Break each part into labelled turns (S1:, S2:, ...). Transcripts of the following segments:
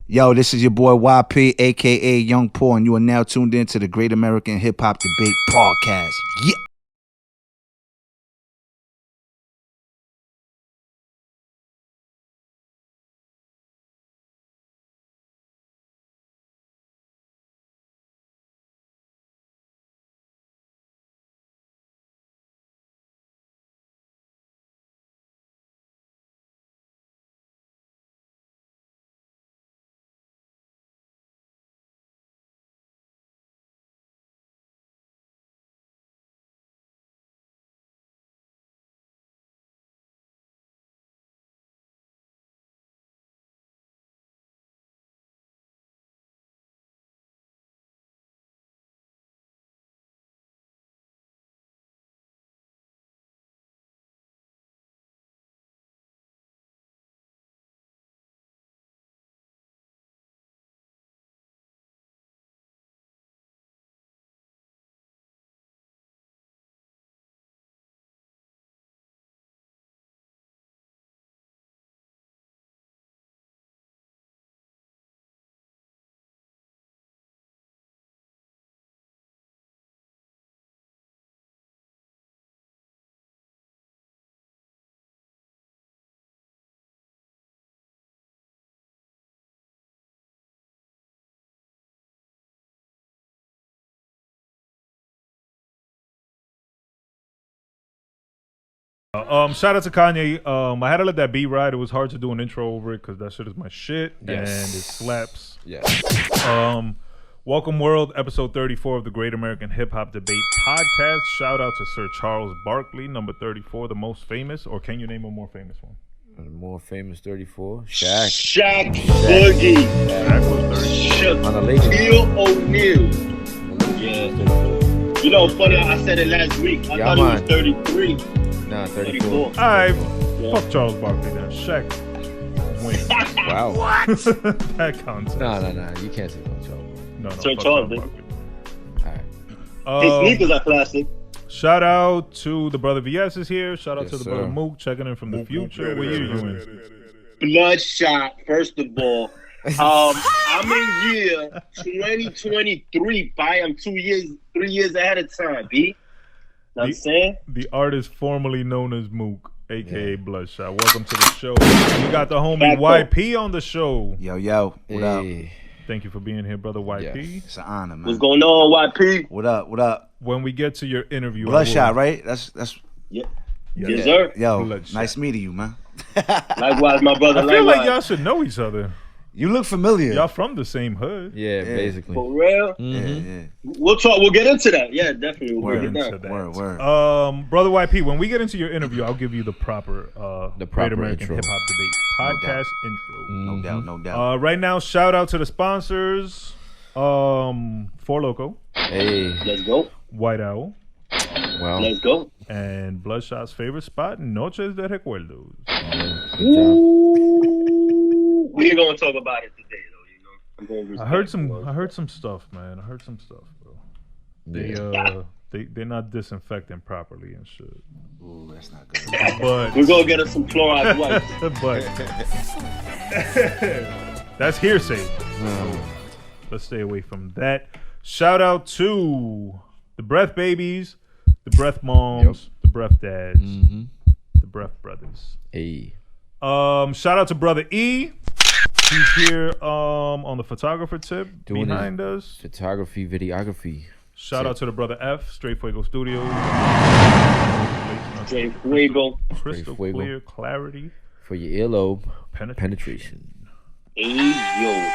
S1: Yo, this is your boy YP, aka Young Paul, and you are now tuned in to the Great American Hip Hop Debate Podcast. Yeah.
S2: Shout out to Kanye. I had to let that beat ride. It was hard to do an intro over it because that shit is my shit, and it slaps.
S3: Yes.
S2: Welcome, world, episode 34 of the Great American Hip Hop Debate Podcast. Shout out to Sir Charles Barkley, number 34, the most famous. Or can you name a more famous one?
S3: The more famous 34, Shaq.
S4: Shaq Boogie.
S2: Shaq was 30.
S3: On the Lakers.
S4: Shaquille O'Neal. Yeah. You know, funny, I said it last week. I thought it was 33.
S3: Nah,
S4: 34.
S3: 34.
S2: Alright, fuck Charles Barkley then. Shaq. Win.
S3: Wow.
S2: That counts.
S3: Nah. You can't say no, Charles.
S2: No,
S4: Sir
S2: fuck
S4: Charles,
S2: Barkley.
S3: All right.
S4: His sneakers are classic.
S2: Shout out to the brother VS is here. Shout out
S3: Yes,
S2: to the
S3: sir.
S2: brother Mook checking in from the future. What year you in?
S4: Bloodshot, first of all. I'm in year 2023. I am 3 years ahead of time, B. Know what I'm saying?
S2: The artist formerly known as Mook, aka Bloodshot. Welcome to the show. We got the homie YP on the show.
S1: Yo, what up?
S3: Hey.
S2: Thank you for being here, brother YP.
S3: Yes.
S1: It's an honor, man.
S4: What's going on, YP?
S1: What up?
S2: When we get to your interview,
S1: Bloodshot, right? That's
S4: Yeah.
S2: Yeah.
S4: Yes, sir.
S1: yo.
S2: Bloodshot.
S1: Nice meeting you, man.
S4: Likewise, my brother.
S2: I feel like
S4: Likewise.
S2: y'all should know each other.
S1: You look familiar.
S2: Y'all from the same hood.
S3: Yeah, basically.
S4: For real?
S1: Yeah.
S4: We'll talk. We'll get into that. Yeah, definitely. We'll
S1: Word.
S4: get into that.
S1: Word.
S2: Brother YP, when we get into your interview, I'll give you the proper Great American
S3: intro.
S2: Hip Hop Debate Podcast intro.
S1: No doubt.
S2: Right now, shout out to the sponsors. Four Loco,
S3: Hey.
S4: Let's go.
S2: White Owl,
S3: Wow.
S4: Let's go.
S2: and Bloodshot's favorite spot, Noches de Recuerdos.
S3: Good job.
S4: We ain't gonna talk about it today, though. I'm gonna
S2: I heard some stuff, man. Bro. They're not disinfecting properly and shit.
S1: Ooh, that's not good.
S2: But
S4: We're gonna get us some fluoride wipes.
S2: but that's hearsay. Let's stay away from that. Shout out to the Breath Babies, the Breath Moms, the Breath Dads, the Breath Brothers.
S3: Hey.
S2: Shout out to Brother E. He's here on the photographer tip
S3: Doing
S2: behind us.
S3: Photography, videography.
S2: Shout out to the Brother F, Straight Fuego Studios.
S4: Straight fuego.
S2: Crystal
S3: Fuego.
S2: clear clarity.
S3: For your earlobe
S2: Penetration.
S4: Hey, yo.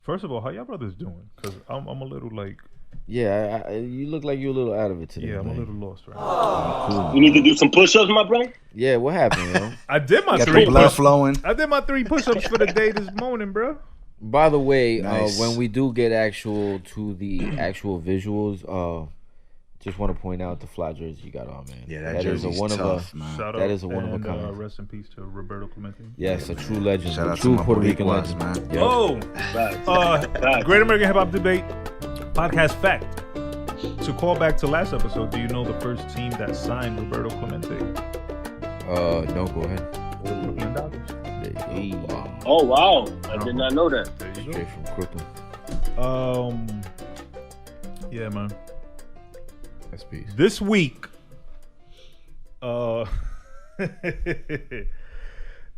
S2: First of all, how y'all brothers doing? Because I'm a little like,
S3: Yeah, you look like you're a little out of it today.
S2: I'm a
S3: man.
S2: little lost right now.
S3: Cool.
S4: You need to do some push-ups, my bro.
S3: Yeah, what happened, yo?
S2: I did my
S1: Got
S2: three
S1: the blood
S2: push-
S1: flowing.
S2: I did my 3 push-ups for the day this morning, bro.
S3: By the way,
S1: Nice.
S3: when we do get actual visuals, just want to point out the fly jersey you got on, man.
S1: Yeah, that
S3: is
S1: jersey's
S3: a one
S1: tough,
S3: of a
S1: man.
S2: Shout
S3: That
S2: out
S3: is a one of a
S2: and,
S3: kind.
S2: rest in peace to Roberto Clemente.
S3: Yes, a true legend,
S1: Shout
S3: a
S1: out to
S3: true
S1: my
S3: Puerto Rican
S1: Boricuas,
S3: legend.
S1: man.
S3: Yep.
S2: Oh,
S4: Facts.
S2: Great American Hip Hop Debate Podcast Fact. To call back to last episode, do you know the first team that signed Roberto Clemente?
S3: No, go ahead.
S2: Brooklyn Dodgers.
S3: Hey,
S4: Oh wow, I did not know that.
S2: There you
S3: straight from Crooklyn.
S2: go. Yeah, man.
S3: That's peace.
S2: This week,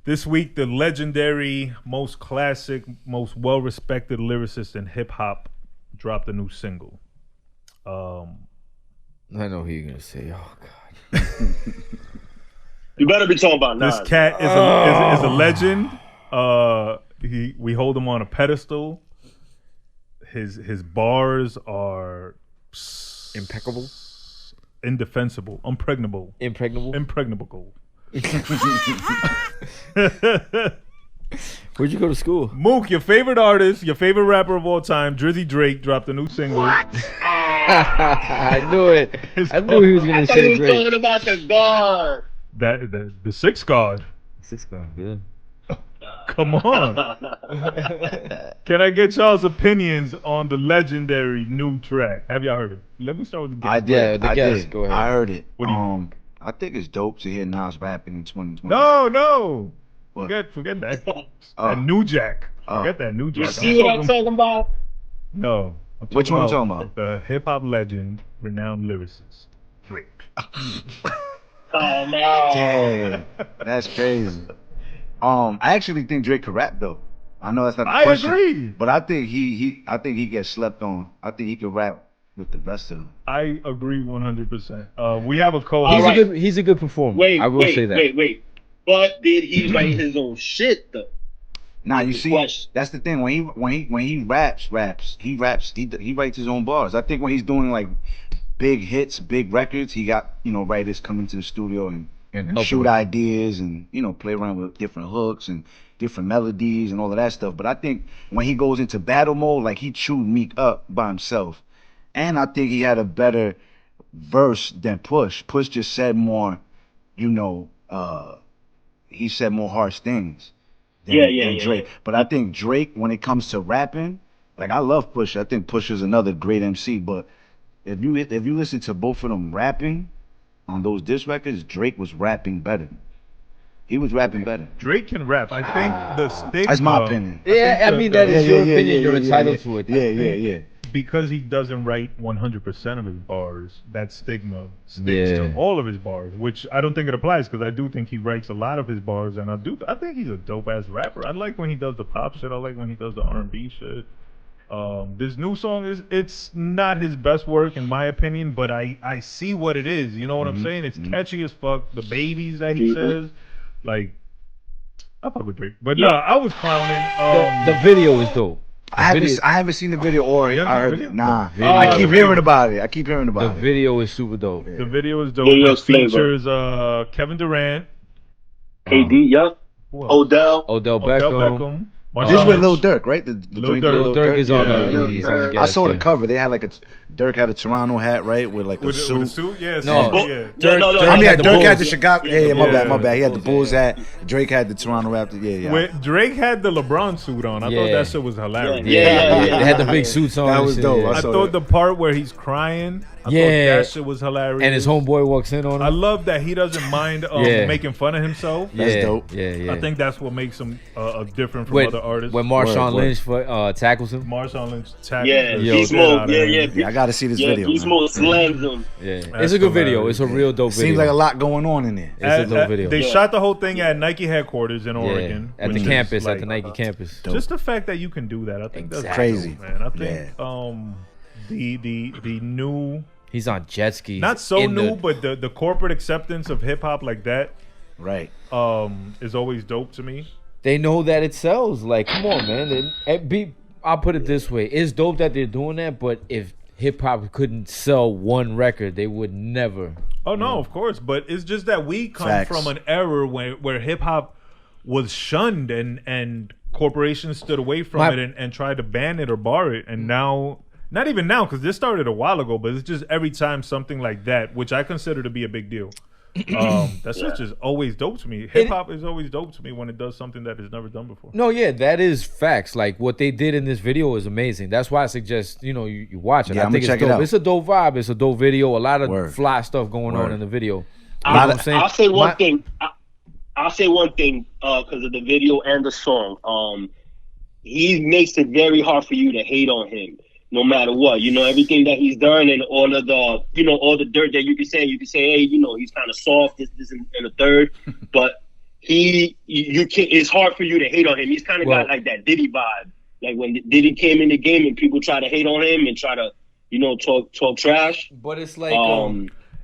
S2: this week, the legendary, most classic, most well-respected lyricist in hip-hop dropped a new single.
S3: I know who you're gonna say. Oh God.
S4: You better be talking about Nas.
S2: This cat is a legend. We hold him on a pedestal. His bars are
S3: Impeccable.
S2: Indefensible, impregnable.
S3: Impregnable. Where'd you go to school?
S2: Mook, your favorite artist, your favorite rapper of all time, Drizzy Drake, dropped a new single.
S3: I knew it. I knew he was gonna
S4: I thought
S3: say
S4: you were
S3: Drake.
S4: talking about the guard.
S2: The sixth guard.
S3: Six guy, yeah.
S2: Come on. Can I get y'all's opinions on the legendary new track? Have y'all heard it? Let me start with the guest.
S1: I did.
S3: Yeah, the
S1: I
S3: guest.
S1: did.
S3: Go ahead.
S1: I heard it.
S2: What do you-
S1: I think it's dope to hear Nas rapping in 2020.
S2: No.
S1: What?
S2: Forget that.
S1: Oh.
S2: That new jack.
S1: Oh.
S2: Forget that new
S4: You
S2: jack.
S4: see what I'm talking about?
S2: No.
S1: Which one I'm talking about?
S2: The hip hop legend, renowned lyricist, Drake.
S4: Oh no.
S1: Damn, that's crazy. I actually think Drake could rap though. I know that's not the
S2: I
S1: question,
S2: agree.
S1: but I think he gets slept on. I think he could rap with the best of them.
S2: I agree 100%. We have a
S3: He's
S2: co-host.
S4: Alright.
S3: he's a good performer. I will say that.
S4: Wait. But did he write his own shit though?
S1: Now you
S4: Good
S1: see,
S4: question.
S1: that's the thing. When he raps, he writes his own bars. I think when he's doing like big hits, big records, he got writers come into the studio and
S3: help
S1: shoot
S3: him.
S1: ideas and play around with different hooks and different melodies and all of that stuff. But I think when he goes into battle mode, like he chewed Meek up by himself, and I think he had a better verse than Push. Push just said more, he said more harsh things than Drake. But I think Drake, when it comes to rapping, like I love Push. I think Push is another great MC. But if you listen to both of them rapping on those diss records, Drake was rapping better. He was rapping better.
S2: Drake can rap. I think the stigma.
S1: That's my opinion.
S3: Yeah, I mean that is your opinion. You're entitled to it.
S1: Yeah.
S2: Because he doesn't write 100% of his bars, that stigma sticks to all of his bars, which I don't think it applies because I do think he writes a lot of his bars, and I think he's a dope ass rapper. I like when he does the pop shit. I like when he does the R&B shit. This new song it's not his best work in my opinion, but I see what it is. You know what I'm saying? It's catchy as fuck. The babies that he says, like, I fuck with Drake, but no, I was clowning.
S3: The video is dope.
S1: I haven't seen the video or
S2: You haven't
S1: I heard
S2: seen the
S1: it.
S2: video?
S1: Nah.
S3: Video.
S1: I keep hearing about it.
S3: The video is super dope.
S2: The video is dope.
S4: Video's
S2: It features Kevin Durant,
S4: KD, yup.
S2: who else?
S4: Odell.
S3: Odell
S2: Odell
S3: Beckham.
S2: Beckham.
S1: This is with Lil
S2: Marshawn
S1: Durk, right? The
S2: Lil
S1: joint
S2: Durk.
S1: with
S3: Lil Durk is on
S2: Yeah.
S3: the. he's on the
S1: I
S3: gas,
S1: saw the
S3: yeah.
S1: cover. They had like Dirk had a Toronto hat, right, with like a
S2: with
S1: suit.
S2: a suit, yeah.
S3: No.
S2: yeah.
S3: Dirk-
S4: No,
S3: Dirk
S1: I mean,
S3: had the
S1: Dirk had the
S3: Bulls.
S1: Chicago. Yeah, my
S2: Yeah.
S1: bad. He had the
S3: Bulls,
S1: Bulls hat. Drake had the Toronto Raptors. Yeah.
S2: When Drake had the LeBron suit on, I thought
S3: Yeah.
S2: that shit was hilarious.
S3: Yeah.
S4: Yeah.
S3: They had the big suits on.
S1: That
S3: and
S1: was
S3: shit,
S1: dope.
S3: yeah.
S1: I
S2: I
S1: saw
S2: thought
S1: that.
S2: the part where he's crying, I
S3: Yeah.
S2: thought that shit was hilarious.
S3: And his homeboy walks in on
S2: I
S3: him.
S2: love that he doesn't mind
S3: Yeah.
S2: making fun of himself.
S1: That's
S3: yeah,
S1: dope.
S3: Yeah.
S2: I think that's what makes him different from
S3: when,
S2: other artists.
S3: when Marshawn
S1: Word.
S3: Lynch tackles him.
S2: Marshawn Lynch tackled
S4: Yeah,
S2: the
S3: Yo,
S4: Beast
S2: shit out
S4: Mode.
S2: of him.
S1: Yeah, I gotta see this video.
S4: Beast
S1: man.
S4: Mode slams him.
S3: Yeah,
S2: That's
S3: it's a good video.
S2: hilarious.
S3: It's a real dope video.
S1: Seems like a lot going on in there.
S3: It's a dope video.
S2: They
S4: Yeah.
S2: shot the whole thing at Nike headquarters in
S3: Yeah,
S2: Oregon.
S3: at the
S2: which is,
S3: campus,
S2: like,
S3: at the Nike campus.
S1: Dope.
S2: Just the fact that you can do that, I think that's
S3: Exactly.
S1: Crazy.
S2: dope, man. I think the new,
S3: He's on jet skis.
S2: not so
S3: in
S2: new,
S3: the-
S2: but the corporate acceptance of hip hop like that
S1: Right.
S2: is always dope to me.
S3: They know that it sells. Like, come on, man. I'll put it this way: it's dope that they're doing that, but if hip hop couldn't sell one record, they would never.
S2: Oh no, of course, but it's just that we come
S1: Facts.
S2: from an era where hip hop was shunned and corporations stood away from
S3: My-
S2: it and tried to ban it or bar it, and now. Not even now, because this started a while ago, but it's just every time something like that, which I consider to be a big deal. That's just always dope to me. Hip hop is always dope to me when it does something that is never done before.
S3: No, yeah, that is facts. Like what they did in this video is amazing. That's why I suggest you watch it.
S1: Yeah,
S3: I
S1: I'ma
S3: think it's
S1: check it
S3: dope.
S1: out.
S3: It's a dope vibe. It's a dope video. A lot of
S1: Word.
S3: fly stuff going on
S1: Word.
S3: in the video. You know
S4: I'll,
S3: what I'm saying?
S4: I'll say one
S3: My-
S4: thing. I'll say one thing because of the video and the song. He makes it very hard for you to hate on him, no matter what. You know, everything that he's done and all of the, you know, all the dirt that you can say, hey, you know, he's kind of soft, this, and a third. But you can. It's hard for you to hate on him. He's kind of got like that Diddy vibe. Like when Diddy came in the game and people try to hate on him and try to, you know, talk trash.
S3: But it's like,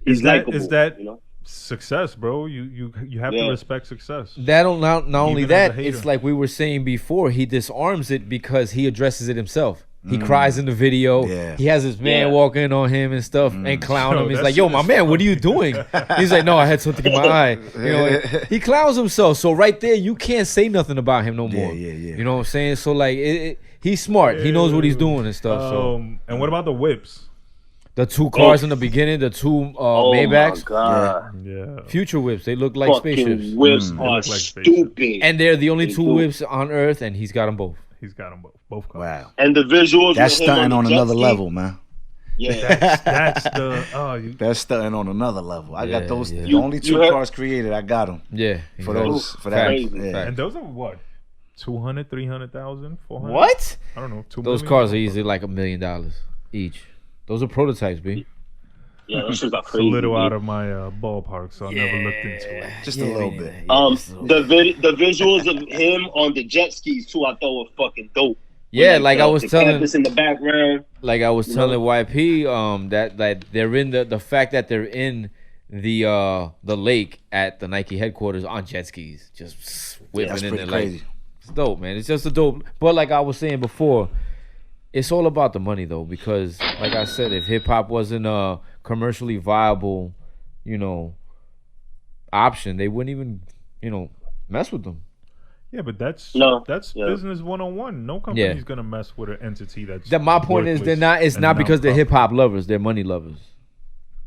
S4: is
S2: that
S4: you know?
S2: Success, bro? You have to respect success.
S3: That not only
S2: Even
S3: that,
S2: as a hater.
S3: it's like we were saying before. He disarms it because he addresses it himself. He cries in the video.
S1: Yeah.
S3: He has his man walking on him and stuff and clown him. He's like, "Yo, my man, what are you doing?" He's like, "No, I had something in my eye." You know, he clowns himself. So right there, you can't say nothing about him no more.
S1: Yeah.
S3: You know what I'm saying? So like, he's smart. He knows what he's doing and stuff. So
S2: And what about the whips?
S3: the two cars in the beginning, the two Maybachs,
S4: my God.
S2: Yeah.
S3: future whips. They look like spaceships,
S4: Fucking whips
S2: They
S4: are
S2: look like spaceships.
S4: stupid.
S3: and they're the only
S4: They
S3: two
S4: do.
S3: whips on Earth, and he's got them both.
S2: He's got them both cars.
S1: Wow.
S4: And the visuals.
S1: That's
S4: with him
S1: stunting on
S4: the jet
S1: another
S4: ski,
S1: level, man.
S4: Yeah.
S2: That's the
S1: That's stunting on another level. I got those.
S3: Yeah.
S1: The only two
S4: You heard-
S1: cars created. I got them
S3: Yeah,
S1: for those. For that.
S4: Crazy.
S1: Yeah.
S2: and those are what? 200, 300,000, 400?
S3: What?
S2: I don't know.
S3: Those cars are easily like $1 million each. Those are prototypes, B.
S4: Yeah, those shits are
S2: It's a
S4: crazy.
S2: little
S4: dude.
S2: out of my ballpark, so I never looked into it.
S1: Just a little bit.
S4: The visuals of him on the jet skis too, I thought were fucking dope.
S3: Yeah,
S4: With,
S3: like I was
S4: the
S3: telling,
S4: campus in the background.
S3: telling YP, that they're in the fact that they're in the lake at the Nike headquarters on jet skis, just whipping
S1: That's
S3: in
S1: pretty
S3: there. Like,
S1: crazy.
S3: it's dope, man. It's just a dope. But like I was saying before, it's all about the money though, because like I said, if hip hop wasn't a commercially viable, you know, option, they wouldn't even, you know, mess with them.
S2: Yeah, but that's
S4: Yeah.
S2: business 101. No company's gonna mess with an entity that's.
S3: My point is, they're not. It's not because they're hip hop lovers. They're money lovers.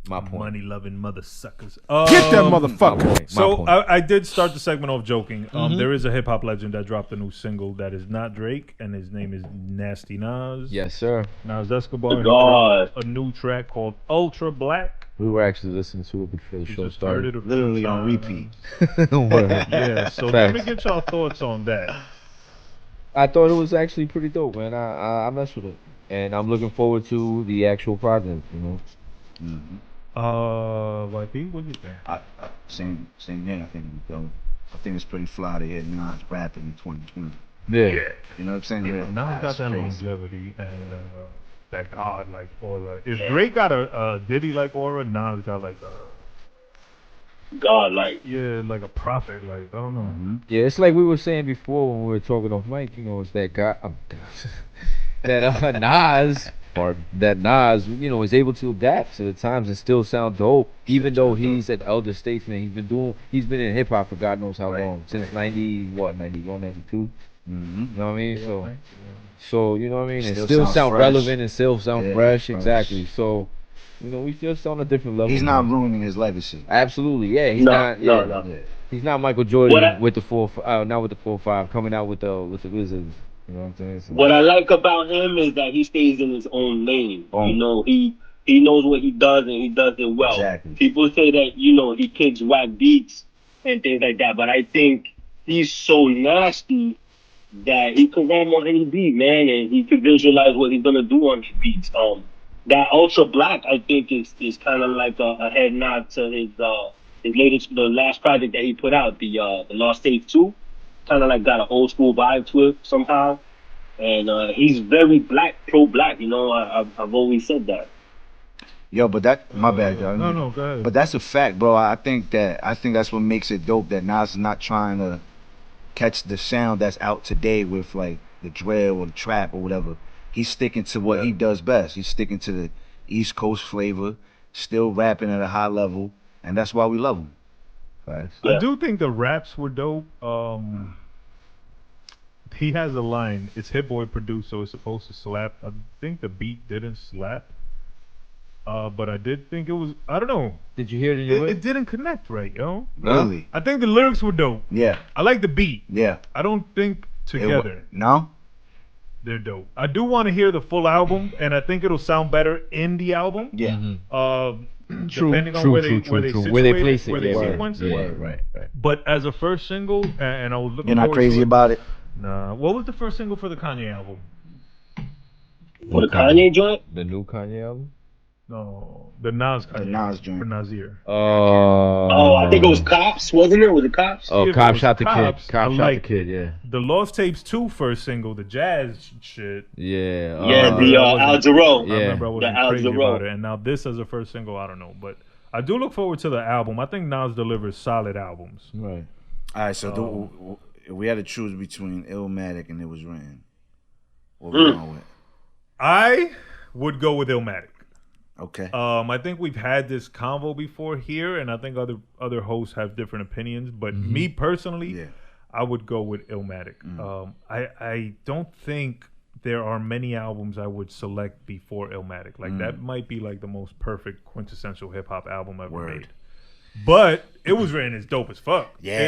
S3: My point.
S2: Money loving mother suckers.
S1: Get that motherfucker.
S2: So I did start the segment off joking. There is a hip hop legend that dropped a new single that is not Drake, and his name is Nasty Nas.
S3: Yes, sir.
S2: Nas Escobar. He
S4: God.
S2: dropped a new track called Ultra Black.
S3: We were actually listening to it before the
S2: He
S3: show
S2: just started
S3: started.
S2: it.
S1: Literally on repeat.
S2: Yeah. So let me
S3: Facts.
S2: get y'all thoughts on that.
S3: I thought it was actually pretty dope, man. I messed with it, and I'm looking forward to the actual project. You know.
S1: Mhm.
S2: YP, what do you think?
S1: Same thing. I think it's pretty fly to hear Nas rapping in 2020.
S3: Yeah.
S1: You know what I'm saying? Yeah.
S2: Nas got
S1: That's
S2: that
S1: crazy.
S2: longevity and that God like aura. If Drake got a Diddy like aura, Nas got like
S4: God, like
S2: like a prophet. Like I don't know.
S1: Mm-hmm.
S3: Yeah, it's like we were saying before when we were talking off mic. You know, it's that guy, that Nas, you know, is able to adapt to the times and still sound dope, even though he's an elder statesman. He's been in hip hop for God knows how long, since 91, 92.
S1: Mm-hmm.
S3: You know what I mean? So you know what I mean, and
S1: Still
S3: still
S1: sounds
S3: sound
S1: fresh.
S3: relevant and still sound
S1: Yeah,
S3: fresh.
S1: fresh.
S3: Exactly. So, you know, we just on a different level.
S1: He's not
S3: man.
S1: ruining his legacy.
S3: Absolutely, yeah. He's
S4: No,
S3: not.
S4: no,
S3: Yeah.
S4: no.
S1: Yeah.
S3: He's not Michael Jordan
S4: What
S3: with the 4, not with the 4-5, coming out with the Wizards. You know what I'm saying? So,
S4: what I like about him is that he stays in his own lane.
S1: Oh.
S4: You know, he knows what he does and he does it well.
S1: Exactly.
S4: People say that, you know, he kicks whack beats and things like that, but I think he's so nasty that he can rhyme on any beat, man, and he can visualize what he's gonna do on his beats. That Ultra Black, I think, is kind of like a head nod to the last project that he put out, the Lost State 2. Kind of like got an old school vibe to it somehow, and he's very pro-black. You know, I've always said that.
S1: Yo, but my bad, y'all.
S2: No, go ahead.
S1: But that's a fact, bro. I think that's what makes it dope, that Nas is not trying to catch the sound that's out today with like the drill or the trap or whatever. He's sticking to what he does best. He's sticking to the East Coast flavor, still rapping at a high level, and that's why we love him. Right.
S2: I do think the raps were dope. He has a line. It's Hit Boy produced, so it's supposed to slap. I think the beat didn't slap. But I did think it was. I don't know.
S3: did you hear it in your
S2: It didn't connect right, yo.
S1: Really?
S2: I think the lyrics were dope.
S1: Yeah.
S2: I like the beat.
S1: Yeah.
S2: I don't think together
S1: No?
S2: they're dope. I do want to hear the full album, and I think it'll sound better in the album.
S1: Yeah.
S3: Mhm.
S2: depending on where they
S3: place it,
S2: where they
S3: yeah,
S2: sequence
S3: yeah,
S2: it.
S3: right.
S2: But as a first single, and I was looking.
S1: You're not
S2: forward
S1: crazy
S2: to
S1: about it?
S2: Nah. What was the first single for the Kanye album?
S4: For the Kanye joint?
S3: The new Kanye album?
S2: No, the Nas Kanye.
S1: The Nas joint.
S2: For Nasir.
S4: Oh, I think it was Cops, wasn't it? Was it Cops?
S3: Oh,
S2: Yeah, if it
S3: Cop
S2: was
S3: shot the kid.
S2: Cops,
S3: Cop
S2: I
S3: shot
S2: like
S3: the kid. Yeah.
S2: The Lost Tapes 2 first single, the jazz shit.
S3: Yeah.
S4: Yeah, the Al Jarreau.
S3: Yeah.
S2: I remember I wasn't
S4: Al
S2: crazy
S4: Jarreau.
S2: about it. And now this as a first single, I don't know. But I do look forward to the album. I think Nas delivers solid albums.
S3: Right.
S1: All right, so if we had to choose between Illmatic and It Was Written, what we going with?
S2: I would go with Illmatic.
S1: Okay.
S2: I think we've had this convo before here, and I think other hosts have different opinions. But me personally, I would go with Illmatic. I don't think there are many albums I would select before Illmatic. Like that might be like the most perfect quintessential hip hop album ever made. But It Was Written is dope as fuck.
S1: Yeah,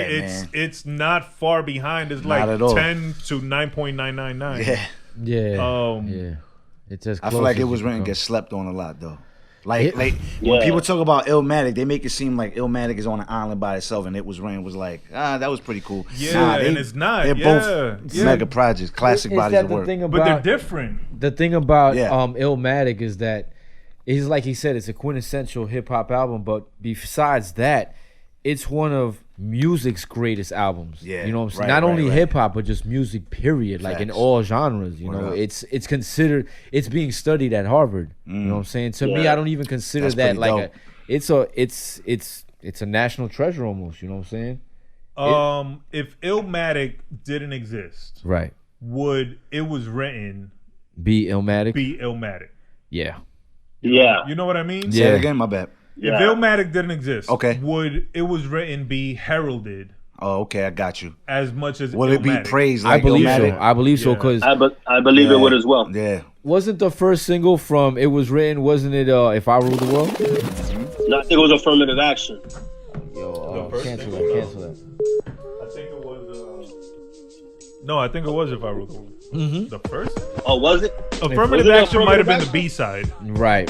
S2: it's not far behind. It's like 10 to 9.999.
S1: Yeah.
S3: Yeah. Yeah. It's as
S1: I
S3: close
S1: feel like
S3: as
S1: It Was
S3: you
S1: Written
S3: can
S1: gets slept on a lot though. Like when people talk about Illmatic, they make it seem like Illmatic is on an island by itself, and It Was Written was like, that was pretty cool.
S2: Yeah, and it's not.
S1: They're both mega projects, classic bodies of work.
S2: But they're different.
S3: The thing about Illmatic is that it's like he said, it's a quintessential hip hop album. But besides that, it's one of music's greatest albums.
S1: Yeah,
S3: you know what I'm saying?
S1: right,
S3: Not only
S1: right.
S3: hip hop, but just music. Period. Like in all genres. You know, it's considered. It's being studied at Harvard. You know what I'm saying? To me, I don't even consider
S1: That's
S3: that
S1: pretty
S3: like
S1: dope.
S3: it's a national treasure almost. You know what I'm saying?
S2: If Illmatic didn't exist,
S3: Right.
S2: would It Was Written
S3: Be Illmatic.
S2: be Illmatic?
S3: Yeah.
S4: Yeah.
S2: You know what I mean?
S1: Say it again, my bad.
S2: If Illmatic didn't exist,
S1: Okay.
S2: would It Was Written be heralded
S1: Oh, okay, I got you.
S2: as much as
S1: Will it be
S2: Illmatic?
S1: praised
S3: I
S1: like
S3: believe
S1: Illmatic?
S3: so. I believe so because
S4: I believe it would as well.
S1: Yeah.
S3: wasn't the first single from It Was Written, wasn't it If I Rule the World?
S4: No, I think it was Affirmative Action.
S3: Yo,
S2: first
S3: cancel
S2: single?
S3: that, cancel that.
S2: I think it was. No, I think it was If I Rule the World. The first
S4: Oh, was it?
S2: Affirmative
S4: it
S2: Action might have
S4: Affirmative
S2: been the
S4: Action?
S2: B side,
S3: Right.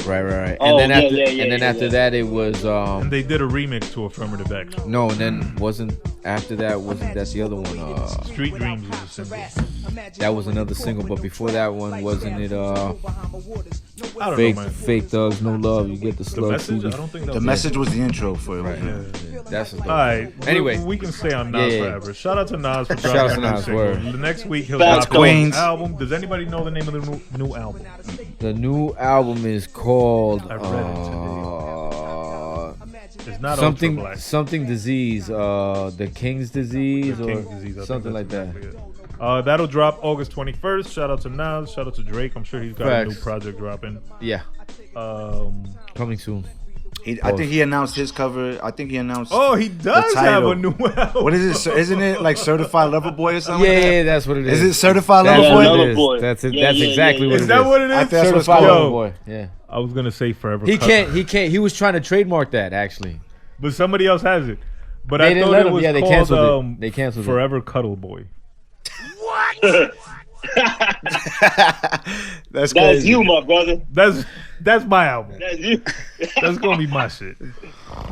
S4: Oh,
S3: And then after,
S4: yeah,
S3: and then after that, it was
S2: and they did a remix to Affirmative Action.
S3: no, and then wasn't after that wasn't that the other one?
S2: Street Dreams is a single.
S3: That was another single, but before that one, wasn't it?
S2: I don't
S3: Fake,
S2: know, man.
S3: fake thugs, no love. You get the
S2: The
S3: slug.
S2: message. I
S3: CD.
S2: don't think that
S1: The
S2: was
S1: message was the intro for it.
S3: Right.
S2: Yeah.
S3: That's a dope.
S2: All right.
S3: Anyway.
S2: we can stay on Nas
S3: Yeah.
S2: forever. Shout out to Nas for
S3: out
S2: dropping
S3: to
S2: a new
S3: Nas,
S2: single.
S3: word.
S2: The next week he'll
S4: Facts,
S2: drop the
S1: Queens.
S2: album. Does anybody know the name of the new album?
S3: The new album is called
S2: I read it It's not
S3: something
S2: Ultra Black.
S3: something disease. The King's disease
S2: The
S3: or
S2: King's Disease, I think
S3: something like
S2: that's
S3: that.
S2: exactly it. That'll drop August 21st. Shout out to Nas. Shout out to Drake. I'm sure he's got a new
S3: Facts.
S2: project dropping.
S3: Yeah, coming soon.
S1: I think he announced his cover. I think he announced.
S2: Oh, he does
S1: The
S2: have
S1: title.
S2: a new album.
S1: What is it? Isn't it like Certified Lover Boy or something? like that?
S3: Yeah, that's what it is.
S1: Is it Certified
S3: That's
S1: Lover
S3: what
S1: Boy?
S3: it
S4: Lover
S3: is.
S4: Boy.
S3: That's it.
S4: Yeah,
S3: That's
S4: yeah,
S3: exactly
S4: yeah,
S3: what
S2: Is
S3: it
S2: that
S3: is.
S2: what it is?
S1: I think that's what's
S3: Certified
S1: called.
S3: Lover Boy. Yeah.
S2: I was gonna say Forever.
S3: He
S2: Cuddle,
S3: can't. He was trying to trademark that actually.
S2: but somebody else has it. But
S3: They
S2: I
S3: didn't
S2: thought
S3: let
S2: it
S3: him.
S2: was
S3: Yeah, they
S2: called
S3: canceled it. They canceled it.
S2: Forever Cuddle Boy.
S1: That's
S4: That's
S1: crazy.
S4: you, my brother.
S2: That's my album.
S4: That's you.
S2: That's gonna be my shit.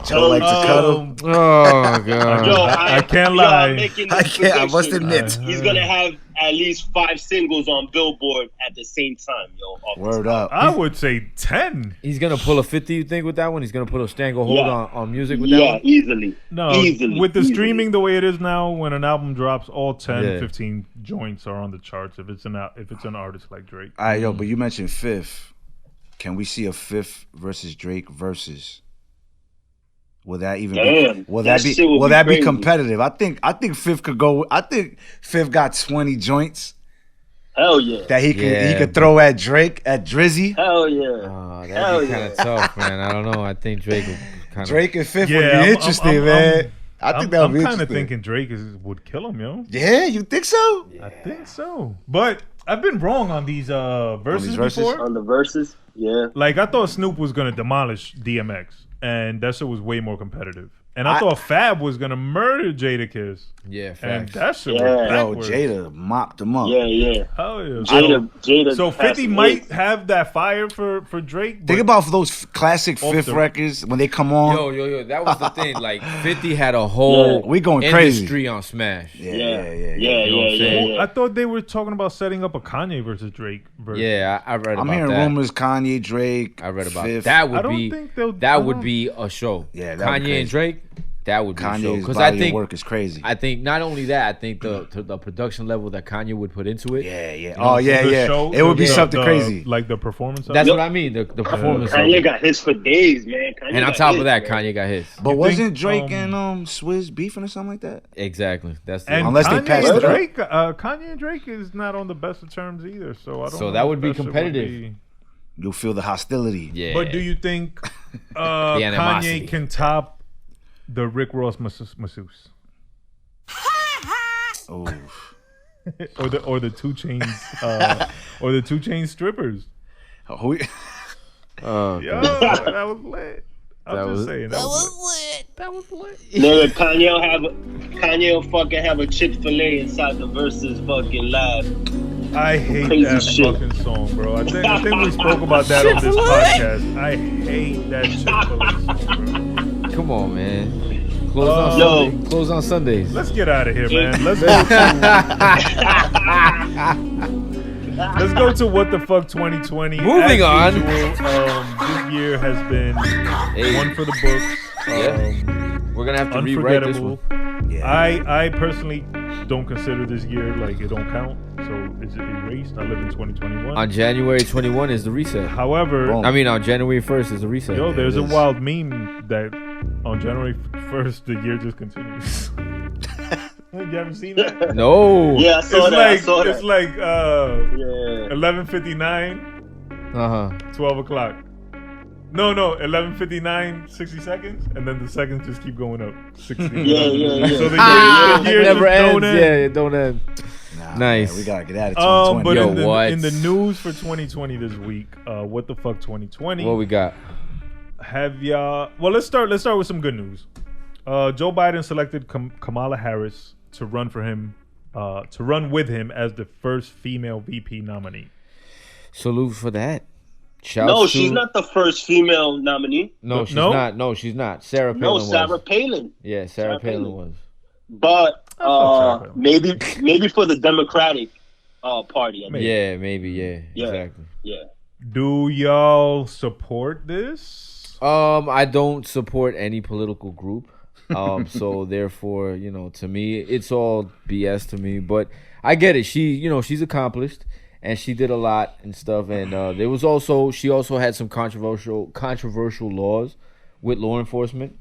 S1: Joe like to cuddle.
S3: Oh god.
S4: Yo,
S2: I can't
S4: I'm
S2: lie.
S4: making
S1: I
S4: this
S1: can't. I must
S4: prediction.
S1: admit.
S4: He's gonna have at least 5 singles on Billboard at the same time, yo. off the
S1: Word
S4: top.
S1: up.
S2: I would say 10.
S3: He's gonna pull a 50. You think with that one? He's gonna put a stranglehold
S4: Yeah.
S3: on music with that
S4: Yeah,
S3: one.
S4: easily.
S2: No,
S4: Easily,
S2: with the
S4: easily.
S2: streaming the way it is now, when an album drops, all 10,
S3: Yeah.
S2: 15 joints are on the charts. If it's an artist like Drake.
S1: All right, yo, but you mentioned Fifth. Can we see a Fifth versus Drake versus? Will that even
S4: Damn,
S1: be? Will
S4: that
S1: that be?
S4: shit would
S1: Will
S4: be
S1: that be
S4: crazy.
S1: competitive? I think Fifth could go. I think Fifth got 20 joints
S4: Hell yeah.
S1: that he
S3: Yeah.
S1: could throw at Drake at Drizzy.
S4: Hell yeah.
S3: That'd
S4: Hell
S3: be kind
S4: yeah.
S3: of tough, man. I don't know. I think Drake would kind of.
S1: Drake and Fifth
S2: Yeah,
S1: would be interesting, man. I think that would be
S2: I'm kind
S1: interesting.
S2: of thinking Drake would kill him, yo.
S1: Yeah, you think so?
S2: I think so. But I've been wrong on these verses
S1: verses?
S2: before.
S4: On the verses, yeah.
S2: Like, I thought Snoop was going to demolish DMX, and that shit was way more competitive. And I thought Fab was gonna murder Jadakiss.
S3: Yeah,
S2: and
S3: facts.
S2: that shit
S1: Yo,
S2: was backwards.
S1: Jada mopped him up.
S4: Yeah.
S2: Hell yeah.
S4: Jada.
S2: So 50 might have that fire for Drake.
S1: Think about those classic Fifth
S2: the-
S1: records when they come on.
S3: Yo, that was the thing. Like 50 had a whole
S1: we going crazy.
S3: industry on Smash.
S1: Yeah.
S3: You know what I'm saying?
S2: I thought they were talking about setting up a Kanye versus Drake version.
S3: Yeah, I read about
S1: I'm hearing
S3: that.
S1: rumors Kanye, Drake.
S3: I read about
S1: Fifth.
S3: that.
S2: I
S3: Would
S2: don't
S3: be
S2: think they'll.
S3: that would be a show.
S1: Yeah, that would be
S3: Kanye and
S1: crazy.
S3: Drake. That would be a show.
S1: Kanye's
S3: Because
S1: body
S3: I think
S1: of work is crazy.
S3: I think not only that, I think the production level that Kanye would put into it.
S1: Yeah.
S2: know,
S1: Oh, yeah.
S2: the show,
S1: It would be
S2: the-
S1: something
S2: the-
S1: crazy.
S2: Like the performance.
S3: That's
S2: of it.
S3: what I mean. The performance. of
S4: Kanye
S3: it.
S4: got hits for days, man.
S3: And on top of that, Kanye got his.
S1: But
S2: You
S1: wasn't
S2: think,
S1: Drake and Swizz beefing or something like that?
S3: Exactly. That's the
S2: And
S1: Unless they
S2: Kanye
S1: passed
S2: and
S1: it up.
S2: Drake, Kanye and Drake is not on the best of terms either. So I don't.
S3: So
S2: know
S3: that
S2: if
S3: would be
S2: shit
S3: competitive.
S2: be-
S1: You'll feel the hostility.
S3: yeah.
S2: But do you think
S3: animosity.
S2: Kanye can top the Rick Ross masseuse
S1: Oh,
S2: or the 2 Chainz or the 2 Chainz strippers?
S1: who?
S3: Oh,
S2: Yo,
S3: God.
S2: that was lit. I'm just saying that was lit. That was lit.
S4: Nigga, Kanye will fucking have a Chick-fil-A inside the Versus fucking lab.
S2: I hate
S4: Crazy
S2: that
S4: shit.
S2: fucking song, bro. I think we spoke about that on this podcast. I hate that Chick-fil-A song, bro.
S3: Come on, man. Close on
S4: Yo.
S3: Sunday. Close on Sundays.
S2: Let's get out of here, man. Let's go to What the Fuck 2020.
S3: Moving on.
S2: Usual, this year has been one for the books.
S3: We're gonna have to rewrite this
S2: Unforgettable.
S3: one.
S1: Yeah.
S2: I personally don't consider this year like it don't count, so it's erased. I live in 2021.
S3: On January 21 is the reset.
S2: However,
S1: Boom.
S3: I mean, on January 1st is the reset.
S2: yo, there's
S1: it
S2: a
S1: is.
S2: wild meme that on January 1st the year just continues. You haven't seen that?
S3: No.
S4: Yeah, I saw that. I saw
S2: It's
S4: that.
S2: like
S4: Yeah.
S2: 11:59,
S3: Uh huh.
S2: 12 o'clock. No, 11:59, 60 seconds, and then the seconds just keep going up. 60.
S4: Yeah.
S2: So the
S3: Ah,
S2: year
S3: it never
S2: just
S3: ends.
S2: don't end.
S3: Yeah, it don't end.
S1: Nah,
S3: Nice.
S1: man, we gotta get out of 2020.
S2: But
S3: Yo, what?
S2: in the news for 2020 this week, what the fuck 2020?
S3: What we got?
S2: Have y'all? Well, let's start with some good news. Joe Biden selected Kamala Harris to run with him as the first female VP nominee.
S3: Salute for that. Shouts
S4: No,
S3: to-
S4: she's not the first female nominee.
S3: No, she's
S2: No?
S3: not. No, she's not. Sarah Palin
S4: No,
S3: was.
S4: Sarah Palin.
S3: Yeah, Sarah
S4: Sarah
S3: Palin
S4: Palin.
S3: was.
S4: But
S2: Sarah Palin.
S4: maybe for the Democratic party. I mean.
S3: Yeah, maybe. Yeah,
S4: Yeah.
S3: exactly.
S4: Yeah.
S2: Do y'all support this?
S3: I don't support any political group. So therefore, to me, it's all BS to me. But I get it. She's accomplished and she did a lot and stuff. And she also had some controversial laws with law enforcement.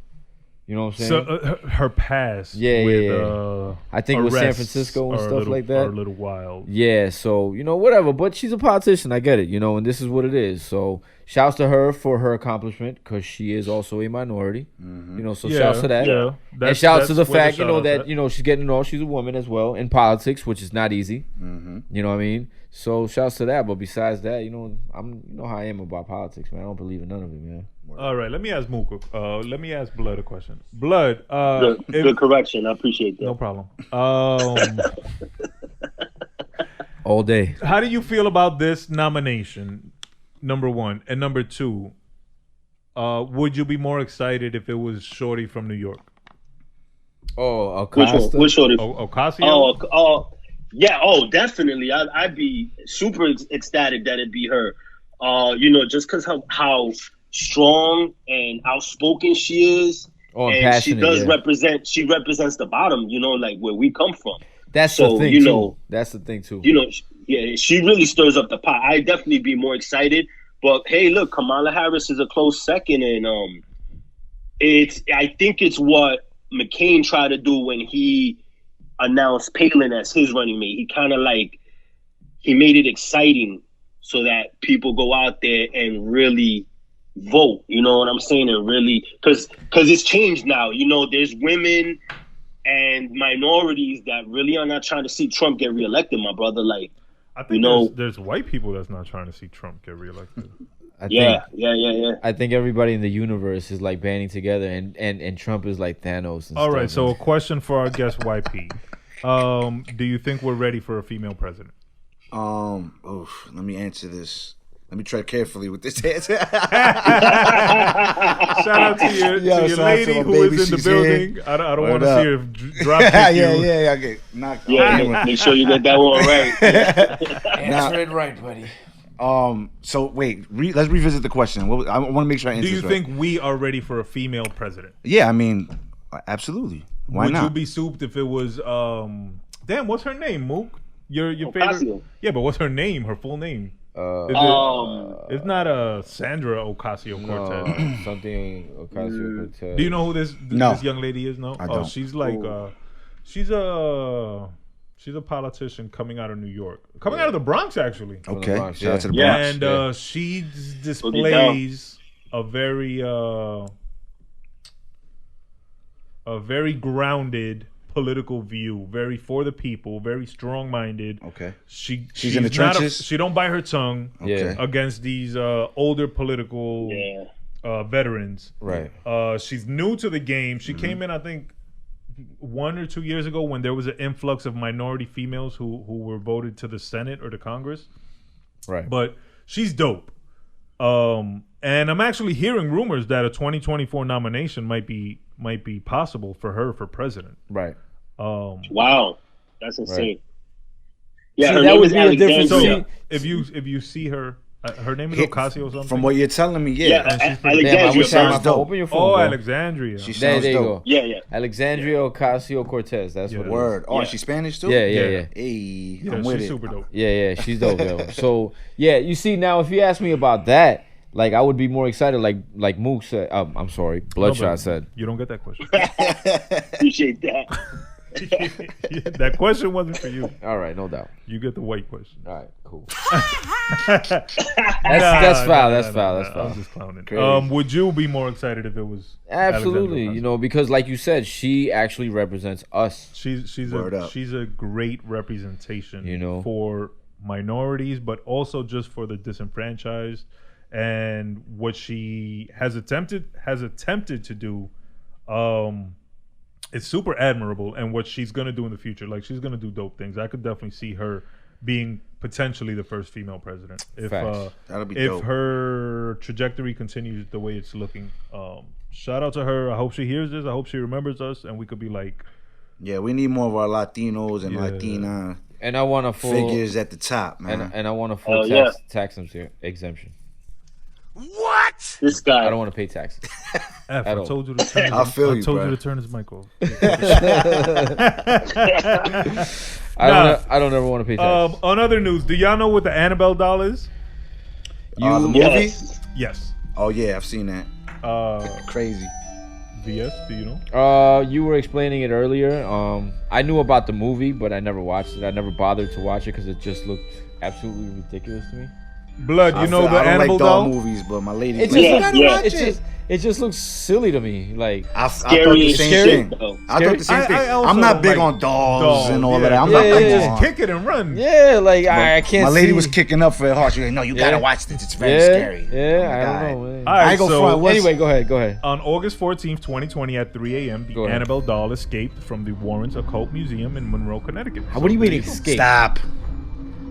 S3: You know what I'm saying?
S2: So her past,
S3: Yeah,
S2: with,
S3: yeah. I think with San
S2: arrests
S3: Francisco and
S2: are a
S3: stuff
S2: little-
S3: like that.
S2: are a little wild.
S3: Yeah, so whatever, but she's a politician. I get it, and this is what it is. So shouts to her for her accomplishment because she is also a minority. So shouts to that.
S2: Yeah,
S3: And shouts to the
S2: that's where
S3: fact,
S2: shout-out's
S3: that
S2: at.
S3: she's getting it all. She's a woman as well in politics, which is not easy. You know what I mean? So shouts to that. But besides that, I'm how I am about politics, man. I don't believe in none of it, man.
S2: All right, let me ask Mook. Let me ask Blood a question. Blood,
S4: Good correction. I appreciate that.
S2: no problem.
S3: All day.
S2: How do you feel about this nomination? Number one, and number two, would you be more excited if it was Shorty from New York?
S3: Oh,
S4: Which one?
S3: Acosta.
S4: Which shorty?
S2: Ocasio?
S4: Yeah. Oh, definitely. I'd be super ecstatic that it'd be her. Just because how strong and outspoken she is,
S3: Oh, and
S4: and
S3: passionate.
S4: she does
S3: yeah.
S4: represent. She represents the bottom. Like where we come from.
S3: That's
S4: so,
S3: the thing
S4: you
S3: too.
S4: know-
S3: That's the thing too.
S4: Yeah, she really stirs up the pot. I'd definitely be more excited. But hey, look, Kamala Harris is a close second, and I think it's what McCain tried to do when he announced Palin as his running mate. He kind of he made it exciting so that people go out there and really vote. You know what I'm saying? And really, because it's changed now. There's women and minorities that really are not trying to see Trump get reelected, my brother.
S2: I think there's white people that's not trying to see Trump get reelected.
S3: I think everybody in the universe is like banding together, and Trump is like Thanos. And
S2: All
S3: stuff.
S2: right, so a question for our guest YP: do you think we're ready for a female president?
S1: Let me answer this. Let me tread carefully with this answer.
S2: Shout out to your lady who is in the building. I don't want to see her drop kick you.
S1: Yeah, I get knocked
S4: out. Make sure you get that one right.
S3: Answer it right, buddy.
S1: So wait, let's revisit the question. I want to make sure I answer
S2: this right.
S1: Do you
S2: think we are ready for a female president?
S1: Yeah, I mean, absolutely. Why not?
S2: Would you be souped if it was damn, what's her name, Mook? Your
S4: Ocasio.
S2: favorite? Yeah, but what's her name? Her full name? It's not Sandra Ocasio-Cortez.
S3: Something Ocasio-Cortez.
S2: Do you know who this young lady is? No,
S1: I don't.
S2: She's like she's a politician coming out of New York, coming out of the Bronx actually.
S1: Okay,
S3: Bronx,
S1: shout out to the Bronx.
S2: And she displays a very grounded political view, very for the people, very strong-minded.
S1: Okay.
S2: She's
S1: in the trenches.
S2: She don't bite her tongue against these older political veterans.
S3: Right.
S2: She's new to the game. She came in, I think, 1 or 2 years ago when there was an influx of minority females who were voted to the Senate or the Congress.
S3: Right.
S2: But she's dope. And I'm actually hearing rumors that a 2024 nomination might be possible for her for president.
S3: Right.
S4: Wow, that's insane.
S3: Right.
S4: Yeah,
S3: See,
S4: her
S3: that
S4: name
S3: would
S4: is
S3: be a difference.
S4: Alexandria.
S2: So if you see her, her name is Ocasio something.
S1: From what you're telling me, yeah.
S4: Alexandria.
S3: I wish I had my
S1: dope.
S3: phone. Open your phone. bro.
S2: Alexandria.
S1: She
S3: There
S1: sounds
S3: you
S1: dope.
S3: go.
S4: Yeah.
S3: Alexandria Ocasio-Cortez. That's what it is.
S1: Word. Oh,
S4: Yeah.
S1: is she Spanish too?
S3: Yeah.
S1: Hey, I'm with
S2: she's
S1: it.
S2: super dope.
S3: Yeah, she's dope, yo. So yeah, you see now, if you ask me about that, like I would be more excited, like Mook said. I'm sorry, Bloodshot said.
S2: You don't get that question.
S4: Appreciate that.
S2: That question wasn't for you.
S3: All right, no doubt.
S2: You get the white question.
S3: All right, cool. That's foul. That's foul.
S2: I'm just clowning.
S1: Crazy.
S2: Would you be more excited if it was
S3: Absolutely,
S2: Alexandria Ocasio?
S3: because like you said, she actually represents us.
S2: She's a great representation, for minorities, but also just for the disenfranchised. And what she has attempted to do, it's super admirable. And what she's gonna do in the future, like she's gonna do dope things. I could definitely see her being potentially the first female president if
S1: That'll be
S2: if
S1: dope.
S2: her trajectory continues the way it's looking. Shout out to her. I hope she hears this. I hope she remembers us, and we could be like,
S1: Yeah, we need more of our Latinos and Latina
S3: And I want a full
S1: figures at the top, man.
S3: and I want a full tax exemption.
S1: What?
S4: This guy.
S3: I don't want to pay taxes.
S2: F,
S3: At
S2: I
S3: all.
S2: told you to turn
S1: I feel you,
S2: I told
S1: bro.
S2: you to turn his mic off.
S3: I don't ever want to pay taxes.
S2: On other news, do y'all know what the Annabelle doll is?
S1: The movie?
S4: Yes.
S2: Yes.
S1: Oh yeah, I've seen that. Crazy.
S2: VS, do you know?
S3: You were explaining it earlier. I knew about the movie, but I never watched it. I never bothered to watch it because it just looked absolutely ridiculous to me.
S2: Blood, you know the
S1: I don't
S2: Annabelle
S1: like doll
S2: doll?
S1: movies, but my lady.
S3: It just looks silly to me. Like
S1: I thought the same thing. I thought the same thing.
S2: I also
S1: I'm not big
S2: like
S1: on dolls and all of that. I'm
S3: Yeah,
S1: not
S3: yeah,
S1: big
S3: yeah.
S2: Just
S1: on.
S2: kick it and run.
S3: yeah, like I can't.
S1: My lady
S3: see.
S1: was kicking up for her heart. She was like, "No, you gotta watch this. It's very scary."
S3: Yeah,
S1: Oh my
S3: I
S1: God.
S3: don't know. Man.
S2: All right,
S1: I ain't gonna front. What's-
S3: Anyway, go ahead.
S2: On August 14th, 2020 at 3 a.m.,
S3: Go
S2: the
S3: ahead.
S2: Annabelle doll escaped from the Warrens Occult Museum in Monroe, Connecticut.
S3: What do you mean escape?
S1: Stop.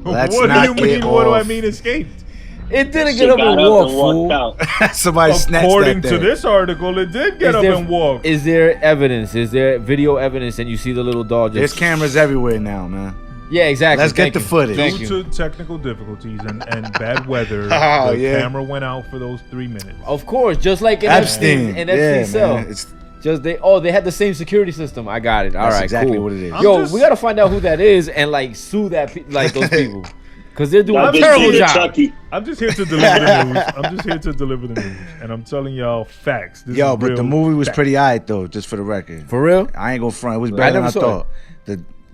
S1: Let's
S2: What do
S1: not
S2: you mean?
S1: get
S2: What do I
S1: off.
S2: mean escaped?
S3: It didn't
S4: She
S3: get up
S4: got
S3: and walk, fool.
S4: walked out.
S1: Somebody snatched
S2: According
S1: that
S2: to
S1: thing.
S2: this article, it did get up and walk.
S3: Is there evidence? Is there video evidence? And you see the little dog just.
S1: There's cameras everywhere now, man.
S3: Yeah, exactly.
S1: Let's get
S3: Thank
S1: the
S3: you.
S1: footage.
S3: Thank
S2: Due
S3: you.
S2: to technical difficulties and bad weather,
S1: Oh,
S2: the
S1: yeah.
S2: camera went out for those 3 minutes.
S3: Of course, just like in
S1: Epstein.
S3: in
S1: Yeah,
S3: Epstein's cell.
S1: man. It's
S3: Just they had the same security system. I got it. All
S1: That's
S3: right,
S1: exactly
S3: cool.
S1: what it is.
S3: Yo, we gotta find out who that is and like sue those people because they're doing a
S4: That bitch
S3: terrible
S4: did it,
S3: job.
S4: Chucky.
S2: I'm just here to deliver the news. I'm just here to deliver the news, and I'm telling y'all facts. This
S1: Yo,
S2: is
S1: but
S2: real
S1: the movie was
S2: facts.
S1: pretty alright though, just for the record.
S3: For real?
S1: I ain't gonna front. It was better than
S3: never
S1: I
S3: saw
S1: thought.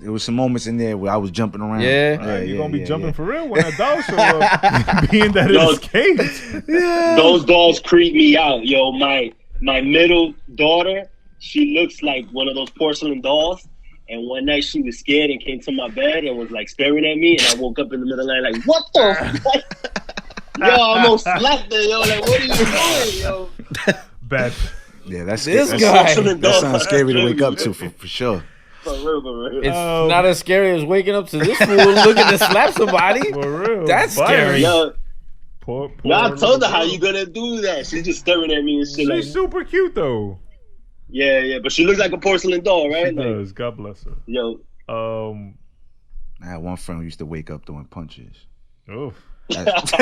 S1: There was some moments in there where I was jumping around.
S3: Yeah.
S2: You're gonna be
S1: yeah,
S2: jumping
S1: yeah.
S2: for real when that doll show up, being that it
S4: Yo.
S2: escaped.
S4: Those dolls creep me out. Yo, my middle daughter, she looks like one of those porcelain dolls. And one night she was scared and came to my bed and was like staring at me. And I woke up in the middle of the night like, what the fuck? Yo, I almost slapped her, yo. Like, what are you doing, yo?
S2: Bad.
S1: Yeah, that's
S3: This
S1: scary.
S3: guy.
S1: That sounds scary to wake up to for sure.
S4: For real.
S3: It's not as scary as waking up to this fool looking to slap somebody.
S2: For real.
S3: That's
S2: Fire.
S3: scary.
S4: Yo,
S2: Poor
S4: I told her how
S2: little
S4: you
S2: girl.
S4: gonna do that. She's just staring at me and shit. Like,
S2: She's super cute though.
S4: yeah, but she looks like a porcelain doll, right?
S2: She
S4: Like,
S2: does. God bless her.
S4: yo,
S1: I had one friend who used to wake up doing punches.
S2: Oof.
S1: That's-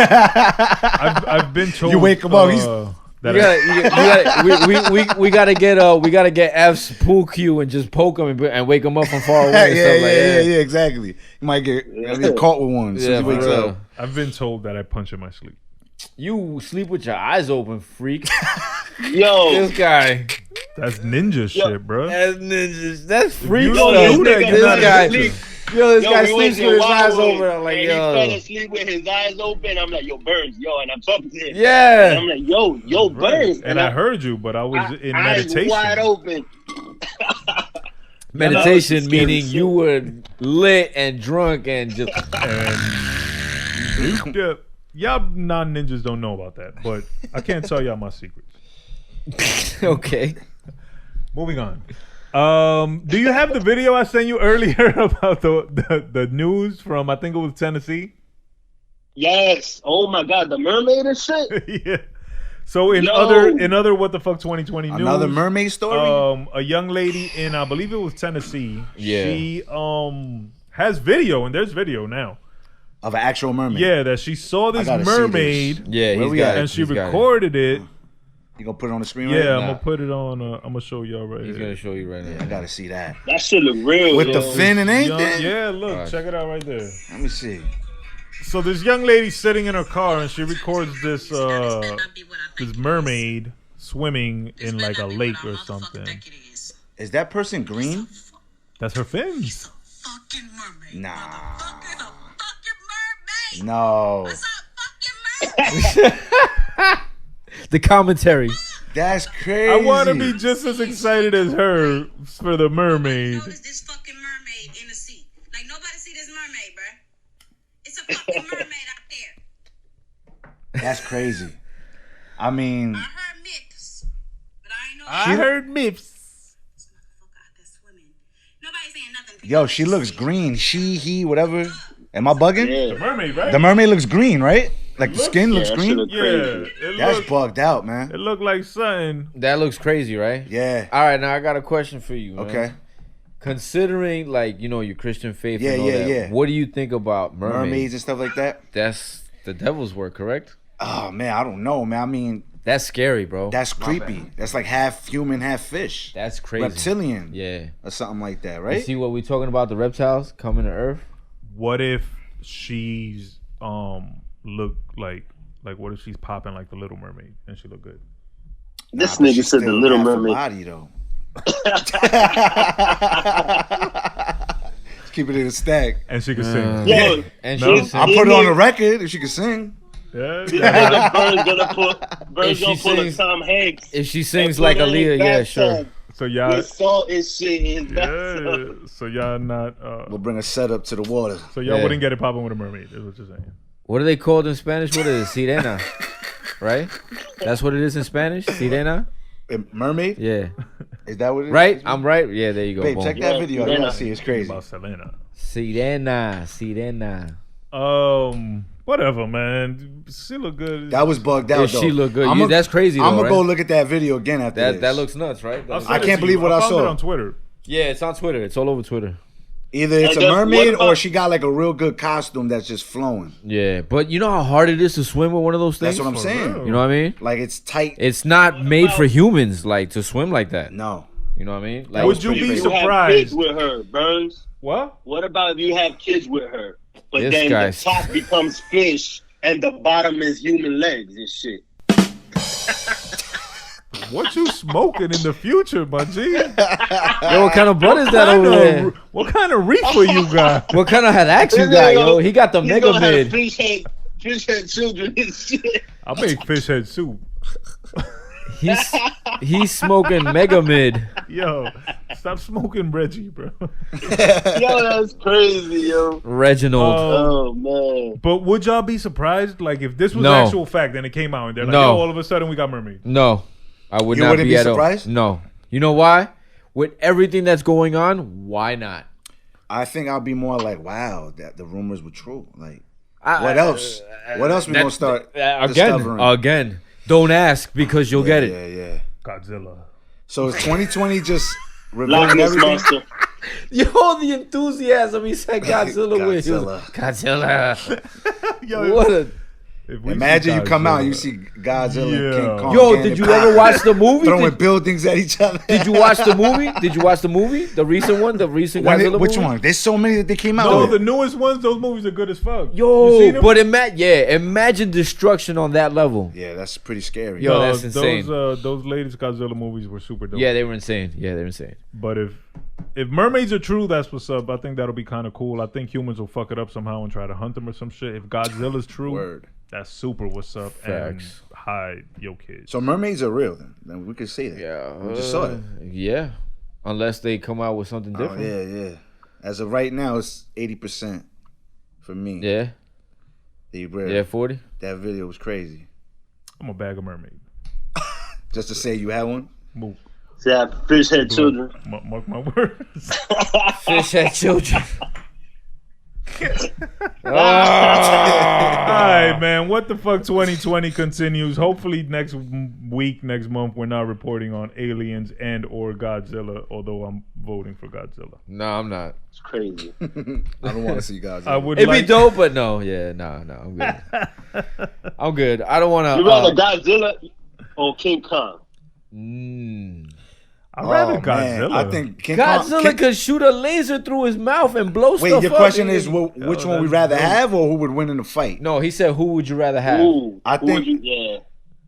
S2: I've been told.
S1: You wake him up, he's-
S2: that
S3: We gotta get F's pool cue and just poke him and wake him up from far away. And stuff like that.
S1: yeah, exactly. You might get caught with one as soon as he wakes
S3: for
S1: up.
S3: real.
S2: I've been told that I punch in my sleep.
S3: You sleep with your eyes open, freak.
S4: yo,
S3: This guy.
S2: That's ninja shit, bro.
S3: That's freak
S2: you
S3: stuff.
S2: don't do that, you're
S3: This
S2: not a
S3: guy.
S2: ninja.
S3: Yo, this guy
S4: we went
S3: sleeps
S4: to
S3: with his
S4: Wild
S3: eyes
S4: Wings,
S3: open. I'm like,
S4: and he fell
S3: yo.
S4: asleep with his eyes open. I'm like, yo, Burns, yo, and I'm talking to him. And
S3: Yeah.
S4: I'm like, yo, Burns.
S2: And I heard you, but I was in
S4: eyes
S2: meditation.
S4: wide open.
S3: Meditation
S4: scary
S3: meaning
S4: shit.
S3: you were lit and drunk and just.
S2: And y'all non-ninjas don't know about that, but I can't tell y'all my secrets.
S3: Okay.
S2: Moving on. Do you have the video I sent you earlier about the news from, I think it was Tennessee?
S4: Yes. Oh my God, the mermaid and shit.
S2: Yeah. So in
S4: Yo.
S2: other what the fuck 2020 news,
S1: Another mermaid story?
S2: a young lady in I believe it was Tennessee.
S3: Yeah.
S2: She has video, and there's video now.
S1: Of an actual mermaid?
S2: Yeah, that she saw this
S1: gotta see
S2: mermaid.
S3: Yeah,
S1: Where
S3: he's
S1: we
S3: got
S1: at?
S3: it.
S2: And she
S3: He's got it.
S2: recorded it.
S1: You gonna put it on the screen
S2: Yeah,
S1: right
S2: I'm
S1: now?
S2: gonna put it on. I'm gonna show y'all right
S3: He's
S2: here.
S3: gonna show you right now.
S1: I gotta see that.
S4: That shit look real.
S1: With
S4: yo.
S1: the fin and anything?
S2: Yeah, look,
S3: Alright.
S2: check it out right there.
S1: Let me see.
S2: So this young lady sitting in her car and she records this this mermaid swimming in like a lake or something.
S1: Is that person green?
S2: That's her fins.
S5: Fucking mermaid.
S1: Nah.
S5: Motherfucking a fucking mermaid.
S1: No.
S5: What's up, fucking mermaid?
S3: The commentary.
S1: That's crazy.
S2: I want to be just as excited as her for the mermaid.
S5: Notice this fucking mermaid in the sea. Like, nobody see this mermaid, bruh. It's a fucking mermaid out there.
S1: That's crazy. I mean,
S5: I heard myths, but I ain't know.
S2: I heard myths.
S5: This motherfucker out there swimming. Nobody saying nothing.
S1: yo, she looks green. She, he, whatever. Am I bugging?
S4: Yeah.
S2: The mermaid, right?
S1: The mermaid looks green, right? Like the skin looks
S4: Yeah, that shit
S1: green.
S4: look
S2: Yeah,
S4: crazy.
S1: That's
S2: it
S1: bugged out, man.
S2: looked like something.
S3: That looks crazy, right?
S1: Yeah.
S3: All right, now I got a question for you. Man.
S1: Okay.
S3: Considering, like, you know, your Christian faith
S1: Yeah,
S3: and all
S1: yeah,
S3: that,
S1: yeah.
S3: what do you think about mermaids?
S1: Mermaids and stuff like that.
S3: That's the devil's work, correct?
S1: Oh man, I don't know, man. I mean,
S3: That's scary, bro.
S1: that's creepy. That's like half human, half fish.
S3: That's crazy.
S1: Reptilian.
S3: Yeah.
S1: Or something like that,
S3: You
S1: right?
S3: see what we talking about, the reptiles coming to Earth?
S2: What if she's look like what if she's popping like the Little Mermaid and she look good?
S4: This
S1: Nah, but
S4: nigga
S1: she's
S4: said the
S1: still
S4: Little
S1: half a
S4: Mermaid.
S1: body, though. Keep it in a stack.
S2: And she can sing.
S4: Yo,
S3: And
S2: No.
S3: she's
S1: I'll put it on the record if she can sing.
S2: Yeah,
S4: Burns
S2: yeah.
S4: gonna pull
S3: If she
S4: a
S3: sings-
S4: Tom Hanks.
S3: if she sings
S4: and
S3: like
S4: put her in
S3: Aaliyah,
S4: his
S3: yeah, sure.
S4: bathtub
S2: So y'all,
S4: with salt and shit in his
S2: yeah.
S4: bathtub.
S2: So y'all not.
S1: We'll bring a setup to the water.
S2: So y'all
S3: Yeah.
S2: wouldn't get it popping with a mermaid. Is what you're saying.
S3: What are they called in Spanish? What is it? Sirena. Right? That's what it is in Spanish? Sirena?
S1: Mermaid?
S3: Yeah.
S1: Is that what it is?
S3: Right? I'm right? Yeah, there you go.
S1: Babe,
S3: Boom.
S1: check that
S4: Yeah,
S1: video. I
S4: yeah.
S1: gotta see. It's crazy.
S2: About Selena.
S3: Sirena.
S2: Whatever, man. She look good.
S1: That was bugged out,
S3: If
S1: though.
S3: she look good,
S1: I'ma-
S3: that's crazy, though,
S1: I'm gonna
S3: right?
S1: go look at that video again after this.
S3: That looks nuts, right?
S2: I'll
S3: That-
S2: send
S1: I
S2: it
S1: can't
S2: to
S1: believe
S2: you.
S1: what I
S2: found
S1: saw.
S2: it on Twitter.
S3: yeah, it's on Twitter. It's all over Twitter.
S1: Either it's
S4: And
S1: a
S4: just-
S1: mermaid
S4: what about-
S1: or she got like a real good costume that's just flowing.
S3: Yeah, but you know how hard it is to swim with one of those things?
S1: That's what I'm saying.
S2: real.
S3: You know what I mean?
S1: Like it's tight.
S3: It's not made for humans, like, to swim like that.
S1: No.
S3: You know what I mean? Like,
S2: Would you
S4: If
S2: be
S4: you have
S2: surprised?
S4: kids with her, Burns.
S2: What?
S4: What about if you have kids with her, but
S3: This
S4: then
S3: guy's-
S4: the top becomes fish and the bottom is human legs and shit?
S2: What you smoking in the future, my G?
S3: yo, what kind of butt is that over there?
S2: What kind of reefer you got?
S3: What kind of hats you got, yo? He got the
S4: He's
S3: mega
S4: gonna have
S3: mid.
S4: fish head children and shit.
S2: I make fish head soup.
S3: He's smoking Mega Mid.
S2: Yo, stop smoking Reggie, bro.
S4: Yo, that's crazy, yo.
S3: Reginald.
S4: Oh man.
S2: But would y'all be surprised, like, if this was
S3: No.
S2: actual fact and it came out and they're like,
S3: No.
S2: yo, all of a sudden we got mermaids?
S3: No, I would
S1: You
S3: not
S1: wouldn't
S3: be
S1: be
S3: at all.
S1: surprised?
S3: No. You know why? With everything that's going on, why not?
S1: I think I'll be more like, wow, that the rumors were true. Like, what else? What else we gonna start discovering?
S3: Again, don't ask because you'll get it.
S1: Yeah.
S2: Godzilla.
S1: So is 2020 just
S4: Loch
S1: revealing
S4: Ness
S1: everything?
S4: monster.
S3: Yo, the enthusiasm he said Godzilla with. Godzilla.
S2: Yo,
S3: What a...
S2: if we
S1: Imagine
S2: see
S1: you come out,
S2: Godzilla-
S1: you see Godzilla and
S2: Yeah.
S1: King Kong.
S3: Yo,
S1: getting
S3: did
S1: it
S3: you
S1: poppin',
S3: ever watch the movie?
S1: throwing buildings at each other?
S3: Did you watch the movie? Did you watch the movie? The recent one? The recent Godzilla
S1: Which
S3: movie?
S1: one? There's so many that they came out
S2: No,
S1: with.
S2: the newest ones, those movies are good as fuck. You
S3: Yo,
S2: seen them?
S3: but imagine destruction on that level.
S1: Yeah, that's pretty scary.
S3: Yo, that's insane.
S2: Those latest Godzilla movies were super dope.
S3: Yeah, they were insane.
S2: But if mermaids are true, that's what's up. I think that'll be kind of cool. I think humans will fuck it up somehow and try to hunt them or some shit. If Godzilla's true,
S1: Word.
S2: that's super what's up.
S3: Facts.
S2: And hide your kids.
S1: So mermaids are real then we could say that.
S3: Yeah,
S1: We just saw it.
S3: Yeah, unless they come out with something
S1: Oh,
S3: different.
S1: yeah. As of right now, it's 80% for me.
S3: Yeah,
S1: They real.
S3: yeah, 40.
S1: That video was crazy.
S2: I'm a bag of mermaid.
S1: Just to say you had one.
S2: Move.
S4: See, I fish had children.
S2: Mark my words.
S3: Fish had children.
S2: All right, man. What the fuck 2020 continues. Hopefully next week, next month, we're not reporting on aliens and or Godzilla, although I'm voting for Godzilla.
S3: No, I'm not.
S4: It's crazy.
S1: I don't want to see Godzilla.
S2: I would
S3: It'd
S2: like
S3: be dope, but no. Yeah, no, I'm good. I'm good. I don't want to.
S4: You rather Godzilla or King Kong?
S2: I'd rather
S1: man.
S2: Godzilla.
S1: I think
S3: Godzilla could shoot a laser through his mouth and blow stuff
S1: Wait,
S3: up.
S1: your question is which one
S2: that's
S1: we'd rather
S2: dope.
S1: have or who would win in the fight?
S3: No, he said, who would you rather have?
S4: Ooh,
S1: I
S4: who
S1: think-
S4: would yeah.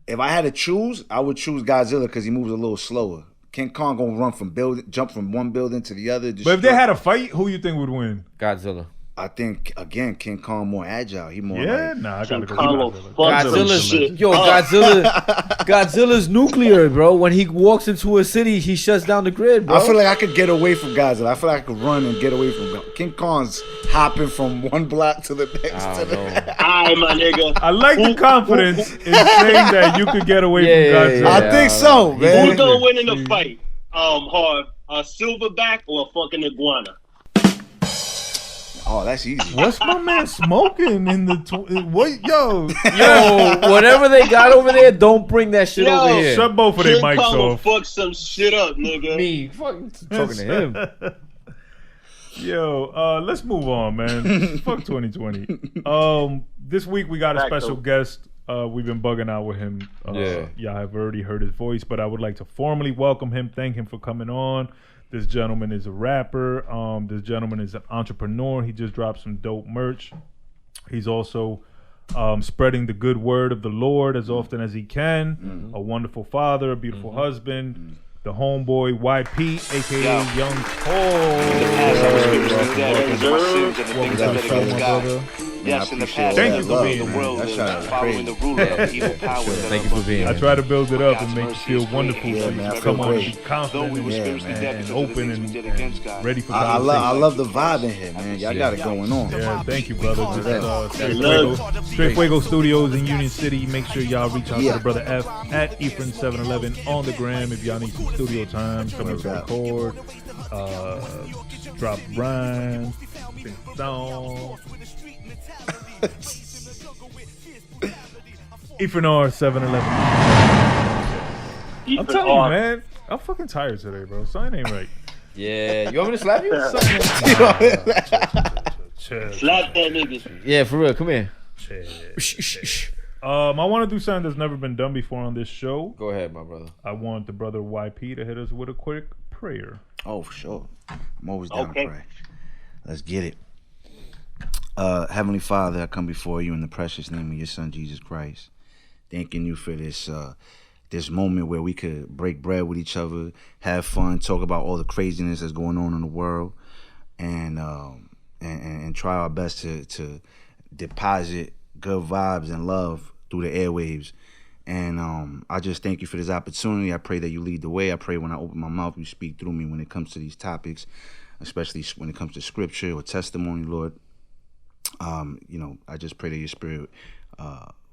S1: If I had to choose, I would choose Godzilla because he moves a little slower. King Kong gonna jump from one building to the other.
S2: But if they had a fight, who you think would win?
S3: Godzilla.
S1: I think again, King Kong more agile. He more
S2: Yeah,
S1: like,
S2: nah, I
S4: King
S2: gotta go
S4: Kong will
S2: with Godzilla.
S4: fuck some
S3: Godzilla's
S4: shit.
S3: yo, Godzilla's nuclear, bro. When he walks into a city, he shuts down the grid, bro.
S1: I feel like I could get away from Godzilla. I feel like I could run and get away from King Kong's hopping from one block to the next.
S3: I
S1: To
S3: don't know.
S4: Aye, my nigga.
S2: I like the confidence in saying that you could get away
S3: Yeah,
S2: from Godzilla.
S3: yeah,
S1: I think so, man.
S4: Who's gonna win in the fight? Hard, a silverback or a fucking iguana?
S1: Oh, that's easy.
S2: What's my man smoking in the what? Yo,
S3: Yo, whatever they got over there, don't bring that shit
S4: Yo,
S3: over here.
S2: shut both of their
S4: King
S2: mics
S4: Kong will
S2: off.
S4: fuck some shit up, nigga.
S3: Me fucking talking to him.
S2: Yo, let's move on, man. Fuck 2020. This week we got a
S4: Back
S2: special
S4: though.
S2: guest. We've been bugging out with him.
S3: Yeah.
S2: Y'all have already heard his voice, but I would like to formally welcome him. Thank him for coming on. This gentleman is a rapper. This gentleman is an entrepreneur. He just dropped some dope merch. He's also spreading the good word of the Lord as often as he can.
S1: Mm-hmm.
S2: A wonderful father, a beautiful husband. The homeboy YP, aka Young Cole.
S6: Yes, in the past,
S2: Thank you for being
S6: the
S2: here.
S6: world
S1: That
S6: is
S1: shot is
S6: following the ruler of evil powers.
S3: Thank you for being
S2: I
S3: here.
S2: try to build it up and make you feel wonderful
S1: Yeah,
S2: so you
S1: man, I
S2: can
S1: feel
S2: come on and be
S1: great.
S2: confident
S6: Though we were spiritually dead
S2: and
S6: because of the
S2: open
S6: things we did against
S2: and
S6: God.
S2: ready for
S1: I
S2: conversation.
S1: love the vibe in here, man. Y'all got it going on.
S2: Yeah, thank you, brother. This is Straight
S4: love.
S2: Fuego, Straight Fuego Studios in Union City. Make sure y'all reach out
S1: Yeah.
S2: to the brother F at Ephraim711 on the gram if y'all need some studio time. Come and record, drop rhymes, sing songs. Ephraim711. I'm telling you, man. I'm fucking tired today, bro. Something ain't right.
S3: Yeah, you want me to slap you?
S2: Chill.
S4: Slap that nigga.
S3: Yeah, for real. Come here.
S2: Chill.
S3: Shh, shh, shh.
S2: I want to do something that's never been done before on this show.
S3: Go ahead, my brother.
S2: I want the brother YP to hit us with a quick prayer.
S1: Oh, for sure. I'm always down
S4: Okay.
S1: to pray. Let's get it. Heavenly Father, I come before you in the precious name of your Son, Jesus Christ. Thanking you for this this moment where we could break bread with each other, have fun, talk about all the craziness that's going on in the world, and try our best to deposit good vibes and love through the airwaves. And I just thank you for this opportunity. I pray that you lead the way. I pray when I open my mouth, you speak through me when it comes to these topics, especially when it comes to scripture or testimony, Lord. I just pray that your spirit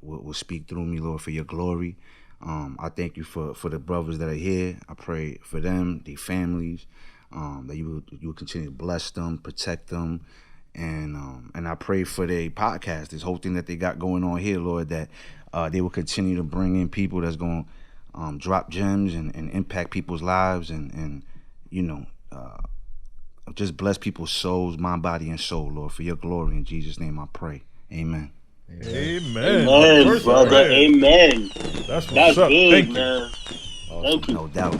S1: will speak through me, Lord, for your glory. I thank you for the brothers that are here. I pray for them, their families, that you will continue to bless them, protect them. And I pray for their podcast, this whole thing that they got going on here, Lord, that they will continue to bring in people that's going to drop gems and impact people's lives and just bless people's souls, mind, body, and soul, Lord, for your glory. In Jesus' name I pray. Amen.
S2: Amen.
S4: Amen, brother. Amen.
S2: That's what's
S4: That's
S2: up.
S4: big,
S2: Thank you.
S4: man. Thank you.
S1: No doubt.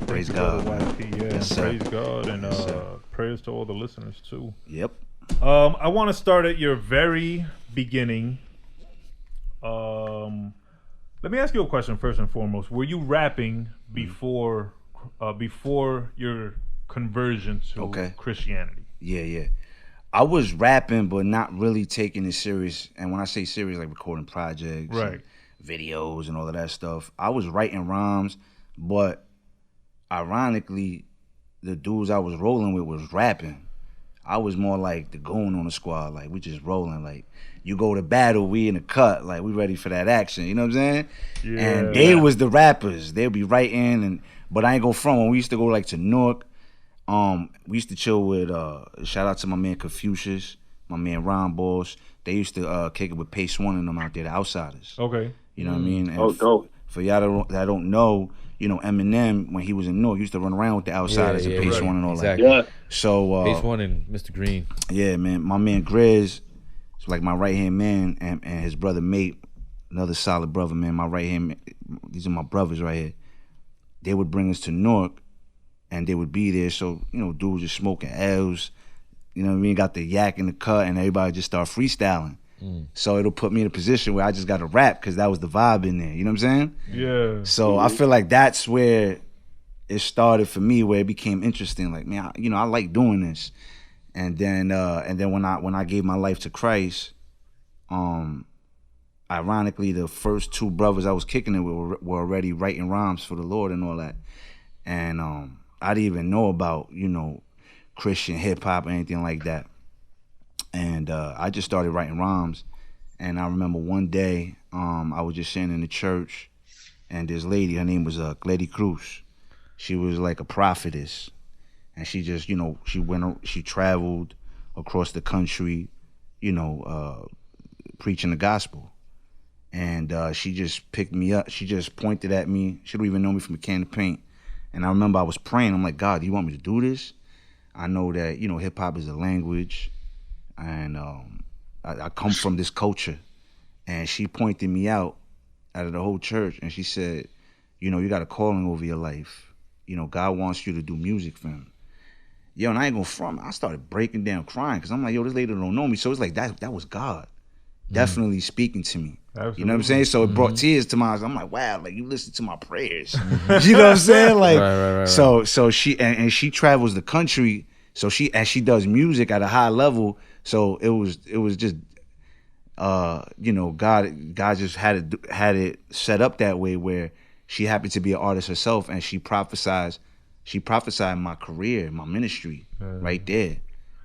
S1: Praise
S2: Brother
S1: God.
S2: YP, yeah.
S1: Yes, sir.
S2: Praise God. And
S1: Yes, sir.
S2: prayers to all the listeners, too.
S1: Yep.
S2: I want to start at your very beginning. Let me ask you a question first and foremost. Were you rapping before your conversion to Christianity?
S1: Yeah. I was rapping, but not really taking it serious. And when I say serious, like recording projects,
S2: right,
S1: and videos and all of that stuff. I was writing rhymes, but ironically, the dudes I was rolling with was rapping. I was more like the goon on the squad. Like, we just rolling. Like, you go to battle, we in the cut. Like, we ready for that action. You know what I'm saying?
S2: Yeah.
S1: And they was the rappers. They'd be writing. But I ain't go front. When we used to go, like, to Newark, we used to chill with, shout out to my man Confucius, my man Ron Boss. They used to kick it with Pace One and them out there, the Outsiders.
S2: Okay.
S1: You know what I mean? And
S4: dope.
S1: For y'all that don't know, Eminem, when he was in Newark, used to run around with the Outsiders and Pace One and all that.
S4: Yeah.
S1: So
S3: Pace One and Mr. Green.
S1: Yeah, man. My man Grizz is like my right hand man, and his brother Mate, another solid brother, man. My right hand, these are my brothers right here. They would bring us to Newark, and they would be there. So dudes just smoking L's. You know what I mean? Got the yak in the cut, and everybody just start freestyling. So it'll put me in a position where I just got to rap because that was the vibe in there. You know what I'm saying?
S2: Yeah.
S1: So I feel like that's where it started for me, where it became interesting. Like, man, I like doing this. And then when I gave my life to Christ, ironically, the first two brothers I was kicking it with were already writing rhymes for the Lord and all that. And I didn't even know about Christian hip hop or anything like that. And I just started writing rhymes. And I remember one day I was just sitting in the church, and this lady, her name was Glady Cruz. She was like a prophetess, and she just she traveled across the country, preaching the gospel. And she just picked me up. She just pointed at me. She don't even know me from a can of paint. And I remember I was praying. I'm like, God, do you want me to do this? I know that hip hop is a language. And I come from this culture. And she pointed me out of the whole church, and she said, you got a calling over your life. God wants you to do music for him. And I ain't gonna front. I started breaking down crying because I'm like, this lady don't know me. So it's like that was God definitely speaking to me.
S2: Absolutely.
S1: You know what I'm saying? So it brought tears to my eyes. I'm like, wow, like you listen to my prayers. You know what I'm saying? Like,
S3: right.
S1: So she and she travels the country. So she does music at a high level. So it was just, God just had it set up that way where she happened to be an artist herself, and she prophesied my career, my ministry right there.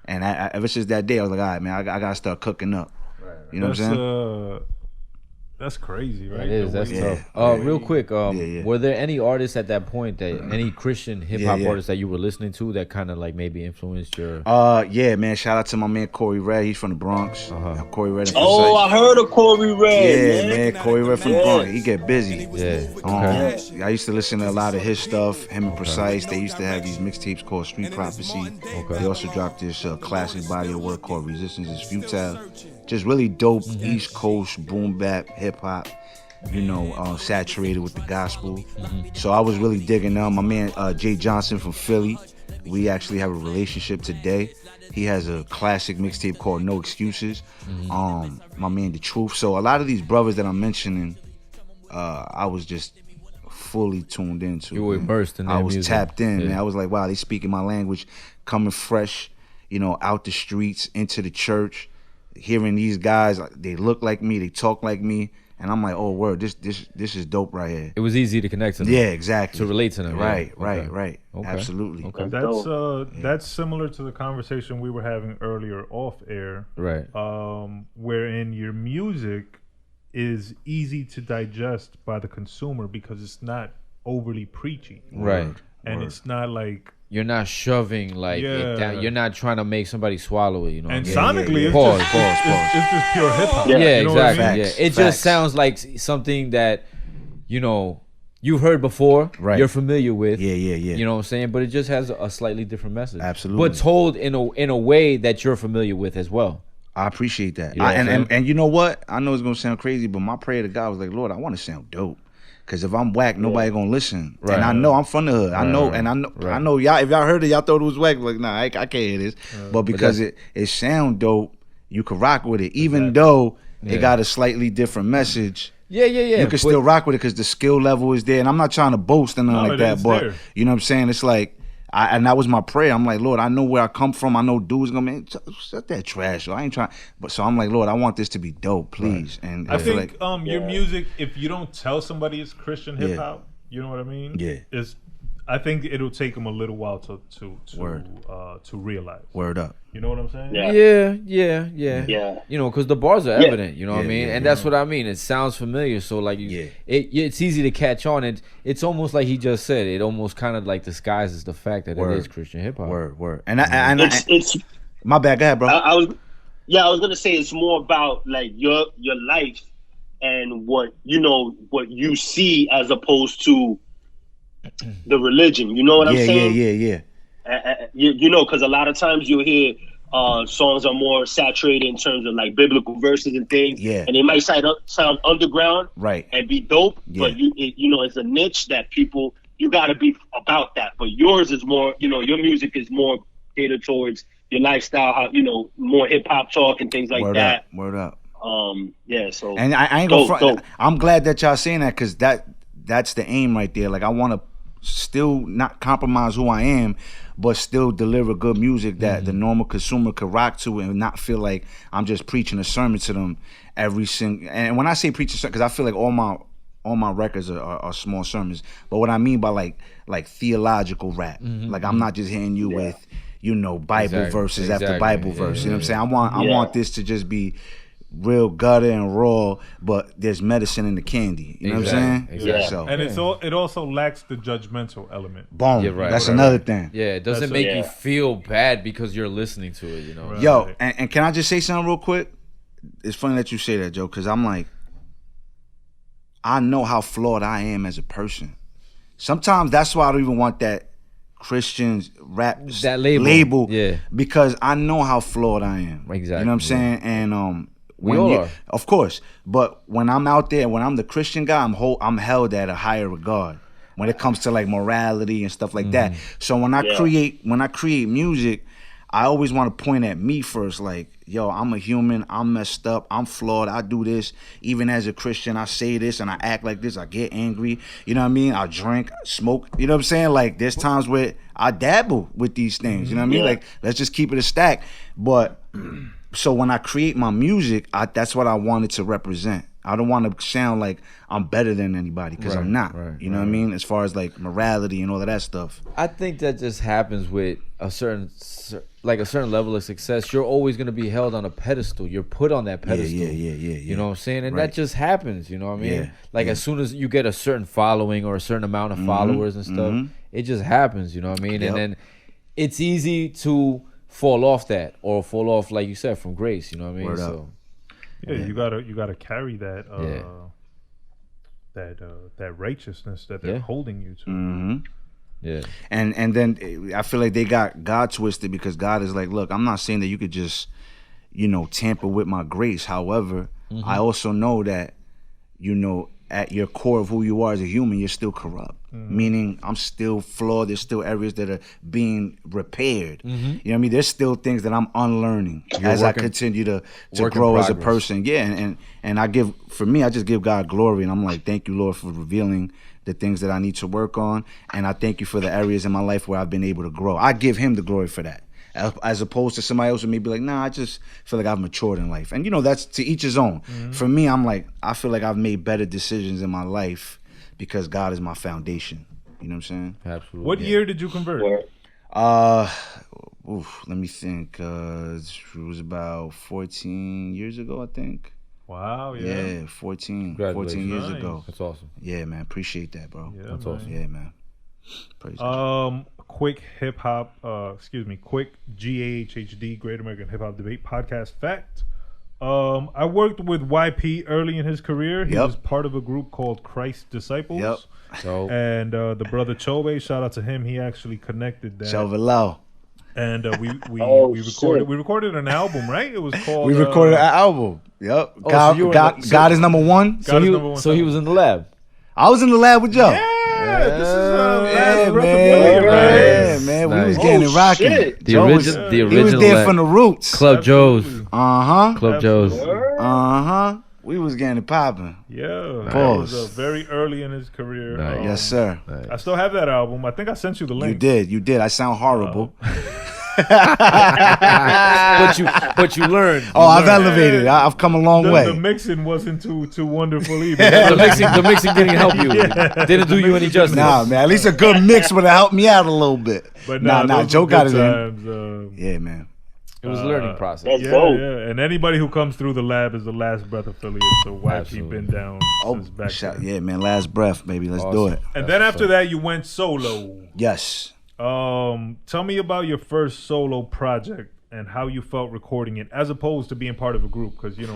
S1: And I ever since that day, I was like, all right, man, I gotta start cooking up. Right. You know what I'm saying?
S2: That's crazy, right?
S3: It is. That's tough. Real quick, were there any artists at that point any Christian hip hop artists that you were listening to that kind of like maybe influenced your?
S1: Yeah, man. Shout out to my man Corey Red. He's from the Bronx. Corey Red.
S4: I heard of Corey Red.
S1: Yeah, man. Corey Red from the Bronx. He get busy.
S3: Yeah. Okay.
S1: I used to listen to a lot of his stuff. Him and Precise. They used to have these mixtapes called Street Prophecy. Okay. They also dropped this classic body of work called Resistance is Futile. Just really dope East Coast boom bap hip hop, saturated with the gospel. So I was really digging them. My man Jay Johnson from Philly, we actually have a relationship today. He has a classic mixtape called No Excuses. My man The Truth. So a lot of these brothers that I'm mentioning, I was just fully tuned into.
S3: You were immersed in their music.
S1: I was tapped in, man. I was like, wow, they speaking my language, coming fresh, out the streets into the church. Hearing these guys, they look like me, they talk like me, and I'm like, oh word, this is dope right here.
S3: It was easy to connect to them.
S1: Yeah, exactly.
S3: To relate to them.
S1: Right,
S3: yeah.
S1: right,
S3: Okay.
S1: right.
S3: Okay.
S1: Absolutely.
S3: Okay.
S2: That's similar to the conversation we were having earlier off air.
S3: Right.
S2: Wherein your music is easy to digest by the consumer because it's not overly preachy.
S3: Right.
S2: And it's not like
S3: you're not shoving like it down. You're not trying to make somebody swallow it, you know.
S2: And
S3: what I mean?
S2: sonically,
S3: Pause.
S2: it's just pure hip hop.
S3: Yeah,
S2: you know what I
S3: exactly.
S2: mean?
S3: Yeah, it just sounds like something that, you know, you've heard before.
S1: Right.
S3: You're familiar with.
S1: Yeah.
S3: You know what I'm saying? But it just has a slightly different message.
S1: Absolutely.
S3: But told in a way that you're familiar with as well.
S1: I appreciate that.
S3: You know
S1: and you know what? I know it's gonna sound crazy, but my prayer to God was like, Lord, I want to sound dope. Cause if I'm whack, nobody gonna listen.
S3: Right.
S1: And I know I'm from the hood. I know,
S3: Right.
S1: and I know,
S3: Right.
S1: I know y'all. If y'all heard it, y'all thought it was whack. Like, nah, I can't hear this. But because it sound dope, you can rock with it, even though it got a slightly different message.
S3: Yeah.
S1: You can still rock with it because the skill level is there. And I'm not trying to boast and nothing like that, but
S2: there.
S1: you know what I'm saying? It's like, and that was my prayer. I'm like, Lord, I know where I come from. I know dudes gonna be, shut that trash. I ain't trying. But so I'm like, Lord, I want this to be dope, please. Right. And
S2: I
S1: feel
S2: think
S1: like,
S2: your music, if you don't tell somebody it's Christian hip hop, you know what I mean?
S1: Yeah.
S2: I think it'll take them a little while to realize.
S1: Word up.
S2: You know what I'm saying?
S3: Yeah. You know, because the bars are evident. You know what I mean? And that's what I mean. It sounds familiar. So like, it's easy to catch on. And it's almost like he just said. It almost kind of like disguises the fact that it is Christian hip hop.
S1: Word. And
S4: it's
S1: my bad. Go ahead, bro.
S4: I was gonna say it's more about like your life and what you see as opposed to the religion. You know what I'm saying?
S1: Yeah.
S4: You know, because a lot of times you'll hear songs are more saturated in terms of like biblical verses and things.
S1: Yeah.
S4: And it might sound underground,
S1: right,
S4: and be dope, but it's a niche that people, you got to be about that. But yours is more, your music is more catered towards your lifestyle, how, more hip hop talk and things like that.
S1: Word up.
S4: So
S1: and I ain't gonna front. I'm glad that y'all saying that because that's the aim right there. Like I want to still not compromise who I am, but still deliver good music that the normal consumer could rock to and not feel like I'm just preaching a sermon to them every single. And when I say preaching, because I feel like all my records are small sermons, but what I mean by like theological rap, like I'm not just hitting you with Bible verses after Bible verse. You know what I'm saying? I want this to just be real gutter and raw, but there's medicine in the candy. You know what I'm saying?
S3: Exactly.
S1: So,
S2: and it also lacks the judgmental element.
S1: Boom. That's another thing.
S3: Yeah, it doesn't make you feel bad because you're listening to it,
S2: Right.
S1: Yo, and can I just say something real quick? It's funny that you say that, Joe, because I'm like, I know how flawed I am as a person. Sometimes that's why I don't even want that Christian rap
S3: that label.
S1: Because I know how flawed I am.
S3: Exactly.
S1: You know what I'm saying? And
S3: we all are.
S1: Of course. But when I'm out there, when I'm the Christian guy, I'm held at a higher regard when it comes to like morality and stuff like that. So when I create music, I always want to point at me first, like, yo, I'm a human, I'm messed up, I'm flawed, I do this. Even as a Christian, I say this and I act like this, I get angry, you know what I mean? I drink, smoke, you know what I'm saying? Like, there's times where I dabble with these things, you know what I mean? Like, let's just keep it a stack. But, so when I create my music, that's what I wanted to represent. I don't want to sound like I'm better than anybody because I'm not. You know what I mean? As far as like morality and all of that stuff.
S3: I think that just happens with a certain level of success. You're always going to be held on a pedestal. You're put on that pedestal.
S1: Yeah.
S3: You know what I'm saying? And that just happens, you know what I mean? As soon as you get a certain following or a certain amount of followers and stuff, it just happens, you know what I mean? And then it's easy to fall off that or fall off, like you said, from grace, you know what I mean? So
S2: you gotta carry that that righteousness that they're holding you to.
S3: Yeah.
S1: And then I feel like they got God twisted because God is like, look, I'm not saying that you could just, tamper with my grace. However, I also know that, at your core of who you are as a human, you're still corrupt. Meaning I'm still flawed. There's still areas that are being repaired. You know what I mean? There's still things that I'm unlearning as I continue to grow as a person. Yeah, and I just give God glory, and I'm like, thank you, Lord, for revealing the things that I need to work on, and I thank you for the areas in my life where I've been able to grow. I give him the glory for that. as opposed to somebody else who may be like, nah, I just feel like I've matured in life. And that's to each his own. For me, I'm like, I feel like I've made better decisions in my life because God is my foundation. You know what I'm saying?
S3: Absolutely.
S2: What year did you convert?
S1: Let me think. It was about 14 years ago, I think.
S2: Wow, yeah.
S1: 14 years ago.
S3: That's awesome.
S1: Yeah, man. Appreciate that, bro.
S2: Yeah,
S3: That's
S2: man.
S3: awesome.
S1: Yeah, man. Praise God.
S2: Quick hip hop, quick GAHHD, Great American Hip Hop Debate podcast fact. I worked with YP early in his career. He was part of a group called Christ Disciples.
S1: Yep.
S3: So
S2: And the brother Chobe, shout out to him. He actually connected that.
S1: Shalvalau.
S2: And we
S4: shit.
S2: recorded an album, right? It was called.
S1: We recorded an album. Yep.
S3: Oh, so you were in the-
S1: God is number one.
S2: God is number one.
S3: so he was in the lab.
S1: I was in the lab with Joe.
S2: Yeah, this is
S1: Yeah,
S2: last breath of
S1: man.
S2: Philly, right?
S1: Yeah, man. We
S3: Nice.
S1: was getting it rocking.
S4: shit.
S3: The
S1: Joe was-
S3: original
S1: He was there
S3: lab.
S1: from the roots.
S3: Club Joe's.
S1: Uh-huh.
S3: Club Joe's.
S1: Uh-huh. We was getting it popping.
S2: Yeah, that
S1: Pause.
S2: was very early in his career.
S3: Nice.
S1: Yes, sir.
S2: I still have that album. I think I sent you the link.
S1: You did. I sound horrible.
S3: But you learned.
S1: Oh, I've elevated. I've come a long
S2: The
S1: way.
S2: mixing wasn't too wonderful either.
S3: the mixing didn't help you. Didn't do you any justice.
S1: Nah, man. At least a good mix would have helped me out a little bit.
S2: But
S1: Nah,
S2: those
S1: Joe
S2: were
S1: got it
S2: good
S1: in.
S2: times.
S1: Yeah, man.
S3: It was a learning process.
S4: That's
S2: Yeah,
S4: dope.
S2: yeah. And anybody who comes through the lab is the last breath affiliate. So YP
S3: Absolutely.
S2: been down
S1: Oh,
S2: since back then.
S1: yeah, man. Last breath, baby. Let's do
S3: Awesome.
S1: it.
S2: And then after that, you went solo.
S1: Yes.
S2: Tell me about your first solo project and how you felt recording it, as opposed to being part of a group, because you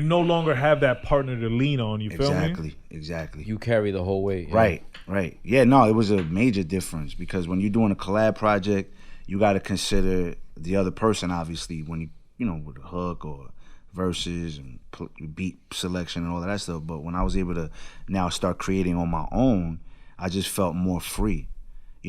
S2: no longer have that partner to lean on. You feel me?
S1: Exactly.
S3: You carry the whole weight. Yeah.
S1: Right. Yeah, no, it was a major difference because when you're doing a collab project, you got to consider the other person, obviously, when with a hook or verses and beat selection and all of that stuff. But when I was able to now start creating on my own, I just felt more free.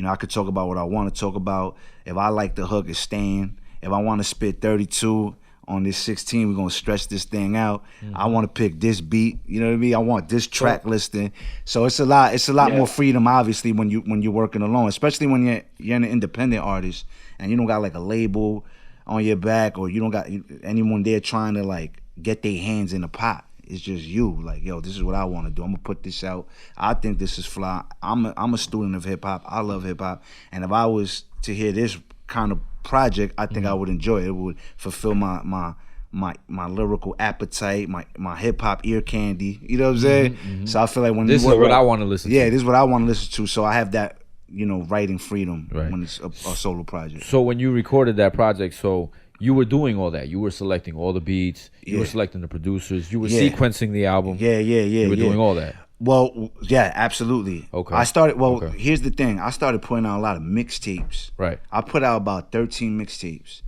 S1: I could talk about what I want to talk about. If I like the hook, it's staying. If I want to spit 32 on this 16, we're going to stretch this thing out. I want to pick this beat. You know what I mean? I want this track listing. So it's a lot more freedom, obviously, when you're working alone, especially when you're an independent artist and you don't got like a label on your back or you don't got anyone there trying to like get their hands in the pot. It's just you, like, yo, this is what I want to do. I'm gonna put this out. I think this is fly. I'm a student of hip hop. I love hip hop, and if I was to hear this kind of project, I think I would enjoy it. It would fulfill my lyrical appetite, my hip hop ear candy. You know what I'm saying? So I feel like when
S3: This
S1: you
S3: is
S1: work,
S3: what I want to listen to.
S1: yeah, this is what I want to listen to. So I have that, writing freedom
S3: Right.
S1: when it's a solo project.
S3: So when you recorded that project, so you were doing all that. You were selecting all the beats. You were selecting the producers. You were
S1: Yeah.
S3: sequencing the album.
S1: Yeah.
S3: You were doing all that.
S1: Well, yeah, absolutely.
S3: Okay.
S1: I started. Well,
S3: Okay.
S1: here's the thing. I started putting out a lot of mixtapes.
S3: Right.
S1: I put out about 13 mixtapes,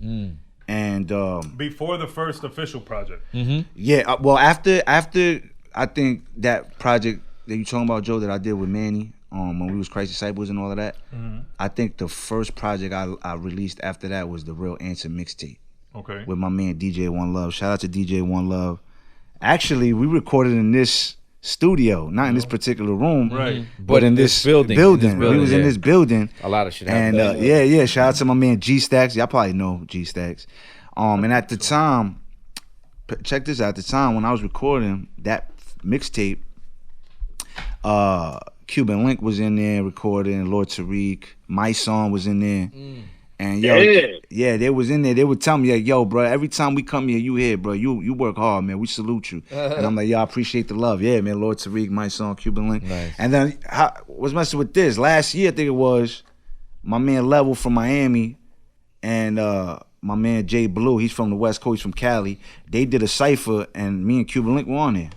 S1: and
S2: Before the first official project.
S1: yeah. Well, after I think that project that you talking about, Joe, that I did with Manny, when we was Christ Disciples and all of that. I think the first project I released after that was the Real Answer mixtape.
S2: Okay.
S1: With my man DJ One Love. Shout out to DJ One Love. Actually, we recorded in this studio, not in this particular room,
S2: Right.
S1: but in this building.
S3: In this
S1: We
S3: building,
S1: was in
S3: yeah.
S1: this building.
S3: A lot of shit
S1: And
S3: happened.
S1: yeah. Shout out to my man G Stacks. Y'all probably know G Stacks. And at the time, check this out. At the time when I was recording that mixtape, Cuban Link was in there recording. Lord Tariq, my song was in there. And yeah, they was in there. They would tell me, like, yo, bro, every time we come here, you here, bro. You work hard, man. We salute you. And I'm like, yo, I appreciate the love. Yeah, man, Lord Tariq, my song, Cuban Link.
S3: Nice.
S1: And then was messing with this. Last year, I think it was, my man Level from Miami and my man Jay Blue, he's from the West Coast, he's from Cali. They did a cypher, and me and Cuban Link were on there.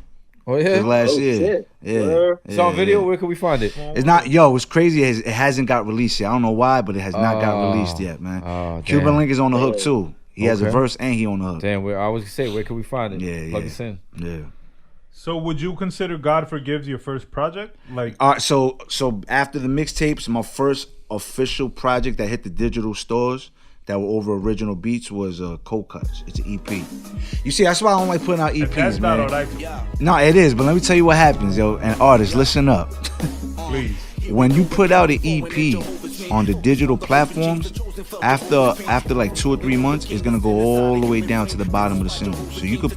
S3: Oh yeah.
S1: Last year.
S4: shit.
S1: Yeah.
S3: It's on video. Where can we find it?
S1: It's not, it's crazy. It hasn't got released yet. I don't know why, but it has not got released yet, man.
S3: Oh,
S1: Cuban
S3: damn.
S1: Link is on the hook too. He has a
S3: Okay.
S1: verse and he on the hook.
S3: Damn, I was gonna say, where can we find it?
S1: Yeah,
S3: Plug
S1: yeah.
S3: this in.
S1: Yeah.
S2: So would you consider God Forgives your first project? Like,
S1: All right, so after the mixtapes, my first official project that hit the digital stores that were over original beats was Cold Cuts. It's an EP. You see, that's why I don't like putting out EPs,
S2: that's not
S1: man.
S2: on iTunes.
S1: No, it is, but let me tell you what happens, yo. And artists, listen up.
S2: Please.
S1: When you put out an EP, on the digital platforms, after like 2 or 3 months, it's gonna go all the way down to the bottom of the single. So you could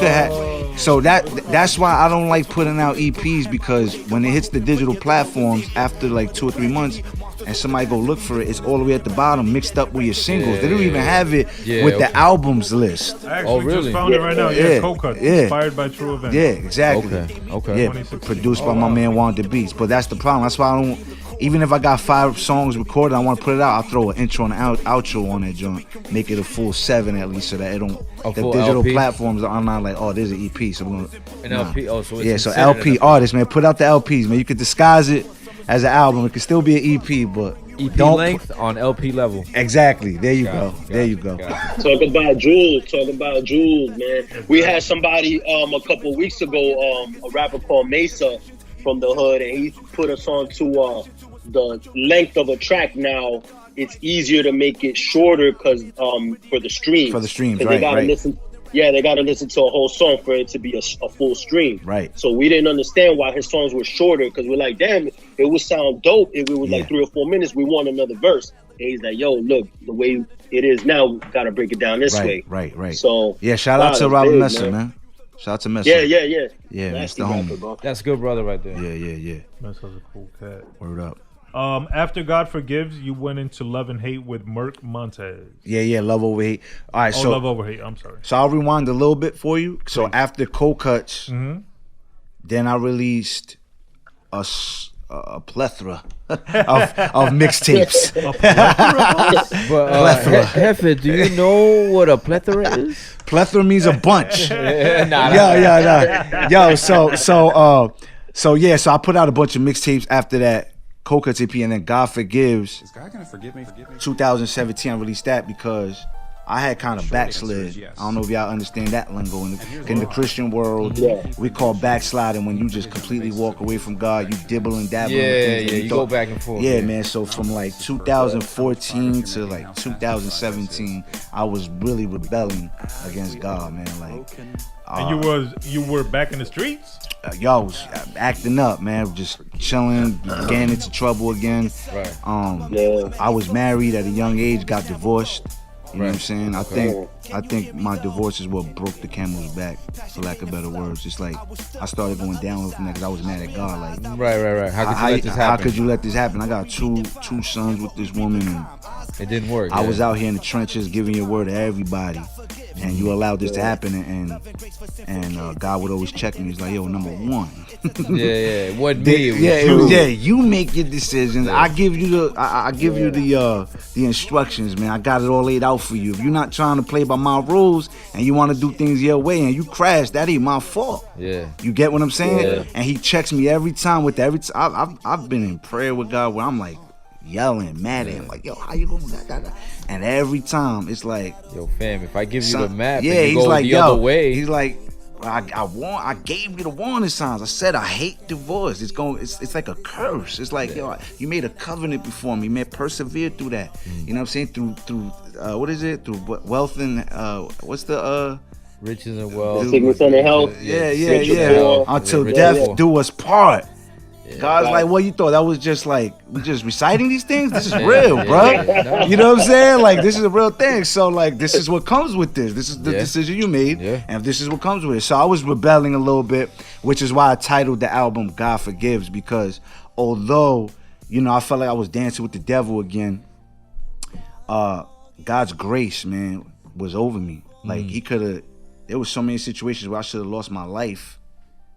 S1: have. So that's why I don't like putting out EPs, because when it hits the digital platforms after like 2 or 3 months, and somebody go look for it, it's all the way at the bottom, mixed up with your singles. They don't even have it with the albums list.
S2: I actually just found it right now. Cold Cuts, inspired by true events.
S1: Yeah, exactly.
S3: Okay.
S1: Yeah, produced by my man Wanda Beats. But that's the problem. That's why I don't. Even if I got 5 songs recorded, I want to put it out, I'll throw an intro and outro on that joint. Make it a full 7 at least, so that it don't. The digital
S3: LP?
S1: Platforms are not like, oh, there's an EP, so we're gonna.
S3: An LP. Oh, so it's
S1: so LP artists, man, put out the LPs, man. You could disguise it as an album. It could still be an EP, but
S3: EP length on LP level.
S1: Exactly. There you go. There you go.
S4: Talk about jewels, man. We had somebody a couple weeks ago, a rapper called Mesa from the hood, and he put us on to the length of a track. Now it's easier to make it shorter because for the streams.
S1: Right,
S4: they gotta
S1: right.
S4: listen. Yeah, they gotta listen to a whole song for it to be a full stream.
S1: Right.
S4: So we didn't understand why his songs were shorter, because we're like, damn, it would sound dope if it was like 3 or 4 minutes. We want another verse. And he's like, yo, look, the way it is now, we gotta break it down this way.
S1: Right.
S4: So
S1: yeah, shout out to Robin Messer, man. Shout out to Messer.
S4: Yeah.
S1: Yeah, that's
S4: Nasty
S1: the
S4: rapper,
S1: homie.
S4: bro.
S3: That's good, brother, right there.
S1: Yeah.
S2: Messer's a cool cat.
S1: Word up.
S2: After God Forgives, you went into Love and Hate with Merc Montez.
S1: Yeah, Love Over Hate. All right, so
S2: Love Over Hate. I'm sorry.
S1: So I'll rewind a little bit for you. So after Cold Cuts, then I released a plethora of mixtapes.
S3: But Hefe, do you know what a plethora is?
S1: Plethora means a bunch.
S3: Nah.
S1: Yo, so I put out a bunch of mixtapes after that Cold Cuts EP, and then God Forgives.
S7: Is God gonna forgive me?
S1: 2017, I released that because I had kind of backslid. I don't know if y'all understand that lingo. In the Christian world, we call backsliding when you just completely walk away from God. You dibble and dabble.
S3: Yeah, you go back and forth.
S1: Yeah, man. So from like 2014 to like 2017, I was really rebelling against God, man. Like,
S2: and you were back in the streets?
S1: Y'all was acting up, man. Just chilling, getting into trouble again.
S3: Right.
S1: I was married at a young age, got divorced. You know what I'm saying? I think my divorce is what broke the camel's back, for lack of better words. It's like I started going down from that because I was mad at God. Like,
S3: right. How could you let this happen?
S1: How could you let this happen? I got two sons with this woman, and
S3: it didn't work.
S1: I was out here in the trenches giving your word to everybody, and you allowed this to happen, and God would always check me. He's like, yo, number one.
S3: It wasn't me. It was
S1: you. You make your decisions. Yeah. I give you the instructions, man. I got it all laid out for you. If you're not trying to play by my rules and you want to do things your way and you crash, that ain't my fault.
S3: Yeah.
S1: You get what I'm saying?
S3: Yeah.
S1: And he checks me every time with that. I've been in prayer with God where I'm like yelling, mad at him, like, yo, how you going? And every time it's like,
S3: yo, fam, if I give you the map,
S1: yeah,
S3: and you
S1: he's
S3: go
S1: like,
S3: the other way.
S1: He's like, I gave you the warning signs. I said I hate divorce. It's like a curse. It's like, yo, you made a covenant before me, man. Persevere through that. You know what I'm saying? Through what is it? Through wealth and what's the
S3: riches and wealth.
S4: Sickness and health.
S1: Yeah. Until death do us part. God's like, well, you thought that was just like we just reciting these things? This is real, bro. You know what I'm saying? Like, this is a real thing. So like, this is what comes with this. This is the decision you made, and this is what comes with it. So I was rebelling a little bit, which is why I titled the album God Forgives, because although, you know, I felt like I was dancing with the devil again, God's grace, man, was over me. Like, he could have, there was so many situations where I should have lost my life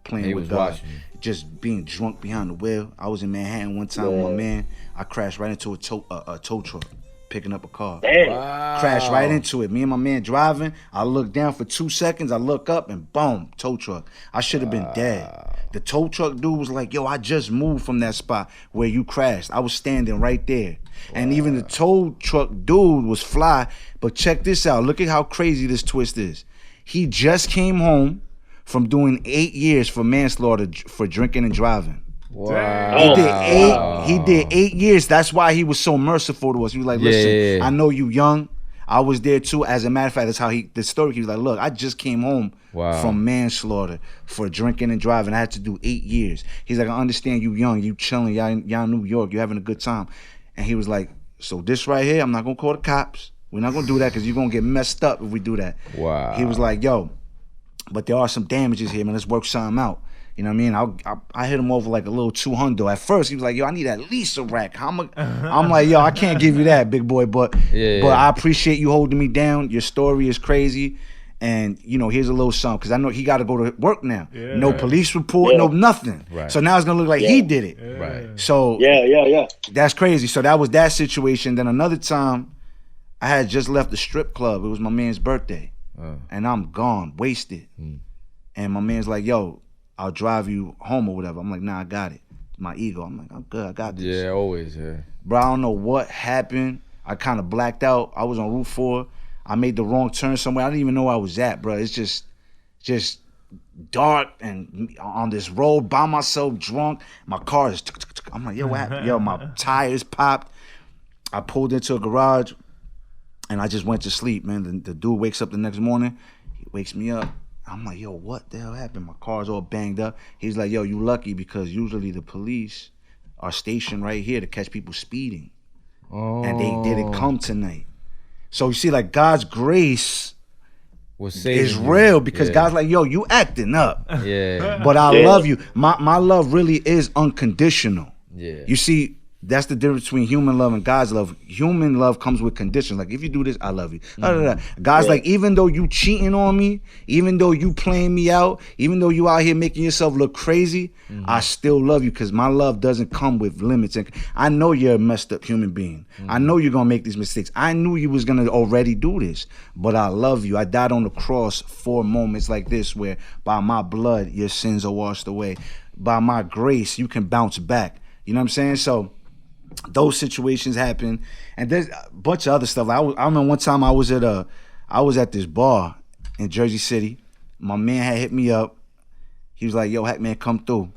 S1: playing with God. Just being drunk behind the wheel. I was in Manhattan one time with my man. I crashed right into a tow truck picking up a car.
S3: Wow.
S1: Crashed right into it. Me and my man driving. I look down for 2 seconds. I look up and boom, tow truck. I should have been dead. The tow truck dude was like, yo, I just moved from that spot where you crashed. I was standing right there. And even the tow truck dude was fly. But check this out. Look at how crazy this twist is. He just came home from doing 8 years for manslaughter for drinking and driving.
S3: Wow.
S1: He did 8 years. That's why he was so merciful to us. He was like, listen, I know you young. I was there too. As a matter of fact, that's how the story, he was like, look, I just came home from manslaughter for drinking and driving. I had to do 8 years. He's like, I understand you young, you chilling, y'all New York, you having a good time. And he was like, so this right here, I'm not gonna call the cops. We're not gonna do that because you're gonna get messed up if we do that.
S3: Wow.
S1: He was like, yo, but there are some damages here, man. Let's work something out. You know what I mean? I hit him over like a little 200. At first, he was like, yo, I need at least a rack. I'm like, yo, I can't give you that, big boy, but I appreciate you holding me down. Your story is crazy. And, you know, here's a little something, because I know he got to go to work now. Yeah. No police report, no nothing. Right. So now it's going to look like he did it.
S3: Yeah. Right.
S1: So that's crazy. So that was that situation. Then another time, I had just left the strip club. It was my man's birthday. And I'm gone, wasted. And my man's like, yo, I'll drive you home or whatever. I'm like, nah, I got it. My ego. I'm like, I'm good, I got this.
S3: Yeah, always,
S1: Bro, I don't know what happened. I kind of blacked out. I was on Route 4. I made the wrong turn somewhere. I didn't even know where I was at, bro. It's just dark and on this road by myself, drunk. My car is, I'm like, yo, what happened? Yo, my tires popped. I pulled into a garage and I just went to sleep, man. The dude wakes up the next morning. He wakes me up. I'm like, yo, what the hell happened? My car's all banged up. He's like, yo, you lucky because usually the police are stationed right here to catch people speeding. And they didn't come tonight. So you see, like, God's grace is real because God's like, yo, you acting up.
S3: Yeah.
S1: But I love you. My love really is unconditional.
S3: Yeah.
S1: You see, that's the difference between human love and God's love. Human love comes with conditions. Like, if you do this, I love you. God's like, even though you cheating on me, even though you playing me out, even though you out here making yourself look crazy, I still love you because my love doesn't come with limits. And I know you're a messed up human being. I know you're going to make these mistakes. I knew you was going to already do this, but I love you. I died on the cross for moments like this where by my blood, your sins are washed away. By my grace, you can bounce back. You know what I'm saying? So those situations happen, and there's a bunch of other stuff. I remember one time I was at this bar in Jersey City. My man had hit me up. He was like, "Yo, Hack Man, come through."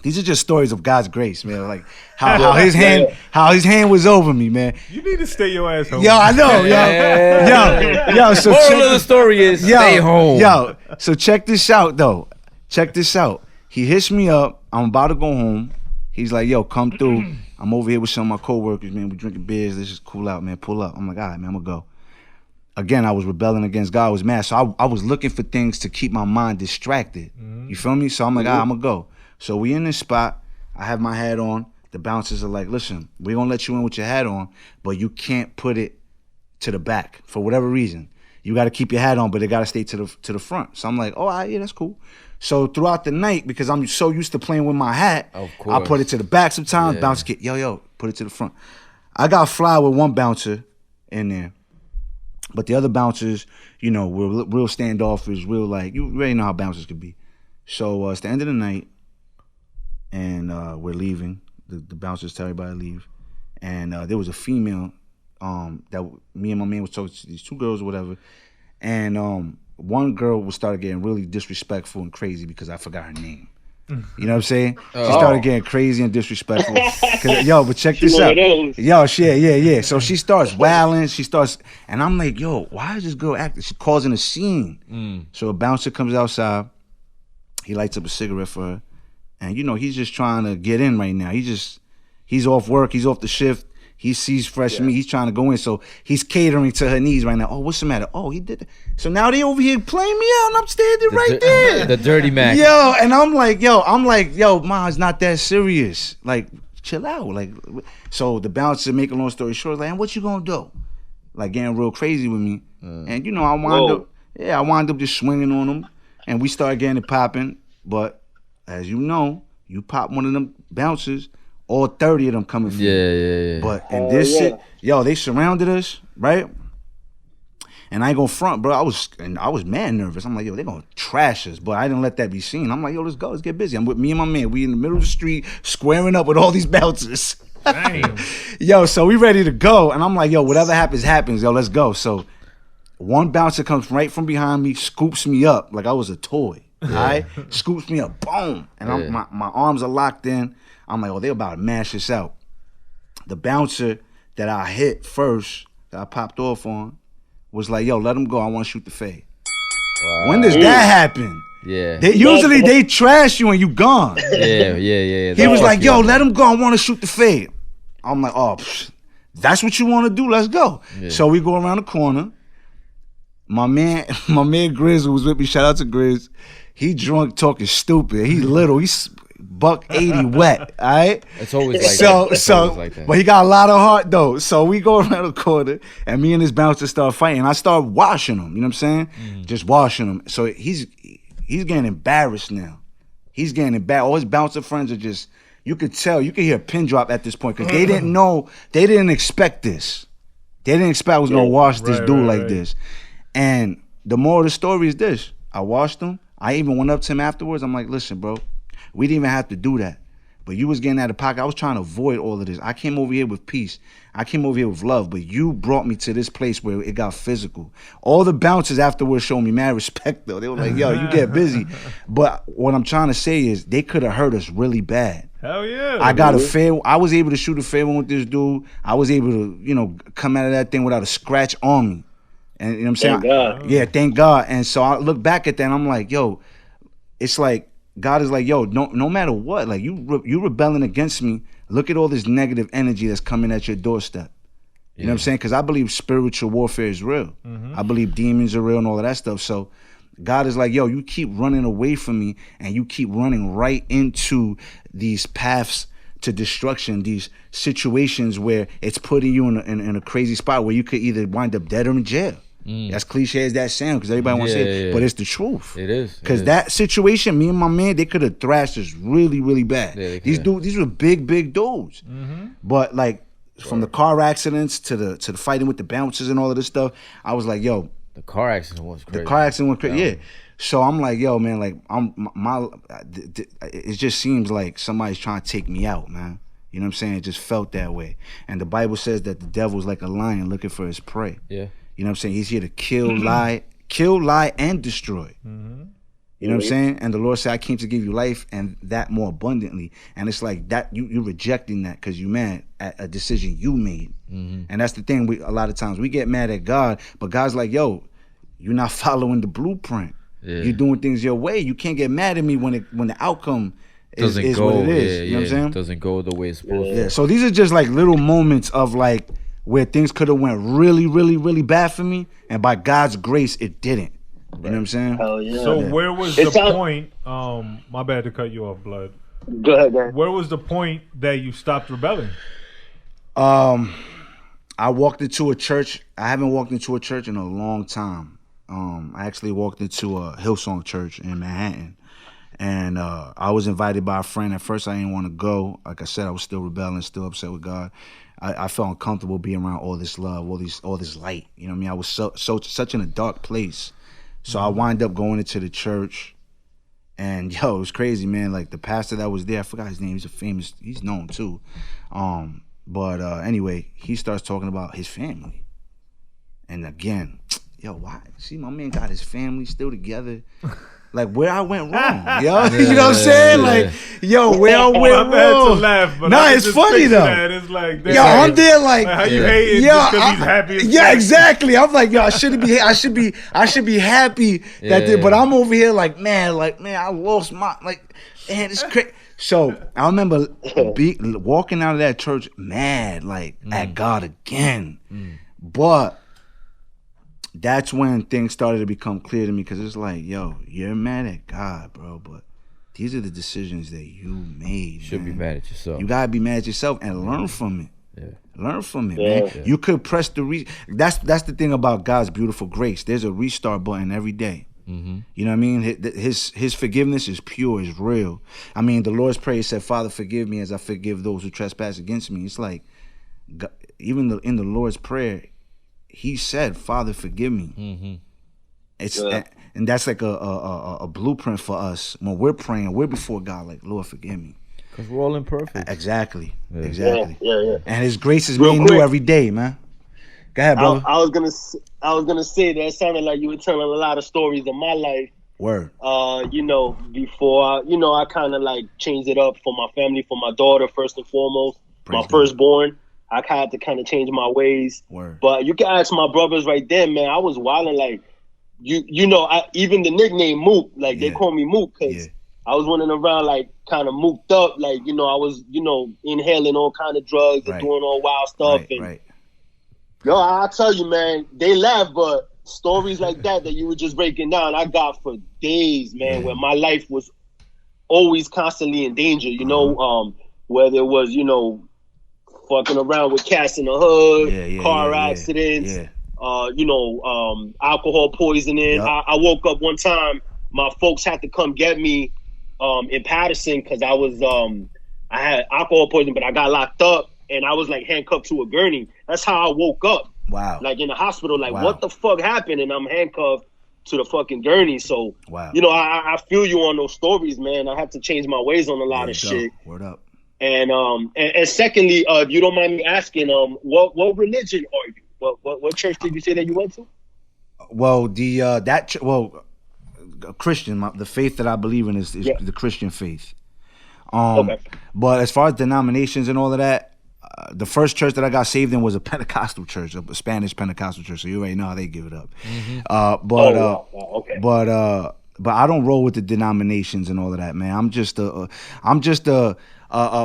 S1: These are just stories of God's grace, man. Like how his hand was over me, man.
S2: You need to stay your ass home.
S1: Yo, I know, yo. So
S3: moral of the story is stay home.
S1: Yo, so check this out, though. Check this out. He hits me up. I'm about to go home. He's like, yo, come through. I'm over here with some of my coworkers, man. We drinking beers. Let's just cool out, man. Pull up. I'm like, all right, man, I'm gonna go. Again, I was rebelling against God. I was mad. So I was looking for things to keep my mind distracted. You feel me? So I'm like, all right, I'm gonna go. So we in this spot. I have my hat on. The bouncers are like, listen, we're gonna let you in with your hat on, but you can't put it to the back for whatever reason. You gotta keep your hat on, but it gotta stay to the front. So I'm like, oh, all right, yeah, that's cool. So throughout the night, because I'm so used to playing with my hat,
S3: of course,
S1: I put it to the back sometimes. Bouncer kid, yo, put it to the front. I got fly with one bouncer in there, but the other bouncers, you know, were real standoffish, real like, you already know how bouncers could be. So it's the end of the night, and we're leaving. The bouncers tell everybody to leave, and there was a female that me and my man was talking to, these two girls or whatever, and one girl started getting really disrespectful and crazy because I forgot her name. You know what I'm saying? She started getting crazy and disrespectful. Yo, but check this out. Yo, yeah. So she starts wailing. And I'm like, yo, why is this girl acting? She's causing a scene. So a bouncer comes outside. He lights up a cigarette for her. And, you know, he's just trying to get in right now. He's off work. He's off the shift. He sees fresh meat. He's trying to go in. So he's catering to her needs right now. Oh, what's the matter? Oh, he did it. So now they over here playing me out and I'm standing right there.
S3: The dirty Mac.
S1: Yo, and I'm like, yo, ma, it's not that serious. Like, chill out. Like, so the bouncer, make a long story short, like, and what you gonna do? Like, getting real crazy with me. And, you know, I wound up just swinging on him. And we started getting it popping. But, as you know, you pop one of them bouncers, all 30 of them coming for you.
S3: Yeah.
S1: But in this shit, yo, they surrounded us, right? And I ain't gonna front, bro. I was mad nervous. I'm like, yo, they gonna trash us. But I didn't let that be seen. I'm like, yo, let's go, let's get busy. I'm with me and my man. We in the middle of the street, squaring up with all these bouncers.
S2: Damn.
S1: Yo, so we ready to go. And I'm like, yo, whatever happens, happens. Yo, let's go. So one bouncer comes right from behind me, scoops me up like I was a toy. All right? Scoops me up, boom. And my arms are locked in. I'm like, oh, they about to mash this out. The bouncer that I hit first, that I popped off on, was like, yo, let him go. I want to shoot the fade. Wow. When does that happen?
S3: Yeah.
S1: Usually they trash you and you gone.
S3: Yeah.
S1: He was like, yo, let him go. I want to shoot the fade. I'm like, oh, that's what you want to do. Let's go. Yeah. So we go around the corner. My man Grizz, who was with me, shout out to Grizz. He drunk talking stupid. He little. He's $180 wet. All right.
S3: It's always like that. It's always like that.
S1: But he got a lot of heart though. So we go around the corner, and me and his bouncer start fighting. I start washing him. You know what I'm saying? Just washing him. So he's getting embarrassed now. He's getting embarrassed. All his bouncer friends are just. You could tell. You could hear a pin drop at this point because they didn't know. They didn't expect this. They didn't expect I was gonna wash this dude like this. And the moral of the story is this: I washed him. I even went up to him afterwards. I'm like, listen, bro, we didn't even have to do that. But you was getting out of pocket. I was trying to avoid all of this. I came over here with peace. I came over here with love. But you brought me to this place where it got physical. All the bouncers afterwards showed me mad respect, though. They were like, yo, you get busy. But what I'm trying to say is they could have hurt us really bad.
S2: Hell yeah.
S1: I got a fair. I was able to shoot a fair one with this dude. I was able to, come out of that thing without a scratch on me. And you know what I'm saying?
S4: Thank God.
S1: Yeah, thank God. And so I look back at that and I'm like, yo, it's like God is like, yo, no matter what, like you rebelling against me. Look at all this negative energy that's coming at your doorstep. You know what I'm saying? Because I believe spiritual warfare is real. I believe demons are real and all of that stuff. So God is like, yo, you keep running away from me and you keep running right into these paths to destruction, these situations where it's putting you in a crazy spot where you could either wind up dead or in jail. As cliche as that sounds, because everybody wants to say it, but it's the truth.
S3: It is.
S1: Because that situation, me and my man, they could have thrashed us really, really bad. Yeah, these were big dudes. But like from the car accidents to the fighting with the bouncers and all of this stuff, I was like, yo,
S3: the car accident was crazy.
S1: The car accident was crazy. Yeah. So I'm like, yo, man, like it just seems like somebody's trying to take me out, man. You know what I'm saying? It just felt that way. And the Bible says that the devil's like a lion looking for his prey. Yeah. You know what I'm saying? He's here to kill, lie, and destroy. You know what I'm saying? And the Lord said, I came to give you life and that more abundantly. And it's like that you're rejecting that because you mad at a decision you made. And that's the thing. A lot of times we get mad at God, but God's like, yo, you're not following the blueprint. Yeah. You're doing things your way. You can't get mad at me when the outcome is what it is. You know what I'm saying?
S3: Doesn't go the way it's supposed to.
S1: Yeah. So these are just like little moments of like where things could have went really, really, really bad for me, and by God's grace, it didn't. You know what I'm saying?
S4: Hell yeah.
S2: So where was the point? My bad to cut you off, Blood.
S4: Go ahead, man.
S2: Where was the point that you stopped rebelling?
S1: I walked into a church. I haven't walked into a church in a long time. I actually walked into a Hillsong church in Manhattan. And I was invited by a friend. At first, I didn't want to go. Like I said, I was still rebelling, still upset with God. I felt uncomfortable being around all this love, all this light. You know what I mean? I was such in a dark place. So I wind up going into the church. And, yo, it was crazy, man. Like, the pastor that was there, I forgot his name. He's known, too. But anyway, he starts talking about his family. And again, yo, why? See, my man got his family still together. Like, where I went wrong, yo. You know what I'm saying? Like, yo, where I went wrong.
S2: To laugh, but
S1: nah, it's funny, though.
S2: It's like,
S1: yo, I'm there like
S2: how you hating just because he's happy.
S1: Yeah, exactly. I'm like, yo, I should be happy that but I'm over here like, man, I lost my, like, man, it's crazy. So I remember walking out of that church mad, like, at God again. But that's when things started to become clear to me, because it's like, yo, you're mad at God, bro, but these are the decisions that you made.
S3: You should be mad at yourself.
S1: You gotta be mad at yourself and learn from it. Yeah. Learn from it, man.
S3: Yeah.
S1: You could press the that's the thing about God's beautiful grace. There's a restart button every day. You know what I mean? His forgiveness is pure, is real. I mean, the Lord's Prayer said, Father, forgive me as I forgive those who trespass against me. It's like, God, even in the Lord's Prayer, he said, Father, forgive me. It's and that's like a blueprint for us. When we're praying, we're before God, like, Lord, forgive me.
S3: Because we're all imperfect.
S1: Exactly. Exactly.
S4: Yeah.
S1: And his grace is made new every day, man. Go ahead, brother.
S4: I was gonna say that sounded like you were telling a lot of stories of my life.
S1: Word.
S4: Before I kind of like changed it up for my family, for my daughter first and foremost, my firstborn. I had to kind of change my ways.
S1: Word.
S4: But you can ask my brothers right there, man. I was wilding like, even the nickname Mook, like they call me Mook because I was running around like kind of mooked up, like, you know, I was, you know, inhaling all kind of drugs and doing all wild stuff. Yo, I'll tell you, man, they laugh, but stories like that you were just breaking down, I got for days, man, where my life was always constantly in danger, you know, whether it was, you know, fucking around with cats in the hood, car accidents, you know, alcohol poisoning. Yep. I woke up one time, my folks had to come get me in Patterson because I was I had alcohol poisoning, but I got locked up and I was like handcuffed to a gurney. That's how I woke up. Wow. Like in the hospital, like what the fuck happened? And I'm handcuffed to the fucking gurney. So, you know, I feel you on those stories, man. I have to change my ways on a lot of shit.
S1: Word up.
S4: And secondly, if you don't mind me asking, what religion are you? What church did you say that you went to?
S1: Well, Christian. The faith that I believe in is the Christian faith. But as far as denominations and all of that, the first church that I got saved in was a Pentecostal church, a Spanish Pentecostal church. So you already know how they give it up. But I don't roll with the denominations and all of that, man. I'm just a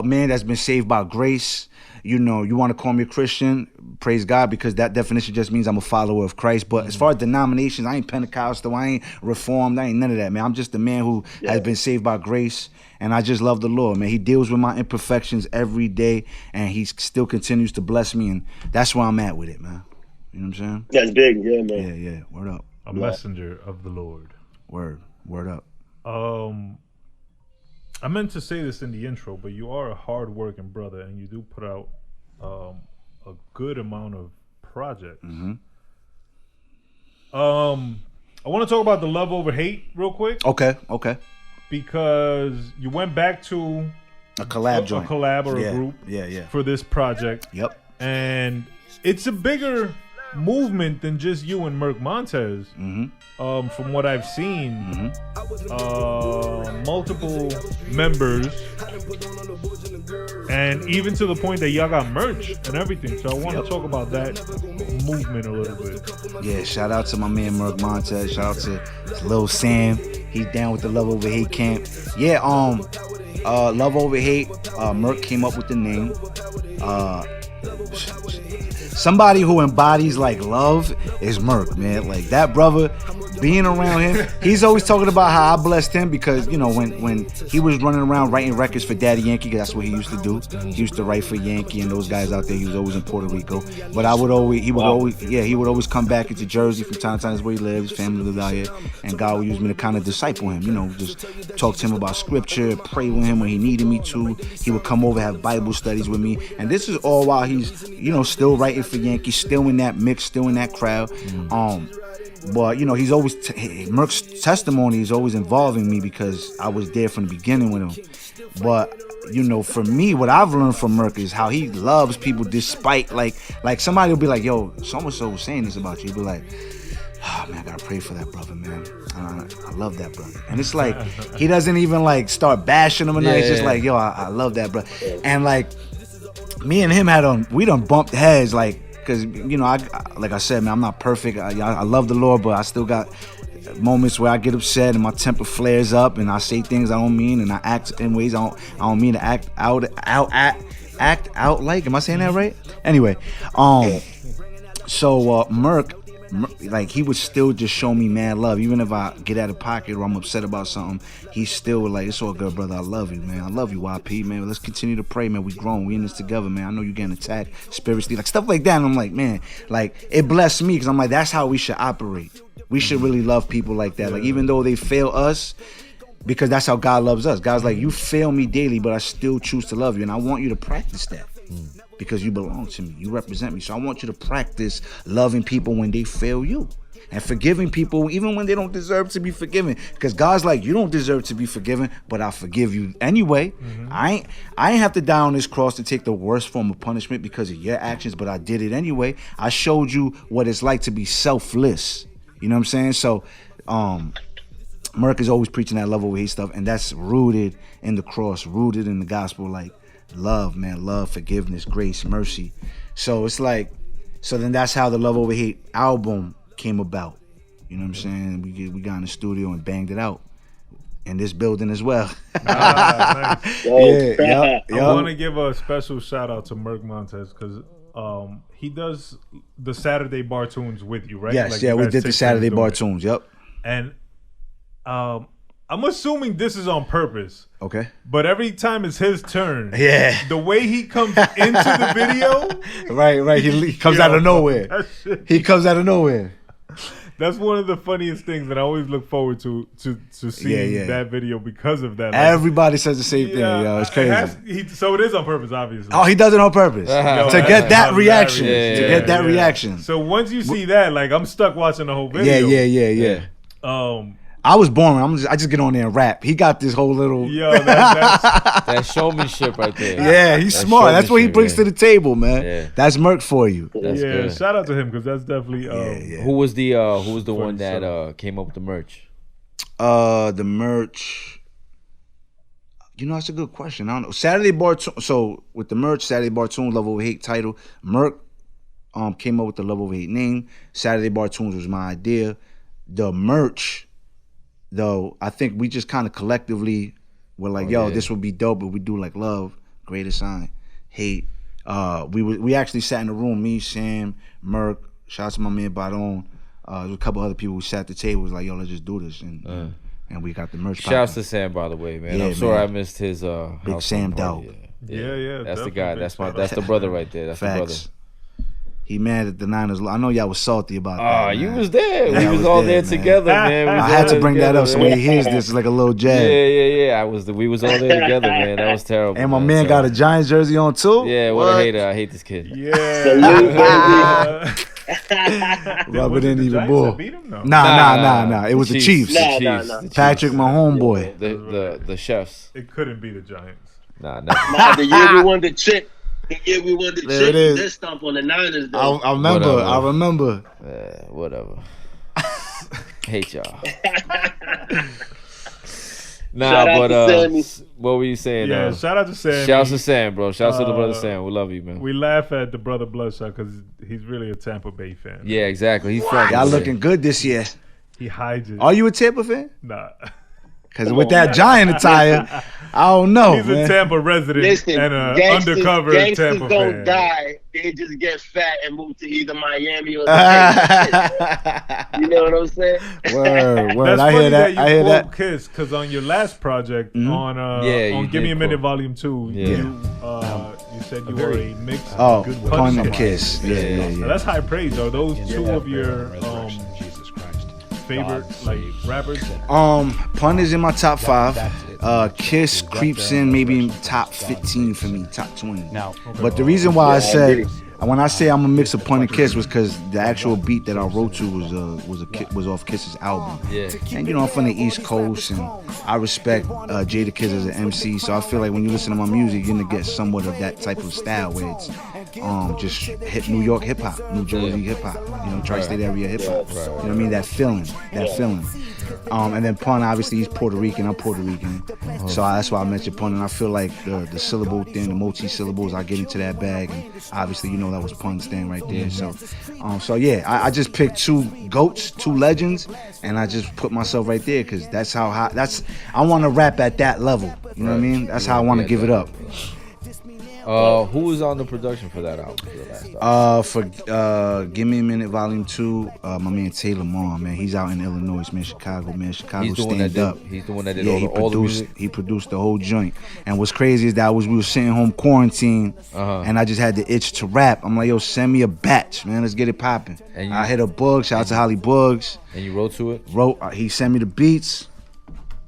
S1: man that's been saved by grace. You know, you want to call me a Christian, praise God, because that definition just means I'm a follower of Christ. But as far as denominations, I ain't Pentecostal, I ain't Reformed, I ain't none of that, man. I'm just a man who has been saved by grace, and I just love the Lord, man. He deals with my imperfections every day, and he still continues to bless me, and that's where I'm at with it, man. You know what I'm saying?
S4: That's big, yeah, man.
S1: Yeah, word up.
S2: A messenger of the Lord.
S1: Word up.
S2: I meant to say this in the intro, but you are a hard-working brother, and you do put out a good amount of projects. I want to talk about the Love Over Hate real quick.
S1: Okay.
S2: Because you went back to
S1: a collab joint.
S2: A collab or a group for this project.
S1: Yep.
S2: And it's a bigger movement than just you and Merc Montez. From what I've seen, multiple members, and even to the point that y'all got merch and everything. So I want to talk about that movement a little bit.
S1: Yeah, shout out to my man Merc Montez. Shout out to Lil Sam. He's down with the Love Over Hate camp. Yeah, Love Over Hate. Merc came up with the name. Somebody who embodies like love is Merc, man. Like that brother, being around him, he's always talking about how I blessed him because, you know, when he was running around writing records for Daddy Yankee, because that's what he used to do. He used to write for Yankee and those guys out there. He was always in Puerto Rico. But he would always come back into Jersey from time to time. That's where he lives. His family lived out here. And God would use me to kind of disciple him, you know, just talk to him about scripture, pray with him when he needed me to. He would come over, have Bible studies with me. And this is all while he's, you know, still writing for Yankee, still in that mix, still in that crowd. But, you know, he's always, Merc's testimony is always involving me because I was there from the beginning with him. But, you know, for me, what I've learned from Merc is how he loves people despite, like somebody will be like, yo, so-and-so was saying this about you. He'll be like, oh, man, I gotta pray for that brother, man. I love that brother. And it's like, he doesn't even, like, start bashing him or nothing. It's just like, yo, I love that brother. And, like, me and him we done bumped heads, like, because, you know, like I said, man, I'm not perfect. I love the Lord, but I still got moments where I get upset and my temper flares up and I say things I don't mean and I act in ways I don't mean to act out like. Am I saying that right? Anyway, so Merc, like, he would still just show me mad love. Even if I get out of pocket or I'm upset about something, he still would like, it's all good, brother. I love you, man. I love you, YP, man. Let's continue to pray, man. We grown. We in this together, man. I know you're getting attacked spiritually. Like, stuff like that. And I'm like, man, like, it blessed me because I'm like, that's how we should operate. We should really love people like that. Like, even though they fail us, because that's how God loves us. God's like, you fail me daily, but I still choose to love you. And I want you to practice that. Because you belong to me, you represent me. So I want you to practice loving people when they fail you, and forgiving people even when they don't deserve to be forgiven. Because God's like, you don't deserve to be forgiven, but I forgive you anyway. I ain't have to die on this cross to take the worst form of punishment because of your actions, but I did it anyway. I showed you what it's like to be selfless. You know what I'm saying? So, Merc is always preaching that love over hate stuff, and that's rooted in the cross, rooted in the gospel, like. Love, man, love, forgiveness, grace, mercy. So it's like, so then that's how the Love Over Hate album came about. You know what I'm saying? We got in the studio and banged it out. in this building as well.
S2: Nice.
S1: Yeah,
S2: I want to give a special shout out to Merc Montez because he does the Saturday bar tunes with you, right?
S1: Yes,
S2: like
S1: yeah, we did the Saturday bar tunes. Yep.
S2: And I'm assuming this is on purpose.
S1: Okay.
S2: But every time it's his turn,
S1: the
S2: way he comes into the video,
S1: right, he comes out of nowhere. He comes out of nowhere.
S2: That's one of the funniest things that I always look forward to seeing that video because of that. Like,
S1: everybody says the same thing, yo. It's crazy.
S2: So it is on purpose, obviously.
S1: Oh, he does it on purpose to get that reaction. Reaction.
S2: So once you see that, like, I'm stuck watching the whole video.
S1: Yeah. I was boring. I just get on there and rap. He got this whole little
S3: that showmanship right there.
S1: Yeah, he's smart. That's what he brings to the table, man. Yeah. That's Merc for you.
S2: That's good. Shout out to him because that's definitely.
S3: Who was the one that came up with the merch?
S1: The merch. You know, that's a good question. I don't know. Saturday Bar. So with the merch, Saturday Bar Tunes Love Over Hate title. Merc came up with the Love Over Hate name. Saturday Bar Tunes was my idea. The merch, though, I think we just kind of collectively were like, this would be dope if we do like love, greatest sign, hate. We actually sat in the room, me, Sam, Merc, shout out to my man Badon, there was a couple other people who sat at the table, was like, let's just do this. And we got the merch.
S3: Shouts to Sam, by the way, man. I'm sorry I missed his
S1: Big Sam Dog.
S2: Yeah.
S3: That's the guy. That's the brother right there. That's the brother.
S1: He mad at the Niners. I know y'all was salty about that.
S3: Oh, you was there. We was all there together, man.
S1: I had to bring that up so when he hears this, it's like a little jab.
S3: Yeah. We was all there together, man. That was terrible.
S1: And my man got a Giants jersey on too.
S3: Yeah, what a hater. I hate this kid.
S2: Yeah.
S1: Rub it in even more.
S2: No.
S1: Nah. It was the Chiefs.
S3: The
S1: Patrick, my homeboy.
S3: The chefs.
S2: It couldn't be the Giants.
S3: Nah.
S4: The year we won the chip. The year we won the chip, we did stomp on the Niners, though.
S1: I remember.
S3: Whatever. Hate y'all. What were you saying?
S2: Yeah, shout out to Sam.
S3: Shouts to Sam, bro. Shouts to the brother Sam. We love you, man.
S2: We laugh at the brother Bloodshot because he's really a Tampa Bay fan.
S3: Yeah, exactly. He's from.
S1: Y'all looking good this year.
S2: He hides it.
S1: Are you a Tampa fan?
S2: Nah.
S1: Because with that Giant attire, I don't know.
S2: He's a Tampa resident and an undercover Tampa fan.
S4: Don't die. They just get fat and move to either Miami or you know what I'm saying?
S1: Word.
S2: That's
S1: I
S2: funny
S1: hear that.
S2: I hear that. Kiss, because on your last project on Give Me a Minute Volume 2, you said you were a mix.
S1: Pun and Kiss. Yeah.
S2: So that's high praise. Are those two of your favorite rappers?
S1: Pun is in my top 5. Kiss creeps in maybe top 15 for me, top 20. But the reason why I said when I say I'm a mix of Pun and Kiss was because the actual beat that I wrote to was off Kiss's album.
S3: Yeah.
S1: And you know I'm from the East Coast and I respect Jadakiss as an MC, so I feel like when you listen to my music, you're gonna get somewhat of that type of style where it's just hip New York hip hop, New Jersey hip hop, tri-state area hip hop. You know what I mean? That feeling. And then Pun, obviously he's Puerto Rican, I'm Puerto Rican, so that's why I mentioned Pun. And I feel like the syllable thing, the multi-syllables, I get into that bag, and obviously that was Pun's thing right there. So yeah, I just picked two GOATs, two legends, and I just put myself right there because that's how I want to rap at that level. You know what I mean? That's how I want to give it up.
S3: Who was on the production for that album?
S1: For Give Me a Minute Volume 2, my man Taylor Maughan, man, he's out in Illinois, man, Chicago, stand up.
S3: He's the one that did all the music.
S1: He produced the whole joint. And what's crazy is that we were sitting home quarantined, and I just had the itch to rap. I'm like, yo, send me a batch, man, let's get it popping. I hit a Bugs, shout out to Holly Bugs.
S3: And you wrote to it?
S1: He sent me the beats,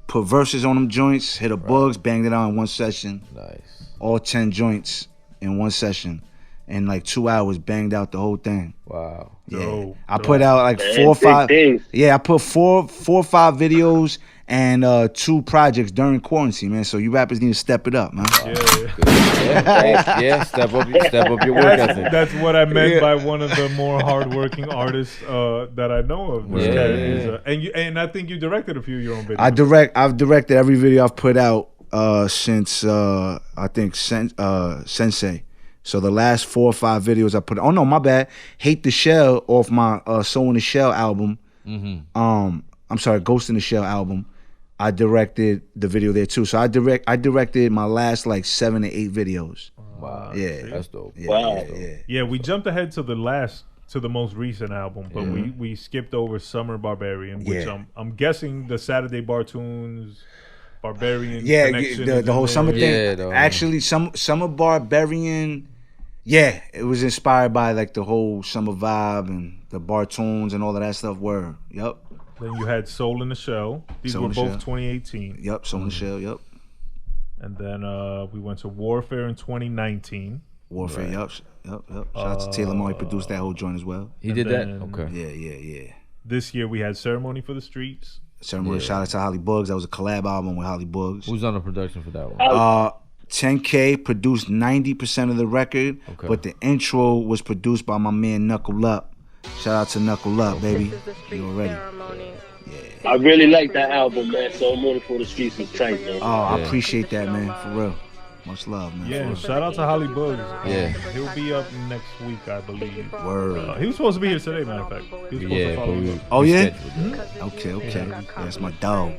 S1: put verses on them joints, hit a Bugs, banged it out in one session.
S3: Nice.
S1: All 10 joints in one session. In like 2 hours, banged out the whole thing.
S3: Wow.
S1: Yeah. I put out like 4 or 5. Yeah, I put four or 5 videos and 2 projects during quarantine, man. So you rappers need to step it up, man.
S3: Yeah, step up your work ethic.
S2: That's what I meant by one of the more hardworking artists that I know of. And I think you directed a few of your own videos.
S1: I've directed every video I've put out since I think Sensei. So the last 4 or 5 videos I put. Oh no, my bad. Hate the Shell off my Soul in the Shell album. I'm sorry, Ghost in the Shell album. I directed the video there too. So I directed my last like 7 to 8 videos.
S3: Wow.
S1: Yeah.
S3: That's dope.
S1: Yeah,
S4: Wow.
S1: yeah.
S2: We jumped ahead to the most recent album, but we skipped over Summer Barbarian, which I'm guessing the Saturday Bartunes Barbarian connection.
S1: the whole summer thing.
S3: Yeah,
S1: Actually, Summer Barbarian. Yeah, it was inspired by like the whole summer vibe and the Bartunes and all of that stuff. Yep.
S2: Then you had Soul in the Shell. These
S1: Soul
S2: were
S1: in the
S2: both
S1: Shell.
S2: 2018.
S1: Yep, Soul in the Shell. Yep.
S2: And then we went to Warfare in 2019.
S1: Warfare. Yep. Shout out to Taylor Moore. He produced that whole joint as well.
S3: He did that?
S2: then-
S3: Okay.
S1: Yeah.
S2: This year we had Ceremony for the Streets.
S1: Ceremony. Shout out to Holly Bugs. That was a collab album with Holly Bugs.
S3: Who's on the production for that one?
S1: 10K produced 90% of the record,
S3: Okay.
S1: but the intro was produced by my man Knuckle Up. Shout out to Knuckle Up, baby. You already.
S4: I really like that album, man. So Morning for the Streets was tight, man.
S1: Oh, I appreciate that, man. For real. Much love, man.
S2: Yeah, and shout out to Holly Bugs.
S3: Yeah.
S2: He'll be up next week, I believe.
S1: Word.
S2: He was supposed to be here today, matter of fact. He was supposed to
S3: Yeah,
S2: follow
S3: but
S2: me.
S3: we
S1: Oh, yeah?
S3: rescheduled that.
S1: Okay. That's my dog.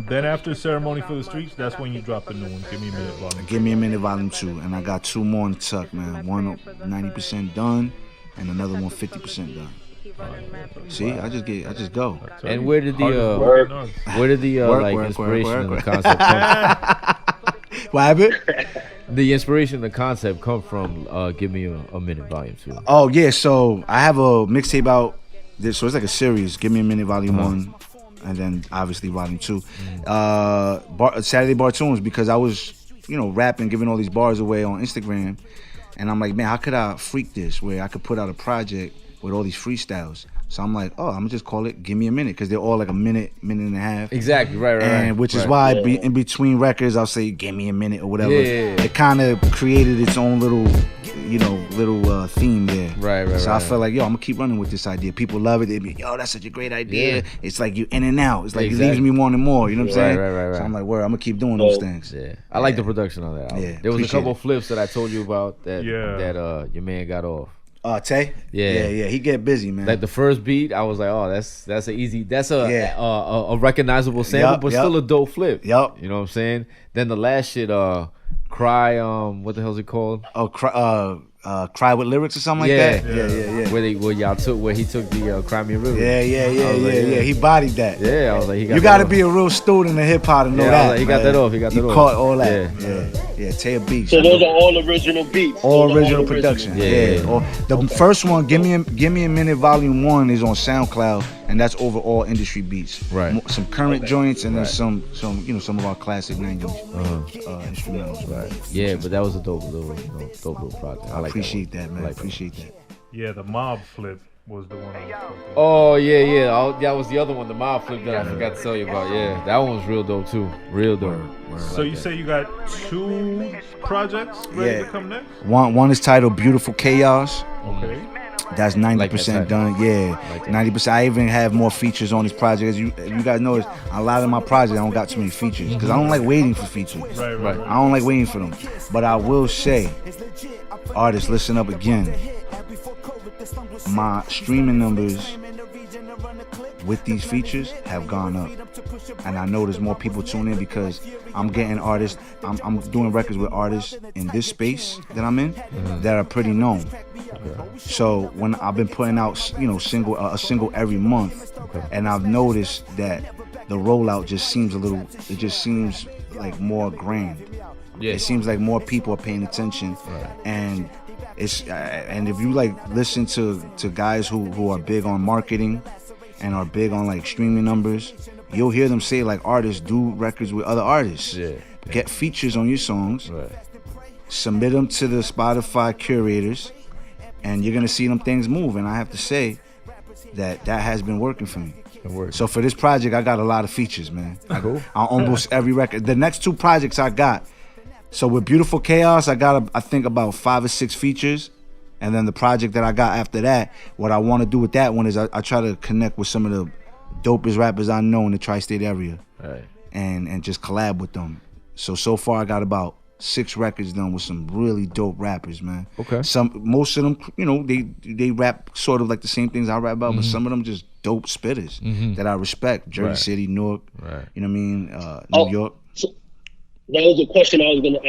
S2: Then after Ceremony for the Streets, that's when you drop the new one. Give me a minute, volume.
S1: Give me a minute, volume 2. And I got 2 more in the tuck, man. One 90% done, and another one 50% done. See, I just go.
S3: And where did the
S4: Work.
S1: Work,
S3: inspiration and the
S1: work.
S3: concept come?
S1: What happened?
S3: The inspiration and the concept come from Give Me a Minute Volume 2.
S1: Oh yeah, so I have a mixtape out. So it's like a series. Give me a minute, volume 1, and then obviously volume 2. Saturday Bartunes, because I was, rapping, giving all these bars away on Instagram, and I'm like, man, how could I freak this where I could put out a project with all these freestyles? So I'm like, I'm gonna just call it "Give Me a Minute" because they're all like a minute and a half.
S3: Exactly, right.
S1: And which is why in between records I'll say "Give me a minute" or whatever.
S3: Yeah.
S1: It kind of created its own little theme there.
S3: Right.
S1: So I felt like, I'm gonna keep running with this idea. People love it. They be, that's such a great idea.
S3: Yeah.
S1: It's like you in and out. It's like
S3: Exactly.
S1: it leaves me wanting more. You know what I'm saying?
S3: Right.
S1: So I'm like, I'm gonna keep doing those things.
S3: Yeah, I like the production on that album.
S1: Yeah,
S3: There was a
S1: appreciate
S3: couple
S1: it.
S3: flips that I told you about that
S2: Yeah.
S3: your man got off.
S1: Tay?
S3: Yeah.
S1: Yeah. He get busy, man.
S3: Like the first beat, I was like, that's an easy, that's a recognizable sample,
S1: Yup,
S3: but
S1: yup.
S3: still a dope flip.
S1: Yup.
S3: You know what I'm saying? Then the last shit, Cry, what the hell's it called?
S1: Cry with lyrics or something like that. Yeah.
S3: Where he took the Cry Me a River.
S1: Yeah. He bodied that.
S3: Yeah, I was like, he got
S1: You got to be a real student of hip hop to know
S3: Yeah, I was
S1: that.
S3: like, he got
S1: man.
S3: that off, he got that
S1: You
S3: off.
S1: caught all that. Yeah. Tay beats.
S4: So those are all original beats.
S1: All
S4: Those are
S1: original production.
S3: Yeah.
S1: The first one, Give Me a Minute, Volume 1 is on SoundCloud, and that's over all industry beats.
S3: Right.
S1: Some current joints and then some of our classic 90s instrumentals. Right.
S3: Yeah, but that was a dope little project.
S1: I
S3: like
S1: appreciate that, man.
S3: I like
S1: Appreciate that.
S2: Yeah, the Mob flip was the one I was talking about.
S3: Oh yeah. That was the other one, the mob flip that I forgot to tell you about. Yeah, that one was real dope too. Real dope.
S2: So you say you got 2 projects ready to come next?
S1: One is titled Beautiful Chaos.
S2: Okay.
S1: That's 90% done. Yeah, 90%. I even have more features on this project. As you guys notice, a lot of my projects I don't got too many features because I don't like waiting for features.
S2: Right.
S1: I don't like waiting for them. But I will say, artists, listen up again. My streaming numbers with these features have gone up, and I know there's more people tuning in because I'm getting artists. I'm doing records with artists in this space that I'm in that are pretty known. So when I've been putting out, a single every month, and I've noticed that the rollout just seems like more grand.
S3: Yeah.
S1: It seems like more people are paying attention, and and if you listen to guys who are big on marketing and are big on streaming numbers, you'll hear them say artists do records with other artists.
S3: Yeah.
S1: Get features on your songs,
S3: Right.
S1: submit them to the Spotify curators, and you're gonna see them things move. And I have to say that has been working for me.
S3: It works.
S1: So for this project, I got a lot of features, man.
S3: Cool.
S1: On almost every record. The next 2 projects I got. So with Beautiful Chaos, I got I think about 5 or 6 features. And then the project that I got after that, what I want to do with that one is I try to connect with some of the dopest rappers I know in the tri-state area.
S3: Right.
S1: And just collab with them. So far I got about 6 records done with some really dope rappers, man.
S3: Okay.
S1: Most of them, you know, they rap sort of like the same things I rap about, but some of them just dope spitters that I respect. Jersey City, Newark, you know what I mean? New York.
S4: So that was a question I was gonna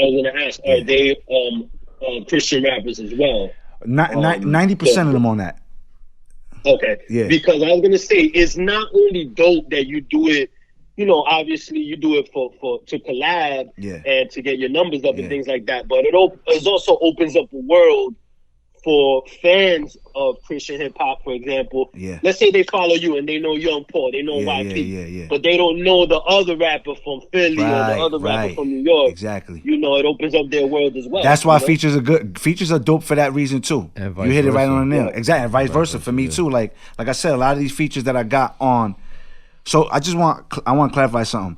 S4: ask. Are they Christian rappers as well?
S1: 90% of them on that.
S4: Okay.
S1: Yeah.
S4: Because I was gonna say it's not only dope that you do it. You know, obviously you do it to collab and to get your numbers up and things like that. But it also opens up a world for fans of Christian hip hop, for example.
S1: Yeah.
S4: Let's say they follow you and they know Young Paul, they know YP, but they don't know the other rapper from Philly or the other rapper from New York.
S1: Exactly.
S4: You know, it opens up their world as well.
S1: That's why features are good. Features are dope for that reason too. You hit it right on the nail. Exactly. And vice versa for me too. Like I said, a lot of these features that I got on. So I want to clarify something.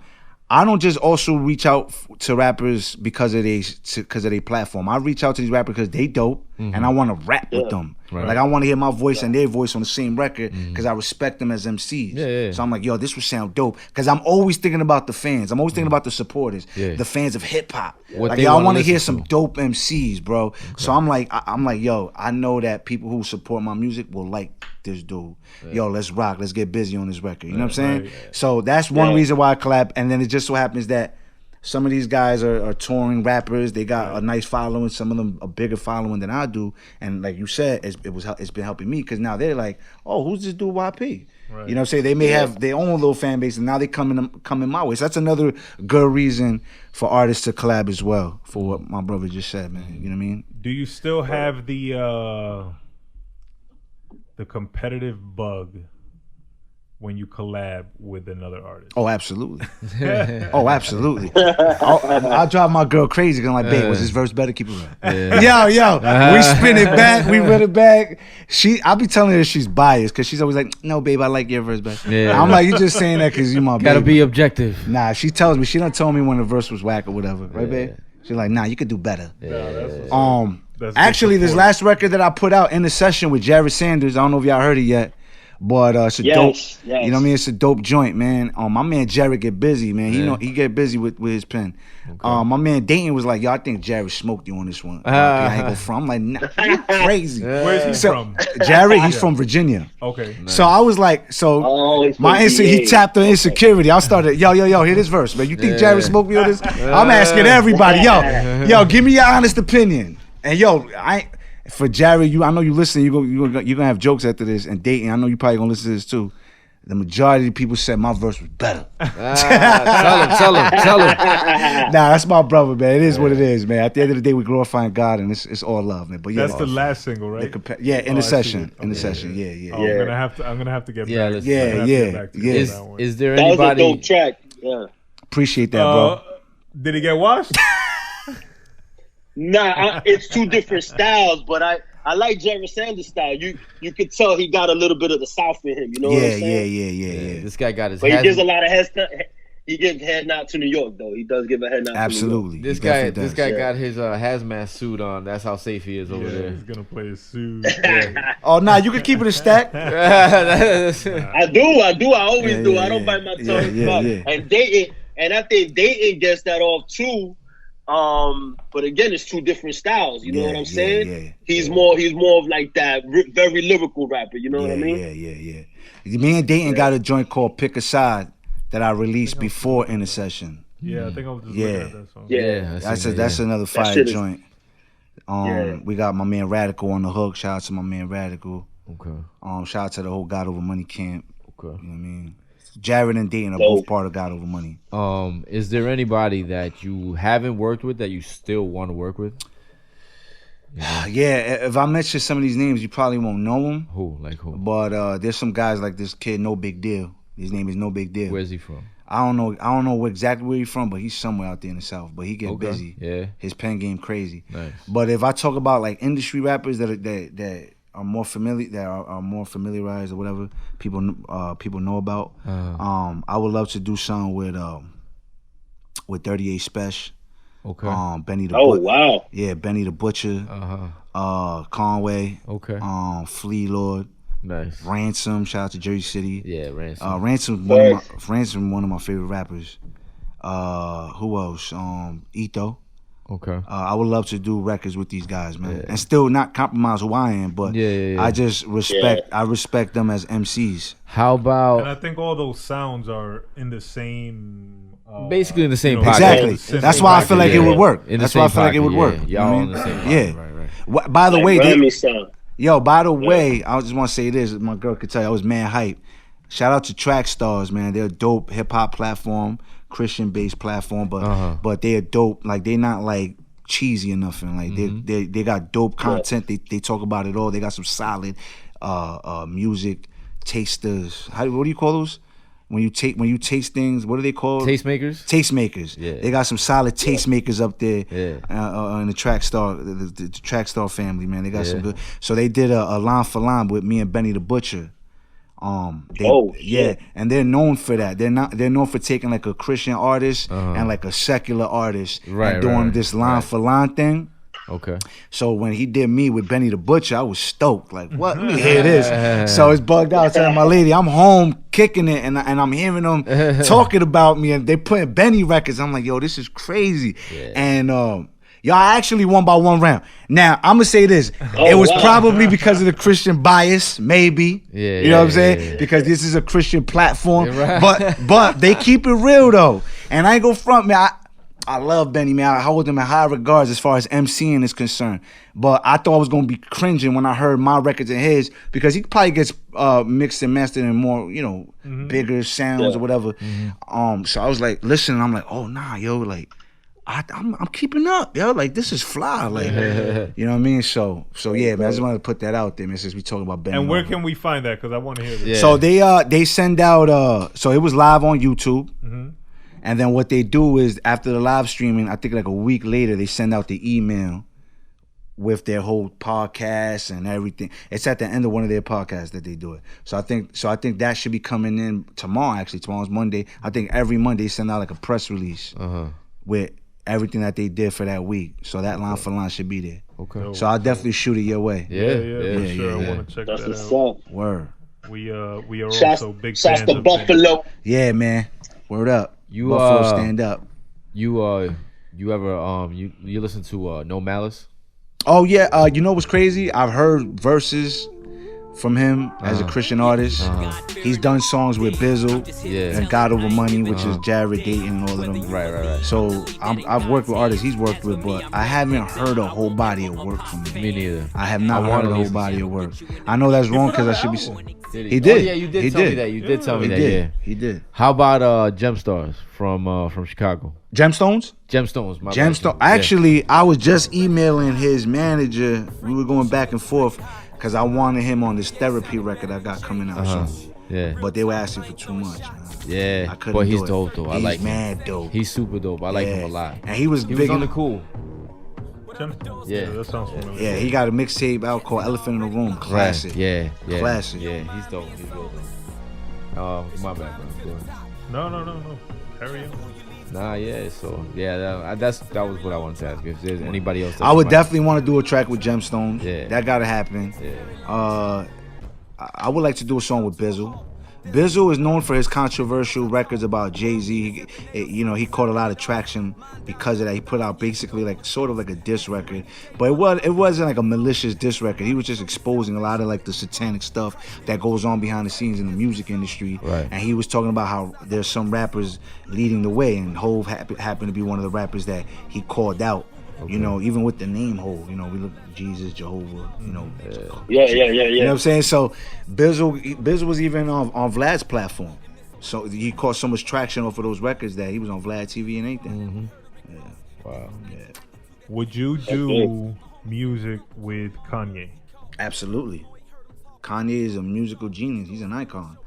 S1: I don't just also reach out to rappers because of their platform. I reach out to these rappers because they dope, and I want to rap with them. Right. Like I want to hear my voice and their voice on the same record because I respect them as MCs. So I'm like, yo, this would sound dope. Because I'm always thinking about the fans. I'm always thinking about the supporters, the fans of hip hop. Like, yo, I want to hear some dope MCs, bro. Okay. So I'm like, yo, I know that people who support my music will like this dude. Yo, let's rock. Let's get busy on this record. You know what I'm saying? So that's one reason why I collab. And then it just so happens that some of these guys are touring rappers. They got a nice following. Some of them a bigger following than I do. And like you said, it's been helping me because now they're like, oh, who's this dude YP? Right. You know what I'm saying? They may have their own little fan base, and now they come in my way. So that's another good reason for artists to collab as well. For what my brother just said, man. You know what I mean?
S2: Do you still have the competitive bug when you collab with another artist?
S1: Oh, absolutely. Oh, absolutely. I'll drive my girl crazy because I'm like, babe, was this verse better? Keep it right. Yo, we spin it back, we run it back. I'll be telling her she's biased because she's always like, no, babe, I like your verse better. Yeah. I'm like, you just saying that because you my baby.
S3: Gotta be objective.
S1: Nah, she tells me, she done told me when the verse was whack or whatever. Right, babe? She's like, nah, you could do better. That's actually, this last record that I put out in the session with Jared Sanders, I don't know if y'all heard it yet. But it's a dope, you know what I mean? It's a dope joint, man. My man Jared get busy, man. He get busy with his pen. Okay. My man Dayton was like, yo, I think Jared smoked you on this one. I ain't go from. I'm like, nah, you crazy.
S2: Where's he from?
S1: Jared, he's from Virginia.
S2: Okay.
S1: Nice. So I was like, he tapped the insecurity. I started, yo, hear this verse, man. You think Jared smoked me on this? I'm asking everybody, yo, give me your honest opinion. And yo, for Jared, I know you listen. You're gonna have jokes after this. And Dayton, I know you probably gonna listen to this too. The majority of people said my verse was better.
S3: Tell him.
S1: Nah, that's my brother, man. It is what it is, man. At the end of the day, we're glorifying God, and it's all love, man. But yeah,
S2: that's the last single, right?
S1: In the session, yeah.
S2: I'm gonna have to get back.
S3: Is there anybody?
S4: That was a dope track. Yeah.
S1: Appreciate that, bro.
S2: Did he get washed?
S4: Nah, it's two different styles, but I like Jerry Sanders' style. You could tell he got a little bit of the South in him. You know what I'm saying?
S1: Yeah.
S3: This guy got his.
S4: But he gives a lot of he gives head nod to New York, though. He does give a head nod.
S1: Absolutely.
S4: To New
S3: York. This guy got his hazmat suit on. That's how safe he is over there.
S2: He's gonna play his suit.
S1: Oh, nah, you can keep it a stack.
S4: I do. I always do. I don't bite my tongue. And I think Dayton gets that off too. But again, it's two different styles. You know what I'm saying?
S1: Yeah.
S4: He's more of like that very lyrical rapper. You know what I mean?
S1: Yeah. Me and Dayton got a joint called "Pick a Side" that I released before In the Session.
S2: Yeah, I think I was just looking at that song.
S4: Yeah,
S1: that's another fire joint. We got my man Radical on the hook. Shout out to my man Radical.
S3: Okay.
S1: Shout out to the whole God Over Money camp.
S3: Okay.
S1: You know what I mean? Jared and Dayton are both part of God Over Money.
S3: Is there anybody that you haven't worked with that you still want to work with?
S1: Yeah, if I mention some of these names, you probably won't know them.
S3: Who?
S1: But there's some guys like this kid, No Big Deal. His name is No Big Deal.
S3: Where's he from?
S1: I don't know exactly where he's from, but he's somewhere out there in the South. But he get busy.
S3: Yeah.
S1: His pen game crazy.
S3: Nice.
S1: But if I talk about like industry rappers that are more familiarized or whatever, people know about. I would love to do something with 38 Special.
S3: Okay.
S1: Benny the
S4: wow.
S1: Yeah, Benny the Butcher. Conway.
S3: Okay.
S1: Flea Lord.
S3: Nice.
S1: Ransom. Shout out to Jersey City.
S3: Yeah, Ransom.
S1: Ransom one of my favorite rappers. Who else? Ito.
S3: Okay.
S1: I would love to do records with these guys, man, and still not compromise who I am, but I just respect. I respect them as MCs.
S3: How about?
S2: And I think all those sounds are in the same.
S3: Basically in the same pocket.
S1: Exactly. That's why I feel like it would work. That's why I feel like it would work.
S3: Y'all in the same pocket.
S1: Right. By the way, by the
S4: Yeah.
S1: way, I just want to say this. My girl could tell you I was mad hype. Shout out to Track Stars, man. They're a dope hip hop platform, Christian based platform, but they're dope. Like they're not like cheesy or nothing. Like they got dope content. They talk about it all. They got some solid music tasters. What do you call those? When you taste things, what are they called?
S3: Tastemakers.
S1: Tastemakers. Yeah. They got some solid tastemakers up there.
S3: Yeah.
S1: In the Track Star, the Track Star family, man. They got some good. So they did a line for line with me and Benny the Butcher. And they're known for that. They're known for taking like a Christian artist and like a secular artist and doing this line for line thing.
S3: Okay.
S1: So when he did me with Benny the Butcher, I was stoked. Like, what? Let me hear this. So it's bugged out. Telling my lady, I'm home kicking it, and I'm hearing them talking about me, and they putting Benny records. I'm like, yo, this is crazy. Yeah. And y'all actually won by 1 round. Now I'm gonna say this: it was probably because of the Christian bias, maybe.
S3: Yeah.
S1: You know what I'm saying? Because this is a Christian platform. But they keep it real though, and I ain't go front me. I love Benny, man. I hold him in high regards as far as MCing is concerned. But I thought I was going to be cringing when I heard my records and his, because he probably gets mixed and mastered in more, bigger sounds or whatever. So I was like, listening, I'm like, oh, nah, yo, like, I'm keeping up, yo. Like, this is fly. Like, you know what I mean? So yeah, man, I just wanted to put that out there, man, since we talking about Benny.
S2: And where can we find that? Because I want to hear this.
S1: Yeah. So they send out, so it was live on YouTube. And then what they do is after the live streaming, I think like a week later, they send out the email with their whole podcast and everything. It's at the end of one of their podcasts that they do it. So I think that should be coming in tomorrow. Actually, tomorrow's Monday. I think every Monday they send out like a press release with everything that they did for that week. So that line for line should be there.
S3: Okay.
S1: So I'll definitely shoot it your way.
S2: Yeah, for sure. I want to check that out.
S1: Word.
S2: We are also big fans
S4: of Buffalo.
S1: Yeah, man. Word up.
S3: You
S1: Buffalo stand up.
S3: You ever you listen to No Malice?
S1: Oh yeah, you know what's crazy? I've heard verses from him as a Christian artist. He's done songs with Bizzle and God Over Money, which is Jared Dayton and all of them.
S3: Right.
S1: So I've worked with artists he's worked with, but I haven't heard a whole body of work from him.
S3: Me neither.
S1: I have not heard a whole body of work. I know that's wrong because I should be. He did.
S3: Oh, yeah, you did tell me that. You did tell me that. Yeah,
S1: he did.
S3: How about Gemstars from Chicago?
S1: Gemstones?
S3: Gemstones.
S1: Gemstone. Actually, I was just emailing his manager. We were going back and forth because I wanted him on this therapy record I got coming out soon.
S3: Yeah.
S1: But they were asking for too much, man.
S3: Yeah.
S1: I couldn't
S3: But he's
S1: do it.
S3: dope though. I like him.
S1: He's mad dope.
S3: He's super dope. I like him a lot.
S1: And he was big
S3: on the cool.
S2: Yeah, that sounds familiar.
S1: Yeah, he got a mixtape out called Elephant in the Room. Classic.
S3: Right. Yeah.
S1: Classic.
S3: Yeah, he's dope. He's dope. My bad, bro.
S2: No. Carry on.
S3: Nah, yeah. So yeah, that was what I wanted to ask. If there's anybody else,
S1: I would definitely want to do a track with Gemstones.
S3: Yeah,
S1: that gotta happen.
S3: Yeah.
S1: I would like to do a song with Bizzle. Bizzle is known for his controversial records about Jay-Z. He caught a lot of traction because of that. He put out basically like sort of like a diss record, but it wasn't like a malicious diss record. He was just exposing a lot of like the satanic stuff that goes on behind the scenes in the music industry.
S3: Right.
S1: And he was talking about how there's some rappers leading the way, and Hov happened to be one of the rappers that he called out. Okay. Even with the name Hov, we look at Jesus, Jehovah,
S4: Yeah.
S1: You know what I'm saying? So Bizzle was even on Vlad's platform. So he caught so much traction off of those records that he was on Vlad TV and anything. Yeah.
S3: Wow.
S1: Yeah.
S2: Would you do music with Kanye?
S1: Absolutely. Kanye is a musical genius. He's an icon.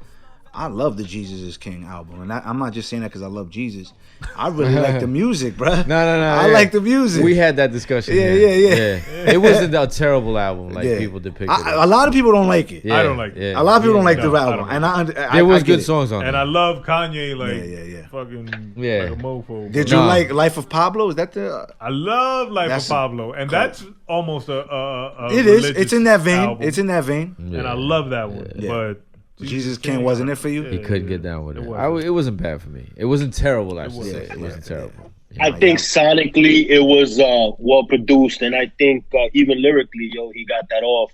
S1: I love the Jesus is King album, and I'm not just saying that because I love Jesus. I really like the music, bro.
S3: No.
S1: I like the music.
S3: We had that discussion.
S1: Yeah.
S3: It wasn't a terrible album like people depicted it.
S1: A lot of people don't like it.
S2: Yeah. I don't like it.
S1: A lot of people don't like the album, and
S3: there was good songs on it.
S2: And I love Kanye fucking like a mofo.
S1: Did you like Life of Pablo? Is that the?
S2: I love Life of Pablo, and that's almost a
S1: it is. It's in that vein.
S2: Album.
S1: It's in that vein.
S2: And I love that one, but.
S1: Jesus King wasn't it for you?
S3: He couldn't get down with it. It wasn't bad for me. It wasn't terrible, actually. It wasn't terrible.
S4: I think sonically it was well produced, and I think even lyrically, he got that off.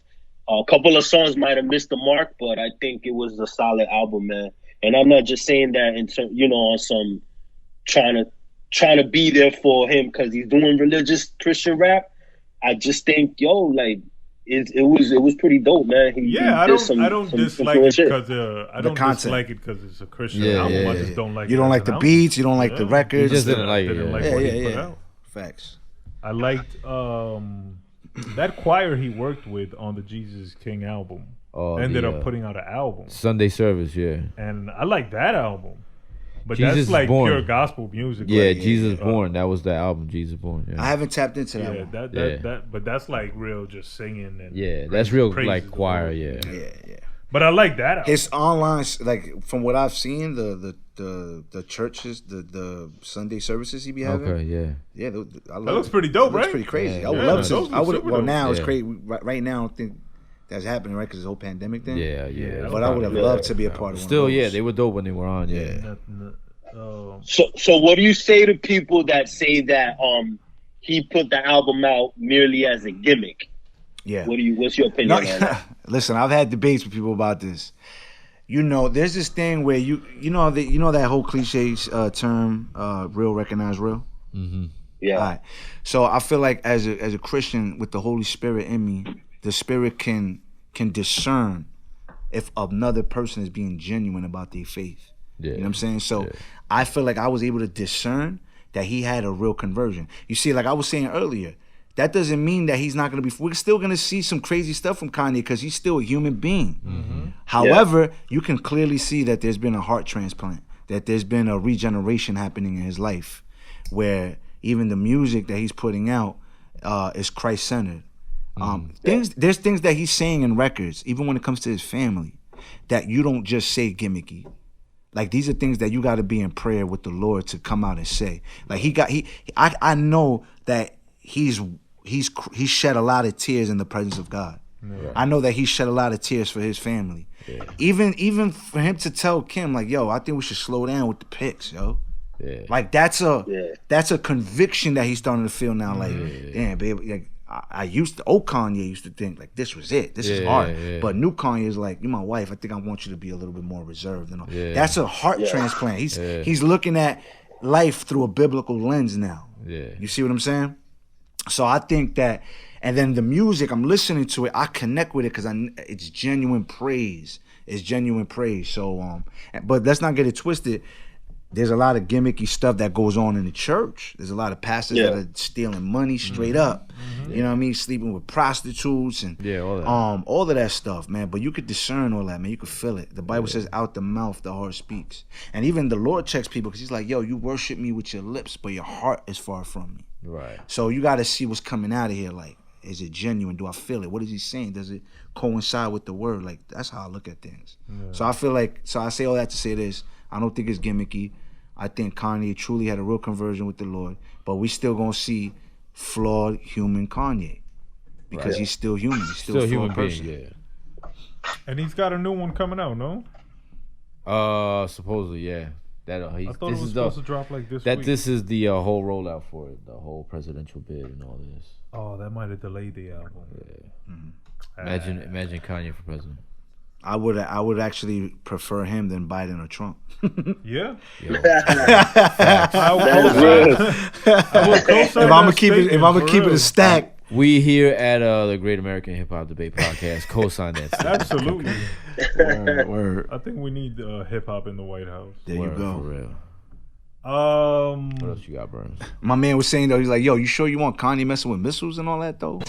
S4: A couple of songs might have missed the mark, but I think it was a solid album, man. And I'm not just saying that on some trying to be there for him because he's doing religious Christian rap. I just think, it was pretty dope, man.
S2: I don't dislike it because I don't dislike it because it's a Christian album. I just don't like.
S1: You don't like the beats. You don't like the records.
S3: You just didn't like it.
S2: What he put out.
S1: Facts.
S2: I liked that choir he worked with on the Jesus King album. Ended up putting out an album.
S3: Sunday Service,
S2: and I like that album. But
S3: Jesus
S2: that's like
S3: Born.
S2: pure gospel music.
S3: Yeah, Jesus Born. That was the album, Jesus Born. Yeah.
S1: I haven't tapped into that one.
S2: But that's like real just singing. And
S3: that's real like choir, yeah.
S2: But I like that album.
S1: His online, like from what I've seen, the churches, the Sunday services he be having.
S3: Okay,
S1: yeah. That
S2: looks pretty dope, right?
S1: Looks pretty crazy.
S3: Yeah,
S1: I would love to. I would. Well, now it's
S3: Yeah.
S1: crazy. Right now, I don't think that's happening, right? Because the whole pandemic thing.
S3: Yeah.
S1: But I would have loved to be a part of.
S3: Still,
S1: one of those.
S3: they were dope when they were on.
S4: So what do you say to people that say that he put the album out merely as a gimmick?
S1: Yeah.
S4: What's your opinion on that?
S1: Listen, I've had debates with people about this. There's this thing where you know that whole cliche term, real recognize real.
S3: Mm-hmm.
S4: Yeah.
S1: All right. So I feel like as a Christian with the Holy Spirit in me, the Spirit can discern if another person is being genuine about their faith.
S3: Yeah.
S1: You know what I'm saying? So I feel like I was able to discern that he had a real conversion. You see, like I was saying earlier, that doesn't mean that he's not going to be. We're still going to see some crazy stuff from Kanye because he's still a human being.
S3: Mm-hmm.
S1: However, you can clearly see that there's been a heart transplant, that there's been a regeneration happening in his life, where even the music that he's putting out is Christ-centered. There's things that he's saying in records, even when it comes to his family, that you don't just say gimmicky. Like these are things that you got to be in prayer with the Lord to come out and say. Like I know that he's shed a lot of tears in the presence of God. Right. I know that he shed a lot of tears for his family. Yeah. Even for him to tell Kim like, yo, I think we should slow down with the pics, yo. Yeah. Like that's a conviction that he's starting to feel now. Like, damn, baby, like old Kanye used to think like this was it. This is hard. Yeah. But new Kanye is like, you're my wife. I think I want you to be a little bit more reserved and all. Yeah. That's a heart transplant. He's looking at life through a biblical lens now. Yeah. You see what I'm saying? So I think that, and then the music, I'm listening to it, I connect with it because it's genuine praise. It's genuine praise. So, but let's not get it twisted. There's a lot of gimmicky stuff that goes on in the church. There's a lot of pastors that are stealing money straight up. Mm-hmm. You know what I mean? Sleeping with prostitutes and all of that stuff, man. But you could discern all that, man. You could feel it. The Bible says, out the mouth, the heart speaks. And even the Lord checks people because he's like, yo, you worship me with your lips, but your heart is far from me. Right. So you got to see what's coming out of here. Like, is it genuine? Do I feel it? What is he saying? Does it coincide with the word? Like, that's how I look at things. Yeah. So I feel like, I say all that to say this. I don't think it's gimmicky. I think Kanye truly had a real conversion with the Lord, but we still gonna see flawed human Kanye because he's still human. He's still a human person.
S2: Yeah. And he's got a new one coming out, no?
S3: Supposedly, yeah.
S2: I thought it was supposed to drop like this week.
S3: This is the whole rollout for it, the whole presidential bid and all this.
S2: Oh, that might have delayed the album.
S3: Yeah. Mm-hmm. Imagine Kanye for president.
S1: I would actually prefer him than Biden or Trump.
S2: Yeah.
S1: If I'm gonna keep it a stack.
S3: We here at the Great American Hip Hop Debate Podcast co-sign that.
S2: Absolutely. Word. I think we need hip hop in the White House.
S1: There you go.
S3: For real.
S2: What
S3: else you got, Burns?
S1: My man was saying though, he's like, yo, you sure you want Kanye messing with missiles and all that though?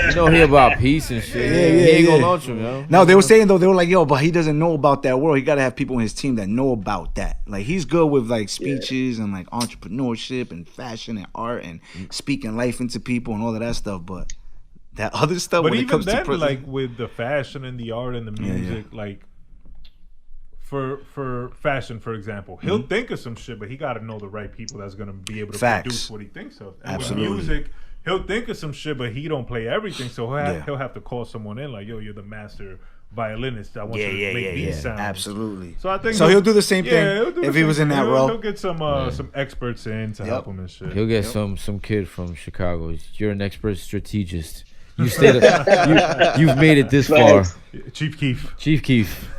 S3: You know he about peace and shit. He ain't gonna launch him, yo.
S1: No, they were saying though, they were like, yo, but he doesn't know about that world. He gotta have people in his team that know about that. Like he's good with like speeches and like entrepreneurship and fashion and art and speaking life into people and all of that stuff. But that other stuff,
S2: but
S1: when
S2: even
S1: it comes
S2: then,
S1: to
S2: like with the fashion and the art and the music, like. For fashion, for example, he'll think of some shit, but he got to know the right people that's going to be able to produce what he thinks of. And with music, he'll think of some shit, but he don't play everything, so he'll have to call someone in like, yo, you're the master violinist. I want you to make these sounds.
S1: Absolutely.
S2: So I think
S1: he'll do the same thing
S2: he'll do
S1: if
S2: the
S1: he was
S2: same
S1: in that
S2: thing.
S1: role.
S2: He'll get some experts in to help him and shit.
S3: He'll get some kid from Chicago. You're an expert strategist. You you've made it this far.
S2: Chief Keef.
S3: Chief Keef.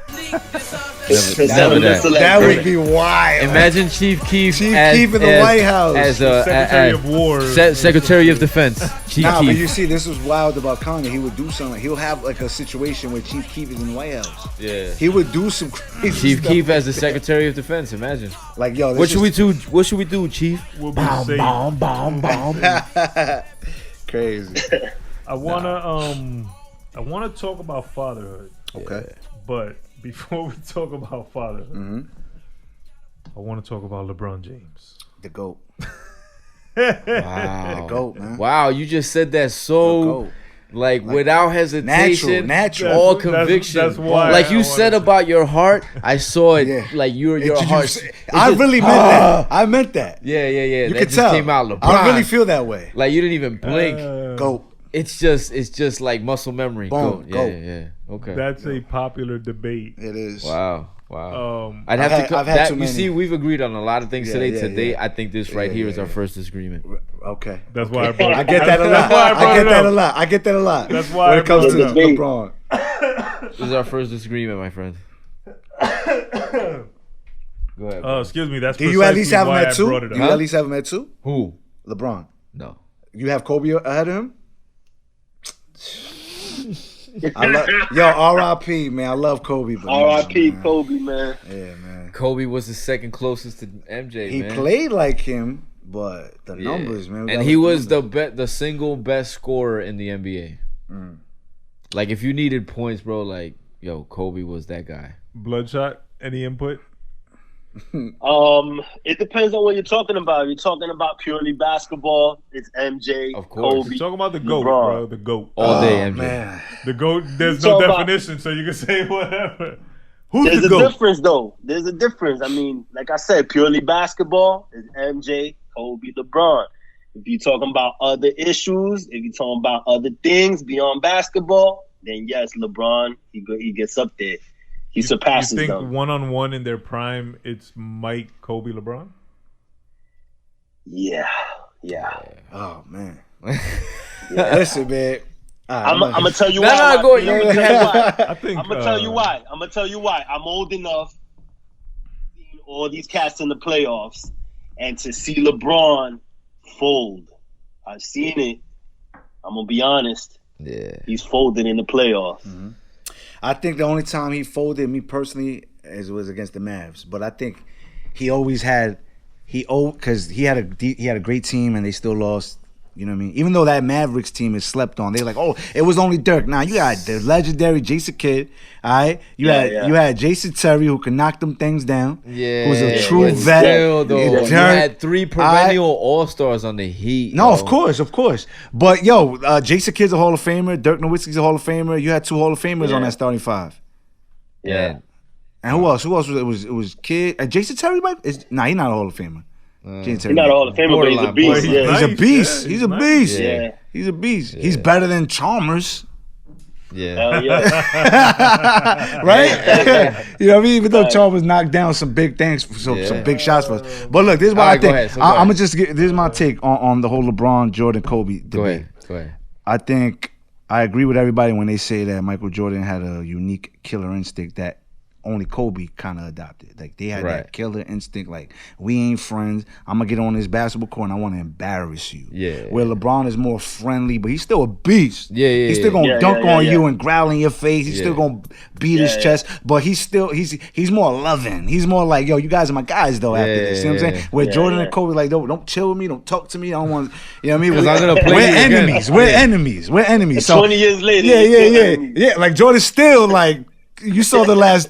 S1: That would be wild.
S3: Imagine Chief Keef.
S1: Chief Keef in the White House.
S3: As
S2: Secretary of War.
S3: Secretary of Defense. Chief
S1: Nah,
S3: Keef.
S1: but you see, this was wild about Kanye. He would do something. He'll have like a situation where Chief Keef is in the White House.
S3: Yeah.
S1: He would do some crazy
S3: Chief
S1: stuff.
S3: Keef as the Secretary of Defense. Imagine.
S1: Like, yo,
S3: What should we do? What should we do, Chief?
S2: We'll be safe.
S1: Crazy.
S2: I wanna talk about fatherhood.
S1: Okay.
S2: But before we talk about fatherhood, I want to talk about LeBron James.
S1: The GOAT.
S3: Wow.
S1: The GOAT, man.
S3: Wow, you just said that
S1: The
S3: so
S1: GOAT.
S3: like without hesitation,
S1: Natural.
S3: all
S2: That's-
S3: conviction.
S2: that's why
S3: like
S2: I
S3: you
S2: wanna
S3: said
S2: say-
S3: about your heart, I saw it.
S1: Yeah.
S3: Like your heart.
S1: I really meant that. I meant that.
S3: Yeah.
S1: You
S3: that
S1: could
S3: just
S1: tell.
S3: came out LeBron.
S1: I really feel that way.
S3: like you didn't even blink.
S1: GOAT.
S3: It's just like muscle memory.
S1: Boom,
S3: Go.
S1: go.
S3: Yeah. Okay.
S2: That's a popular debate.
S1: It is.
S3: Wow.
S2: I've
S3: I've
S1: had
S3: that,
S1: too
S3: you
S1: many.
S3: see, we've agreed on a lot of things
S1: Yeah,
S3: today.
S1: yeah,
S3: Today,
S1: yeah.
S3: I think this right here is our first disagreement.
S1: Okay.
S2: That's why I brought it.
S1: I get that a lot.
S2: That's why I brought
S1: I get
S2: it
S1: that
S2: up.
S1: a lot. I get that a lot.
S2: That's why
S1: when
S2: I
S1: it comes to
S4: brought it up.
S1: LeBron.
S3: This is our first disagreement, my friend. Go ahead.
S2: Excuse me. That's
S1: Do you at least
S2: precisely
S1: have him
S2: why
S1: at
S2: I
S1: two?
S2: brought it
S1: Do
S2: up.
S1: you at least have him at two?
S3: Who?
S1: LeBron.
S3: No.
S1: You have Kobe ahead of him? Yo, R.I.P. man. I love Kobe. but
S4: R.I.P.
S1: man.
S4: Kobe, man.
S1: Yeah, man.
S3: Kobe was the second closest to MJ.
S1: He
S3: man.
S1: played like him, but the
S3: Yeah.
S1: numbers, man. we
S3: and
S1: gotta
S3: he
S1: look at
S3: was the single best scorer in the NBA. Like if you needed points, bro, like yo, Kobe was that guy.
S2: Bloodshot. Any input?
S4: It depends on what you're talking about. If you're talking about purely basketball, it's MJ,
S3: Of course.
S4: Kobe.
S2: We're talking about the GOAT,
S4: LeBron.
S2: bro. The GOAT.
S3: All day,
S1: Oh,
S3: MJ.
S1: man.
S2: The GOAT. There's
S4: So
S2: no
S4: about-
S2: definition, so you can say whatever. Who's
S4: There's
S2: the
S4: a
S2: GOAT?
S4: difference, though. There's a difference. I mean, like I said, purely basketball is MJ, Kobe, LeBron. If you're talking about other issues, if you're talking about other things beyond basketball, then yes, LeBron, he gets up there. He surpasses
S2: You think
S4: them.
S2: one-on-one in their prime, it's Mike, Kobe, LeBron?
S4: Yeah.
S1: Oh, man. Listen, man.
S4: I'm gonna tell you
S3: No,
S4: why.
S3: no, go
S4: I'm
S3: ahead.
S4: gonna tell you why.
S2: I think.
S4: I'm gonna tell you why. I'm old enough seeing all these cats in the playoffs and to see LeBron fold. I've seen it. I'm gonna be honest.
S3: Yeah.
S4: He's folded in the playoffs.
S1: I think the only time he folded, me personally, was against the Mavs. But I think he always had, because he had a great team and they still lost. You know what I mean? Even though that Mavericks team is slept on, they're like, oh, it was only Dirk. Now you got the legendary Jason Kidd, all right? You had Jason Terry who could knock them things down.
S3: Yeah.
S1: Who's a true
S3: but
S1: vet.
S3: Still, though,
S1: Yeah,
S3: you
S1: Dirk,
S3: had 3 perennial All-Stars on the Heat.
S1: No,
S3: yo.
S1: of course. But yo, Jason Kidd's a Hall of Famer. Dirk Nowitzki's a Hall of Famer. You had 2 Hall of Famers on that starting 5.
S3: Yeah.
S1: And who else? Who else was it? It was Kidd. Jason Terry, Mike? Nah, he's not a Hall of Famer. Jason Terry.
S4: He's not a Hall of Famer, but he's a
S3: Borderline
S4: beast.
S2: boy.
S4: Yeah.
S1: He's a
S2: Nice,
S1: beast.
S2: yeah,
S1: He's a
S2: nice.
S1: beast.
S4: Yeah.
S1: He's a beast. He's better than Chalmers,
S3: Yeah.
S4: Hell yeah.
S1: right? You know what I mean? Even though Chalmers knocked down some big things, some big shots for us. But look, this is what
S3: All
S1: I
S3: right, go
S1: think.
S3: ahead. So go
S1: I'm
S3: ahead.
S1: gonna just get. This is my take on the whole LeBron, Jordan, Kobe debate.
S3: Go ahead.
S1: I think I agree with everybody when they say that Michael Jordan had a unique killer instinct that only Kobe kind of adopted. Like they had
S3: Right.
S1: that killer instinct. Like we ain't friends. I'm gonna get on this basketball court and I want to embarrass you.
S3: Yeah.
S1: Where LeBron is more friendly, but he's still a beast.
S3: Yeah,
S1: He's still gonna
S4: yeah.
S1: dunk
S4: Yeah,
S1: on
S4: yeah,
S1: you
S4: yeah.
S1: and growl in your face. He's still gonna beat his
S4: yeah.
S1: chest, but he's more loving. He's more like, yo, you guys are my guys though. After this, you know what I'm saying? Where
S4: Yeah,
S1: Jordan
S4: yeah.
S1: and Kobe like, don't chill with me, don't talk to me. I don't want, you know what I mean?
S3: 'Cause I'm gonna play
S1: We're
S3: you again.
S1: enemies. We're enemies. We're enemies. So
S4: 20 years later.
S1: yeah,
S4: he's
S1: yeah,
S4: still
S1: yeah,
S4: enemy.
S1: yeah. Like Jordan's still like. You saw the last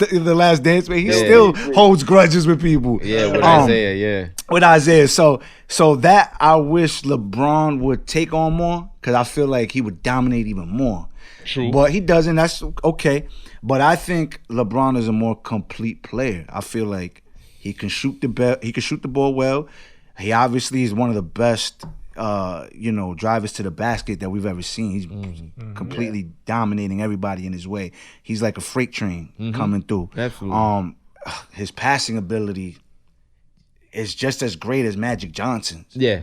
S1: dance, man. He still holds grudges with people.
S3: Yeah, with
S1: Um,
S3: Isaiah, yeah.
S1: With Isaiah, so that I wish LeBron would take on more because I feel like he would dominate even more.
S3: True.
S1: But he doesn't. That's okay. But I think LeBron is a more complete player. I feel like he can shoot the ball well. He obviously is one of the best drivers to the basket that we've ever seen. He's completely dominating everybody in his way. He's like a freight train coming through.
S3: Absolutely.
S1: His passing ability is just as great as Magic Johnson's.
S3: Yeah.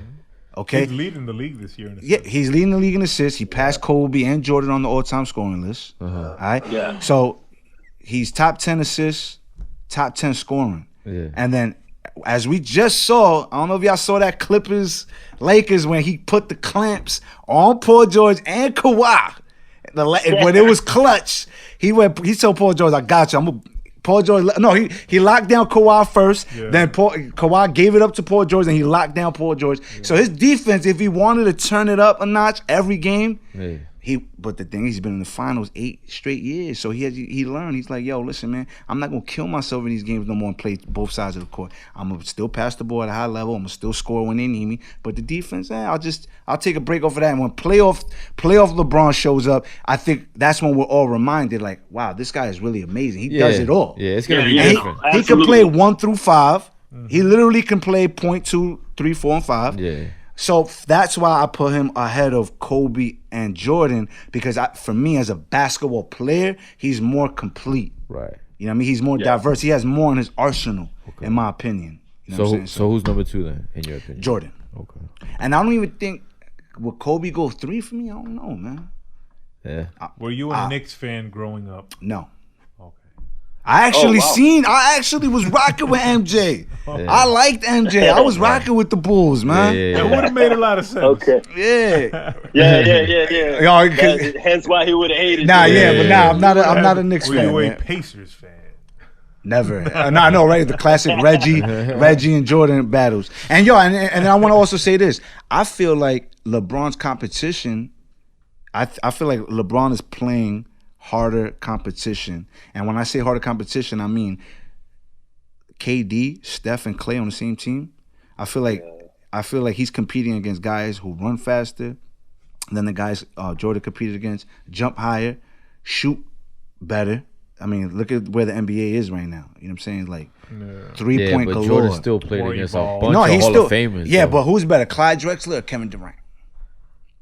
S1: Okay.
S2: He's leading the league this year.
S1: Yeah, he's leading the league in assists. He passed Kobe and Jordan on the all-time scoring list. All right.
S4: Yeah.
S1: So he's top 10 assists, top 10 scoring.
S3: Yeah.
S1: And then, as we just saw, I don't know if y'all saw that Clippers Lakers when he put the clamps on Paul George and Kawhi. When it was clutch, he told Paul George, "I got you." Paul George, no, he locked down Kawhi first.
S2: Yeah.
S1: Then Kawhi gave it up to Paul George, and he locked down Paul George. Yeah. So his defense, if he wanted to turn it up a notch every game, but the thing is, he's been in the finals 8 straight years. So he learned. He's like, yo, listen, man, I'm not gonna kill myself in these games no more and play both sides of the court. I'm gonna still pass the ball at a high level. I'm gonna still score when they need me. But the defense, I'll take a break off of that. And when playoff LeBron shows up, I think that's when we're all reminded, like, wow, this guy is really amazing. He does it all.
S3: Yeah, it's gonna be
S1: And
S3: different.
S1: he can play 1 through 5. He literally can play 0.2, 3, 4, and 5.
S3: Yeah.
S1: So that's why I put him ahead of Kobe and Jordan, because for me as a basketball player, he's more complete.
S3: Right.
S1: You know what I mean? He's more diverse. He has more in his arsenal, in my opinion. You know what I'm saying?
S3: So who's number 2 then, in your opinion?
S1: Jordan.
S3: Okay.
S1: And I don't even think, would Kobe go 3 for me? I don't know, man.
S3: Yeah.
S2: Were you a Knicks fan growing up?
S1: No.
S2: Okay.
S1: I actually was rocking with MJ. I liked MJ. I was rocking with the Bulls, man.
S2: That would have made a lot of sense.
S4: Okay.
S1: Yeah.
S4: Yeah. Hence why he would have hated.
S1: I'm not a Knicks fan.
S2: Were you a
S1: Man.
S2: Pacers fan?
S1: Never. No, right? The classic Reggie and Jordan battles. And and I want to also say this. I feel like LeBron's competition. I feel like LeBron is playing harder competition. And when I say harder competition, I mean KD, Steph, and Clay on the same team. I feel like he's competing against guys who run faster than the guys Jordan competed against, jump higher, shoot better. I mean, look at where the NBA is right now. You know what I'm saying? Like 3-point galore.
S3: Jordan still played against a bunch of Hall of Famers.
S1: Yeah, but who's better, Clyde Drexler or Kevin Durant?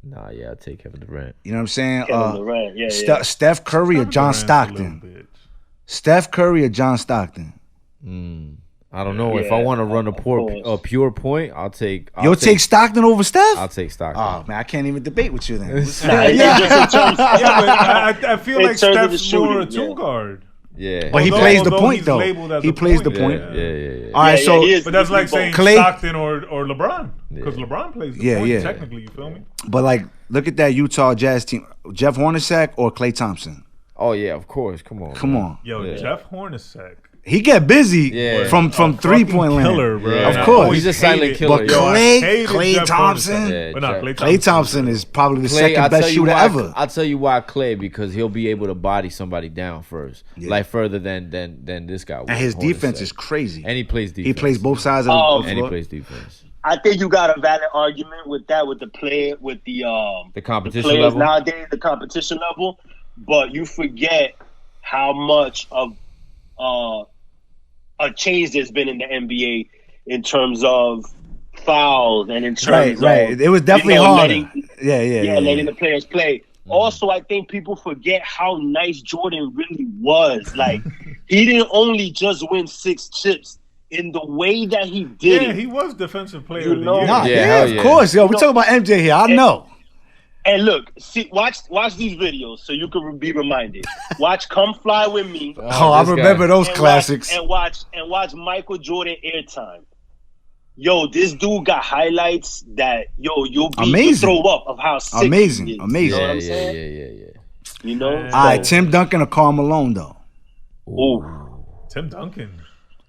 S3: Nah, yeah, I'll take Kevin Durant.
S1: You know what I'm saying?
S4: Kevin Durant,
S1: Steph Curry or John Stockton? Steph Curry or John Stockton?
S3: I don't know. If I want to run a pure point, I'll
S1: take Stockton over Steph?
S3: I'll take Stockton.
S1: Oh, man, I can't even debate with you then.
S2: But I feel like Steph's more a 2-guard.
S3: Yeah.
S1: But he plays the point, though. He plays the point.
S3: Yeah.
S1: All right,
S2: but that's like saying
S1: Clay,
S2: Stockton or LeBron. Because LeBron plays the point, technically, you feel me?
S1: But, like, look at that Utah Jazz team. Jeff Hornacek or Klay Thompson?
S3: Oh, yeah, of course. Come on.
S2: Yo, Jeff Hornacek.
S1: He get busy from 3-point land.
S2: Killer, bro.
S1: Of course.
S3: He's a silent killer.
S1: But Klay Thompson, Klay Thompson is probably the second best shooter ever.
S3: I'll tell you why Klay, because he'll be able to body somebody down first, like further than this guy.
S1: And his defense is crazy.
S3: And he plays defense.
S1: He plays both sides of the floor.
S3: And he plays defense.
S4: I think you got a valid argument with that, with the player, with the
S3: competition
S4: the players
S3: level
S4: nowadays, the competition level. But you forget how much of a change there's been in the NBA in terms of fouls and in terms of
S1: it was definitely harder.
S4: Letting the players play. Also, I think people forget how nice Jordan really was. Like, he didn't only just win 6 chips. In the way that he did it.
S2: Yeah, he was defensive player of the year.
S1: Of course. Yo, we're talking about MJ here. I know.
S4: And look, watch these videos so you can be reminded. Watch "Come Fly with Me."
S1: I remember those classics.
S4: And watch Michael Jordan Airtime. Yo, this dude got highlights that you'll throw up of how sick
S1: amazing.
S4: he is.
S1: Amazing.
S4: You know what I'm saying?
S3: Yeah.
S4: You know.
S1: All right, Tim Duncan or Karl Malone though.
S2: Tim Duncan.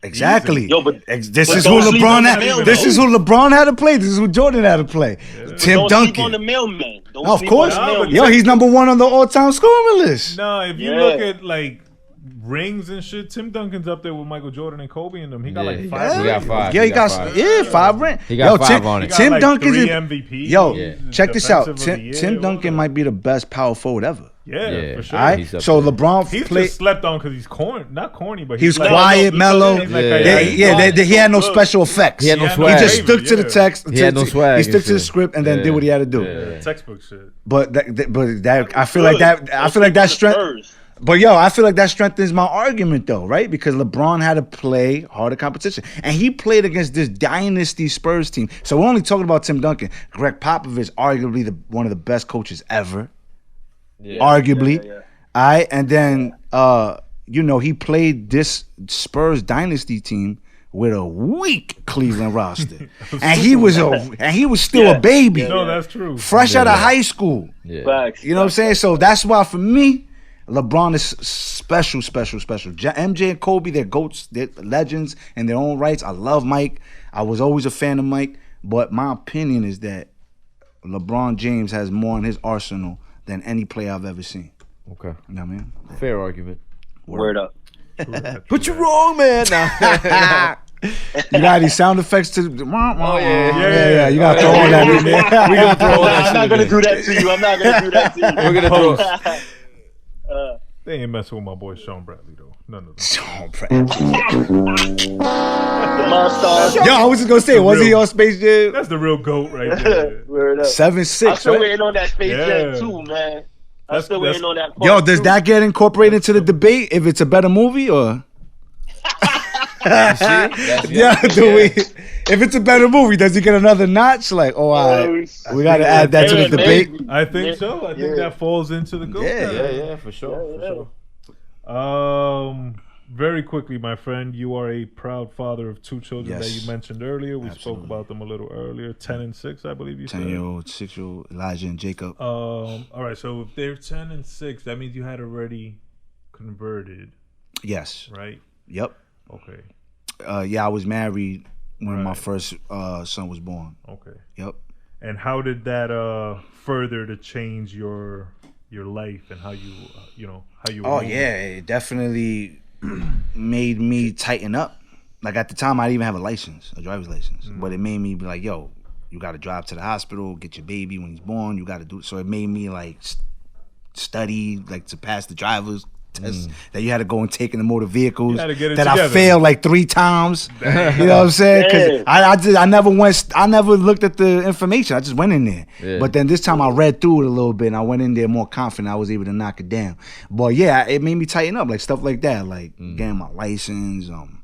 S1: Exactly.
S4: Yo,
S1: this is who LeBron had. This is who LeBron had to play. This is who Jordan had to play. Tim
S4: don't
S1: Duncan.
S4: Sleep on the mailman.
S1: Of course. Yo, he's number 1 on the all-time scoring list.
S2: No, if you look at like rings and shit, Tim Duncan's up there with Michael Jordan and Kobe and them. He got like 5.
S3: He got 5.
S1: Yeah, he got 5 rings.
S3: He got 5 on it.
S1: Tim
S2: like
S1: Duncan
S2: 3 MVP.
S1: Yo, check this out. Tim Duncan might be the best power forward ever.
S2: Yeah, for sure.
S1: All right.
S3: He's up
S1: So
S3: there.
S1: LeBron
S2: He's
S1: played.
S2: just slept on because he's not corny, but
S1: He was
S2: like,
S1: quiet, mellow.
S2: he's like,
S1: He had no special effects.
S3: He had no
S2: Yeah,
S3: swag.
S1: He just stuck to the
S2: Yeah.
S1: text.
S3: He had no swag
S1: He
S3: and
S1: stuck to the
S3: shit.
S1: script and then did what he had to do.
S3: Yeah.
S2: Textbook shit.
S1: But that I feel like that strength. But I feel like that strengthens my argument though, right? Because LeBron had to play harder competition, and he played against this dynasty Spurs team. So we're only talking about Tim Duncan. Greg Popovich, arguably one of the best coaches ever, arguably.
S4: Yeah.
S1: All right, and then he played this Spurs dynasty team with a weak Cleveland roster, and he was still a baby,
S2: No, that's true.
S1: fresh out of high school.
S3: Yeah.
S4: Facts.
S1: You know what I'm saying? So that's why for me, LeBron is special. MJ and Kobe, they're GOATs, they're legends in their own rights. I love Mike. I was always a fan of Mike, but my opinion is that LeBron James has more in his arsenal than any player I've ever seen.
S3: Okay.
S1: You know what I mean?
S3: Fair argument.
S4: Word up.
S3: But you're wrong, man. Nah.
S1: You got any sound effects to?
S3: Oh,
S1: yeah. You got to throw all that in there.
S3: We're gonna throw all that
S4: I'm not
S3: shit
S4: gonna
S3: in
S4: do that to you. I'm not gonna do that to you.
S3: there. We're gonna throw.
S2: They ain't messing with my boy Sean Bradley though. None of them.
S1: Sean Bradley.
S4: The Monster.
S1: Yo, I was just gonna say, was he on Space Jam?
S2: That's the real GOAT right there.
S4: Word up.
S1: 7'6".
S4: I'm still
S1: Right?
S4: waiting on that Space
S2: Yeah.
S4: Jam 2, man. I'm still waiting on that.
S1: Yo,
S4: part
S1: does
S4: two.
S1: that get incorporated into the debate if it's a better movie or? Yeah, do we? If it's a better movie, does he get another notch? Like, all right, we got to add that to the
S4: Yeah,
S1: debate.
S4: maybe.
S2: I think so. I think that falls into the GOAT.
S1: Yeah.
S3: For sure.
S2: Very quickly, my friend, you are a proud father of 2 children that
S1: Yes.
S2: you mentioned earlier. We
S1: Absolutely.
S2: spoke about them a little earlier. 10 and 6, I believe you said.
S1: 10-year-old, 6-year-old, Elijah and Jacob.
S2: All right, so if they're 10 and 6, that means you had already converted,
S1: Yes.
S2: right?
S1: Yep.
S2: Okay.
S1: I was married when my
S2: Right.
S1: first son was born.
S2: Okay.
S1: Yep.
S2: And how did that further to change your life and how you how you?
S1: Oh
S2: move?
S1: yeah, it definitely made me tighten up. Like at the time, I didn't even have a driver's license, but it made me be like, yo, you got to drive to the hospital, get your baby when he's born. You got to do. So it made me like study, like to pass the driver's test that you had to go and take in the motor vehicles.
S2: You had to get it
S1: that I
S2: together.
S1: failed like 3 times. You know what I'm saying? Because I never looked at the information. I just went in there.
S3: Yeah.
S1: But then this time I read through it a little bit and I went in there more confident. I was able to knock it down. But yeah, it made me tighten up, like stuff like that, like getting my license. You're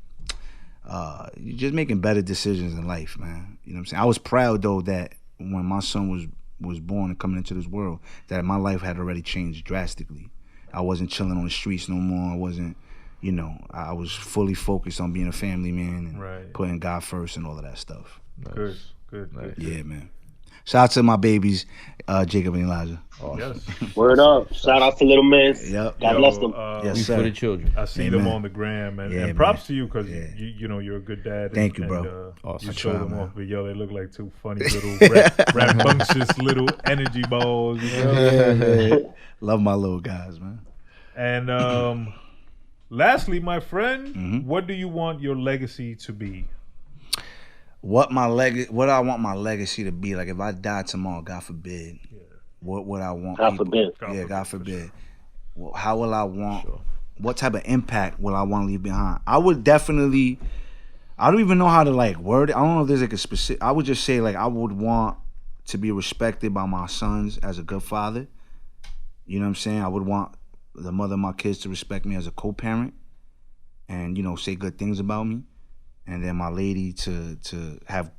S1: just making better decisions in life, man. You know what I'm saying? I was proud though that when my son was born and coming into this world, that my life had already changed drastically. I wasn't chilling on the streets no more. I wasn't, I was fully focused on being a family man and putting God first and all of that stuff.
S2: Good.
S1: Yeah, man. Shout out to my babies, Jacob and Elijah.
S2: Yes.
S4: Word up. Shout out to little man.
S1: Yep.
S4: God bless them.
S1: Yes,
S3: We
S1: sir.
S3: for the children.
S2: I see
S1: Amen.
S2: them on the gram, and,
S1: Yeah,
S2: and props
S1: man.
S2: to you because
S1: Yeah.
S2: you're a good dad.
S1: Thank you, bro.
S2: And,
S3: Awesome.
S2: you
S1: I
S2: show
S1: try,
S2: them
S1: man.
S2: off, but yo, they look like 2 funny little rambunctious little energy balls. You know?
S1: Yeah, man. Love my little guys, man.
S2: And lastly, my friend,
S1: Mm-hmm.
S2: what do you want your legacy to be?
S1: What I want my legacy to be, like if I die tomorrow, God forbid, what would I want
S4: God
S1: people?
S4: forbid.
S1: Yeah, God forbid. Well, how will I want? What type of impact will I want to leave behind? I would definitely. I don't even know how to like word it. I don't know if there's like a specific. I would just say like I would want to be respected by my sons as a good father. You know what I'm saying? I would want the mother of my kids to respect me as a co-parent, and say good things about me. And then my lady to have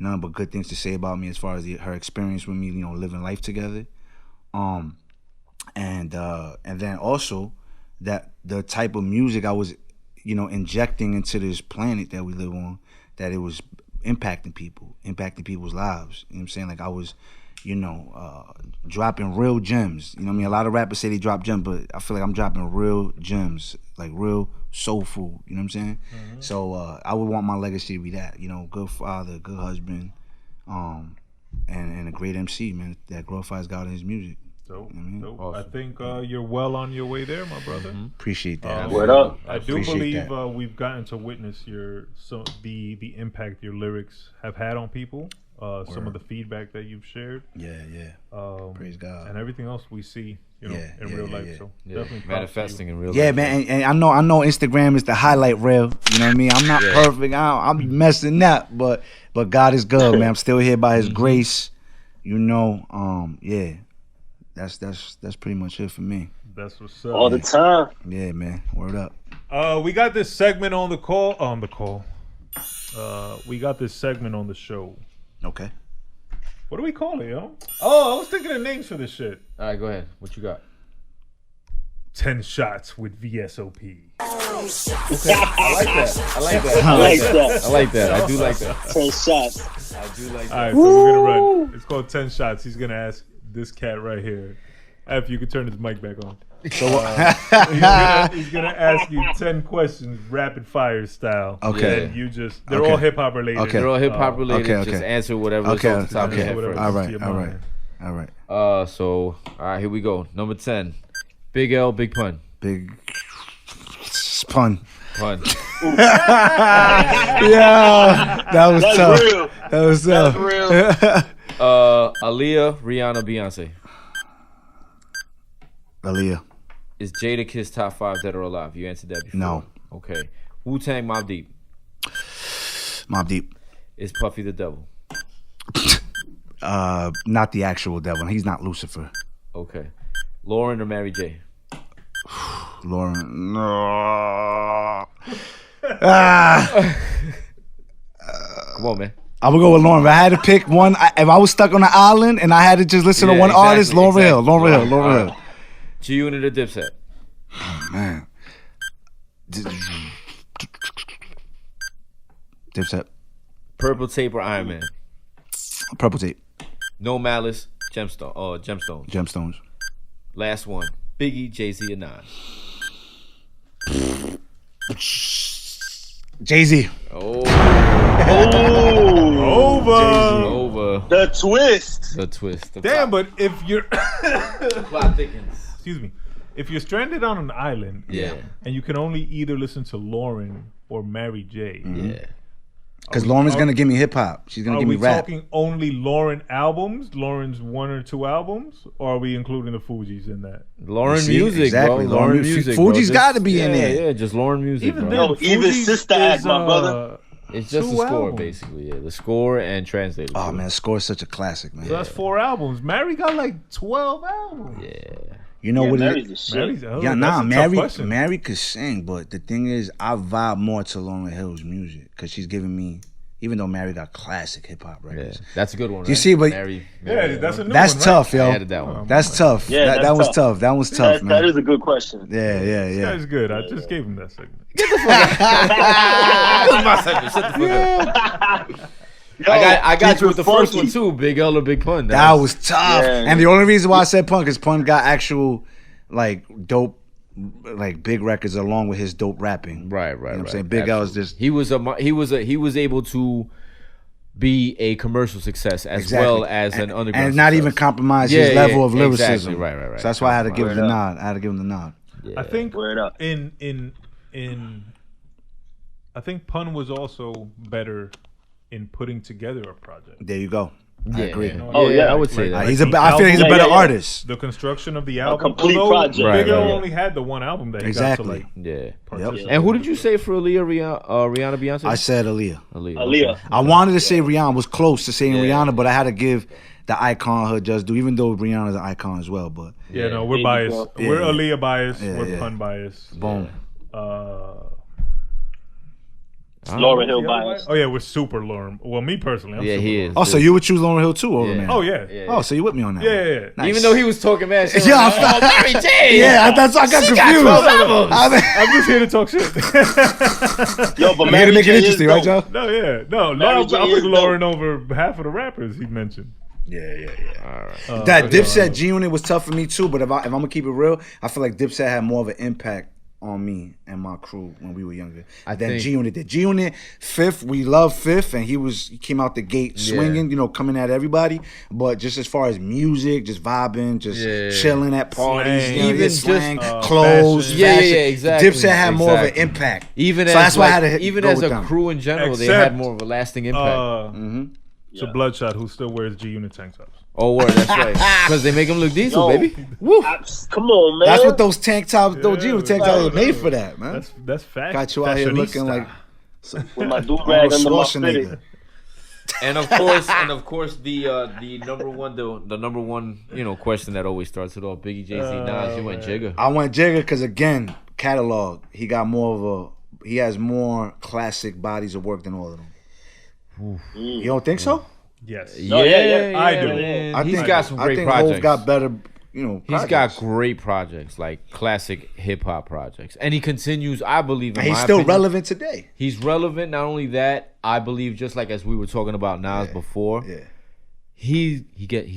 S1: none but good things to say about me as far as her experience with me, living life together. And then also that the type of music I was, injecting into this planet that we live on, that it was impacting people's lives. You know what I'm saying? Like I was, dropping real gems. You know what I mean? A lot of rappers say they drop gems, but I feel like I'm dropping real gems, like real soul food. You know what I'm saying? Mm-hmm. So I would want my legacy to be that. Good father, good husband, and a great MC, man, that glorifies God in his music.
S2: Dope.
S1: You know what I mean?
S2: Dope.
S3: Awesome.
S2: I think you're well on your way there, my brother.
S1: Appreciate that.
S4: Word up.
S2: I do
S1: Appreciate
S2: believe we've gotten to witness the impact your lyrics have had on people. Some of the feedback that you've shared.
S1: Yeah. Praise God.
S2: And everything else we see you know, in real life. So definitely
S3: manifesting in real life.
S1: Yeah, man, and I know Instagram is the highlight reel. You know what I mean? I'm not perfect. I'm messing up, but God is good, man. I'm still here by His grace. You know, yeah. That's pretty much it for me.
S2: That's what's up.
S4: All the time.
S1: Yeah, man. Word up.
S2: We got this segment on the call. We got this segment on the show.
S1: Okay.
S2: What do we call it, yo? Oh, I was thinking of names for this shit.
S3: All right, go ahead. What you got?
S2: 10 shots with VSOP.
S3: Okay, I like that. I like that. I like that. I do like that.
S4: 10 shots.
S3: I do like that.
S2: All right, so we're gonna run. It's called 10 shots. He's gonna ask this cat right here. If you could turn his mic back on. So he's gonna ask you 10 questions, rapid fire style.
S1: Okay.
S2: And you just they're all hip hop related.
S1: Okay.
S3: They're all hip hop related.
S1: okay.
S3: Just answer whatever is off the top of your head first.
S1: All right.
S3: So all right, here we go. Number 10. Big L, big pun.
S1: Big pun.
S3: Pun.
S1: Yeah, that was
S4: That's
S1: tough.
S4: real.
S1: That was tough.
S4: That's real.
S3: Aaliyah, Rihanna, Beyonce.
S1: Aaliyah.
S3: Is Jadakiss top 5 dead or alive? You answered that before.
S1: No.
S3: Okay. Wu-Tang, Mobb Deep.
S1: Mobb Deep.
S3: Is Puffy the devil?
S1: Not the actual devil. He's not Lucifer.
S3: Okay. Lauren or Mary J?
S1: Lauren. No.
S3: Come on, man.
S1: I would go with Lauren. If I had to pick one, if I was stuck on an island and I had to just listen to one artist, Lauren Hill. Lauren Hill.
S3: G-Unit or Dipset?
S1: Man. Dipset.
S3: Purple Tape or Iron Man?
S1: Purple Tape.
S3: No Malice, Gemstones.
S1: Gemstones.
S3: Last one. Biggie, Jay-Z, or Nas?
S1: Jay-Z.
S3: Oh.
S2: Over.
S4: The twist.
S3: The twist. The
S2: Damn,
S3: plot.
S2: but if you're
S3: Plot thickens.
S2: excuse me, if you're stranded on an island,
S3: Yeah.
S2: and you can only either listen to Lauren or Mary J.
S3: Yeah.
S1: Because Lauren's going to give me hip-hop. She's going to
S2: Are
S1: give me
S2: we
S1: rap.
S2: talking only Lauren albums, Lauren's 1 or 2 albums, or are we including the Fugees in that?
S3: Lauren
S1: See,
S3: music,
S1: exactly.
S3: bro.
S1: Lauren
S3: Lauren
S1: music.
S3: music.
S1: Fugees
S3: bro.
S1: gotta be in there.
S3: Yeah, just Lauren music,
S2: Even
S3: bro.
S2: then,
S4: even
S2: Fugees
S4: Sister Act,
S2: is,
S4: my brother.
S3: It's just
S2: 2
S3: the score,
S2: albums.
S3: basically. Yeah, the score and translated.
S1: Oh, man, Score is such a classic, man.
S2: So that's 4 albums. Mary got like 12 albums.
S3: Yeah.
S1: You know what
S4: Mary's
S1: it
S4: the
S1: is?
S4: shit.
S2: Mary's,
S1: Yeah,
S2: that's a tough question.
S1: Mary could sing, but the thing is, I vibe more to Lauryn Hill's music because she's giving me, even though Mary got classic hip hop
S3: Yeah,
S1: records.
S3: that's a good one.
S1: You
S3: right?
S1: see, but-
S3: Mary,
S2: Yeah, that's a new
S1: That's
S2: one, right?
S1: tough,
S3: I
S1: yo.
S3: added that one.
S1: That's tough.
S4: Yeah,
S1: that
S4: that's
S1: was
S4: tough.
S1: tough. That was tough,
S4: That
S1: man.
S4: is a good question.
S1: Yeah.
S2: This guy's good. I just gave him that segment.
S3: My segment. Shut the fuck up.
S4: Yo,
S3: I got
S4: keep
S3: you
S4: it
S3: with the first
S4: funky.
S3: one too. Big L or Big Pun.
S1: That was tough.
S4: Yeah.
S1: And the only reason why I said Pun is Pun got actual, like, dope, like, big records along with his dope rapping.
S3: right.
S1: You know what I'm
S3: right.
S1: saying? Big L is
S3: Absolutely.
S1: just...
S3: He was able to be a commercial success as
S1: Exactly.
S3: well as an underground
S1: and not
S3: success.
S1: even compromise his level of lyricism.
S3: Exactly. Right.
S1: So that's why I had to give him the
S4: Word
S1: nod. I had to give him the nod.
S3: Yeah.
S2: I think
S4: Word up.
S2: in I think Pun was also better in putting together a project.
S1: There you go. I agree.
S4: Oh, yeah.
S3: I would say
S2: Like,
S3: that.
S1: I feel he's a
S4: Yeah,
S1: better
S4: yeah.
S1: artist.
S2: The construction of the album,
S4: complete
S2: although
S4: project.
S3: Right,
S2: Big L
S3: right.
S2: only had the one album that he
S1: Exactly.
S2: got to like
S3: Yeah.
S2: participate
S1: Yep.
S3: And who
S2: in.
S3: did you say for Rihanna, Beyonce?
S1: I said Aaliyah.
S3: Aaliyah.
S4: Aaliyah.
S1: I wanted to say Rihanna. Was close to saying
S3: Yeah.
S1: Rihanna, but I had to give the icon her just due, even though Rihanna's an icon as well. But
S2: Yeah, no, we're
S4: There you
S2: biased.
S4: go.
S2: We're
S1: Yeah.
S2: Aaliyah biased.
S1: Yeah,
S2: we're
S1: yeah.
S2: Pun biased.
S1: boom.
S4: Lauryn Hill bias.
S2: Oh yeah, we're super Lauren. Well, me personally, I'm
S3: Yeah,
S2: super
S3: he
S2: Lauren.
S3: is.
S1: Oh, so you would choose Lauryn Hill too over
S3: Yeah.
S1: man?
S2: Oh yeah.
S1: Oh, so you with me on that?
S2: Yeah.
S1: Nice.
S3: Even though he was talking mad shit.
S1: Yeah,
S3: like,
S1: I
S3: oh, Mary J.
S1: Yeah, that's why I got
S3: She
S1: confused.
S3: got 12 albums.
S1: I mean,
S2: I'm just here to talk shit.
S4: Yo, but
S1: you
S4: Mary
S1: gotta make
S4: J
S1: it
S4: is
S1: interesting, right,
S4: dope.
S1: Joe?
S2: No, yeah, no.
S4: Mary
S2: I'll
S4: J
S2: put
S4: is dope.
S2: Lauren over half of the rappers he mentioned.
S1: Yeah.
S3: All right.
S1: That Dipset G Unit was tough for me too, but if I'm gonna keep it real, I feel like Dipset had more of an impact on me and my crew when we were younger than
S3: think-
S1: G Unit did. G Unit, Fifth, we love Fifth, and he came out the gate swinging, coming at everybody. But just as far as music, just vibing, just chilling at parties,
S2: Slang.
S1: even
S3: Even
S1: slang,
S3: just,
S1: clothes,
S2: fashion.
S3: Yeah,
S1: fashion.
S3: exactly.
S1: Dipset had more of an
S3: Exactly.
S1: impact.
S3: Even
S1: So
S3: as
S1: that's why I
S3: like,
S1: had to
S3: even
S1: go
S3: as
S1: with
S3: a
S1: them.
S3: crew in general, they
S2: Except,
S3: had more of a lasting impact.
S2: To Bloodshot, who still wears G Unit tank tops.
S3: Oh, word, that's right. Because they make him look diesel,
S4: Yo.
S3: baby.
S4: Come on, man.
S1: That's what those tank tops, those
S2: Yeah,
S1: Gino tank tops are made
S2: yeah.
S1: for that, man.
S2: That's fact.
S1: Got you out here looking
S2: fashionista.
S1: like
S4: with my do-rag under my fitted.
S1: Schwarzenegger.
S3: And of course, the number one, question that always starts it off. Biggie, Jay-Z, Nas, you went Jigga.
S1: I went Jigga because again, catalog. He got he has more classic bodies of work than all of them. You don't think so?
S2: Yes.
S3: Yeah,
S2: I do.
S3: man.
S1: I
S3: He's
S1: think-
S3: got some great
S1: I think
S3: projects.
S1: Hov got better,
S3: He's got great projects, like classic hip hop projects, and he continues. I believe, in
S1: And he's
S3: my
S1: still
S3: opinion,
S1: relevant today.
S3: He's relevant. Not only that, I believe, just like as we were talking about Nas before,
S1: Yeah.
S3: he's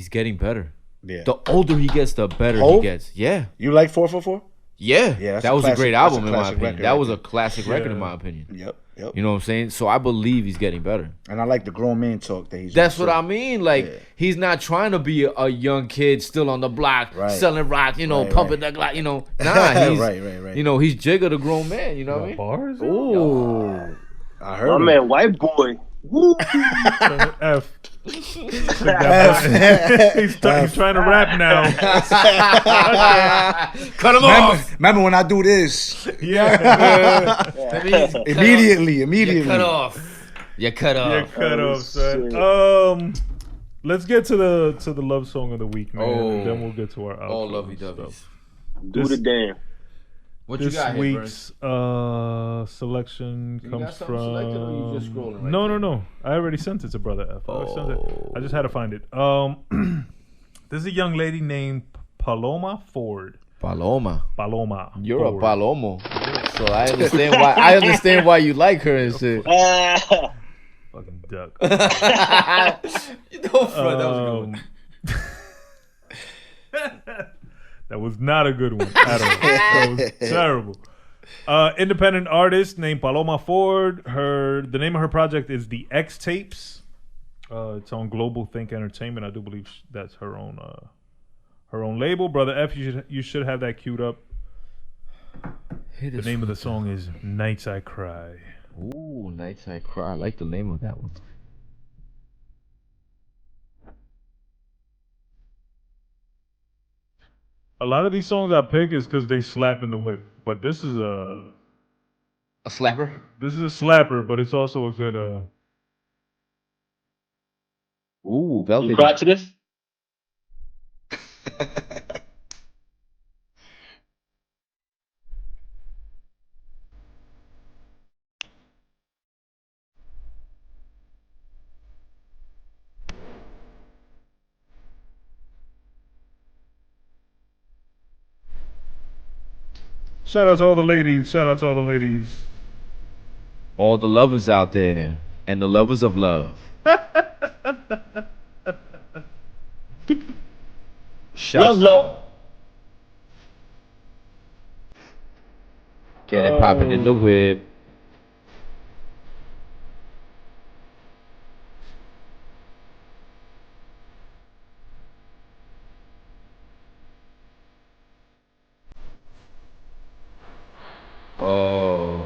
S3: getting better.
S1: Yeah.
S3: The older he gets, the better he
S1: Hov?
S3: gets. Yeah,
S1: You like 444?
S3: yeah.
S1: Yeah, that's
S3: that
S1: a
S3: was a
S1: classic-
S3: great
S1: that's a
S3: album in my
S1: classic
S3: opinion.
S1: record
S3: That
S1: right
S3: was
S1: there.
S3: a classic record in
S2: Yeah.
S3: my opinion.
S1: Yep.
S3: You know what I'm saying? So I believe he's getting better.
S1: And I like the grown man talk that he's.
S3: That's what
S1: doing,
S3: I mean. Like,
S1: Yeah.
S3: he's not trying to be a young kid still on the block
S1: Right.
S3: selling rock,
S1: Right,
S3: pumping
S1: right.
S3: the Glock, Nah, he's
S1: Right.
S3: he's Jigga the grown man. You know what I mean?
S2: Bars?
S1: Ooh, I heard
S4: My
S1: him.
S4: man, white boy. Woo.
S2: F. He's trying to rap now.
S3: Cut him off.
S1: Remember when I do this?
S2: Yeah.
S1: Immediately.
S3: You cut off. You cut off.
S2: You're cut
S4: Oh,
S2: off, son. Let's get to the love song of the week, man. And then we'll get to our outro
S3: All
S2: and
S3: lovey
S2: stuff.
S3: doveys.
S4: Do the damn.
S3: What you
S2: This
S3: got here,
S2: week's selection
S3: You
S2: comes
S3: got something selected, or you just
S2: from.
S3: scrolling right
S2: No.
S3: there?
S2: I already sent it to Brother F. I just had to find it. This is a young lady named Paloma Ford.
S3: Paloma. You're
S2: Ford.
S3: a palomo. So I understand why. I understand why you like her and shit.
S2: Fucking duck.
S3: You know, bro, that was a good one.
S2: That was not a good one at all. That was terrible. Independent artist named Paloma Ford. The name of her project is The X Tapes. It's on Global Think Entertainment. I do believe that's her own label. Brother F, you should have that queued up. The name of the song is Nights I Cry.
S3: Ooh, Nights I Cry. I like the name of that one.
S2: A lot of these songs I pick is because they slap in the whip. But this is a
S3: slapper?
S2: This is a slapper, but it's also a good
S3: Ooh, velvet.
S4: You cry to this?
S2: Shout out to all the ladies. Shout out to all the ladies.
S3: All the lovers out there and the lovers of love. Shout
S4: Love.
S3: Get it popping in the whip. Oh,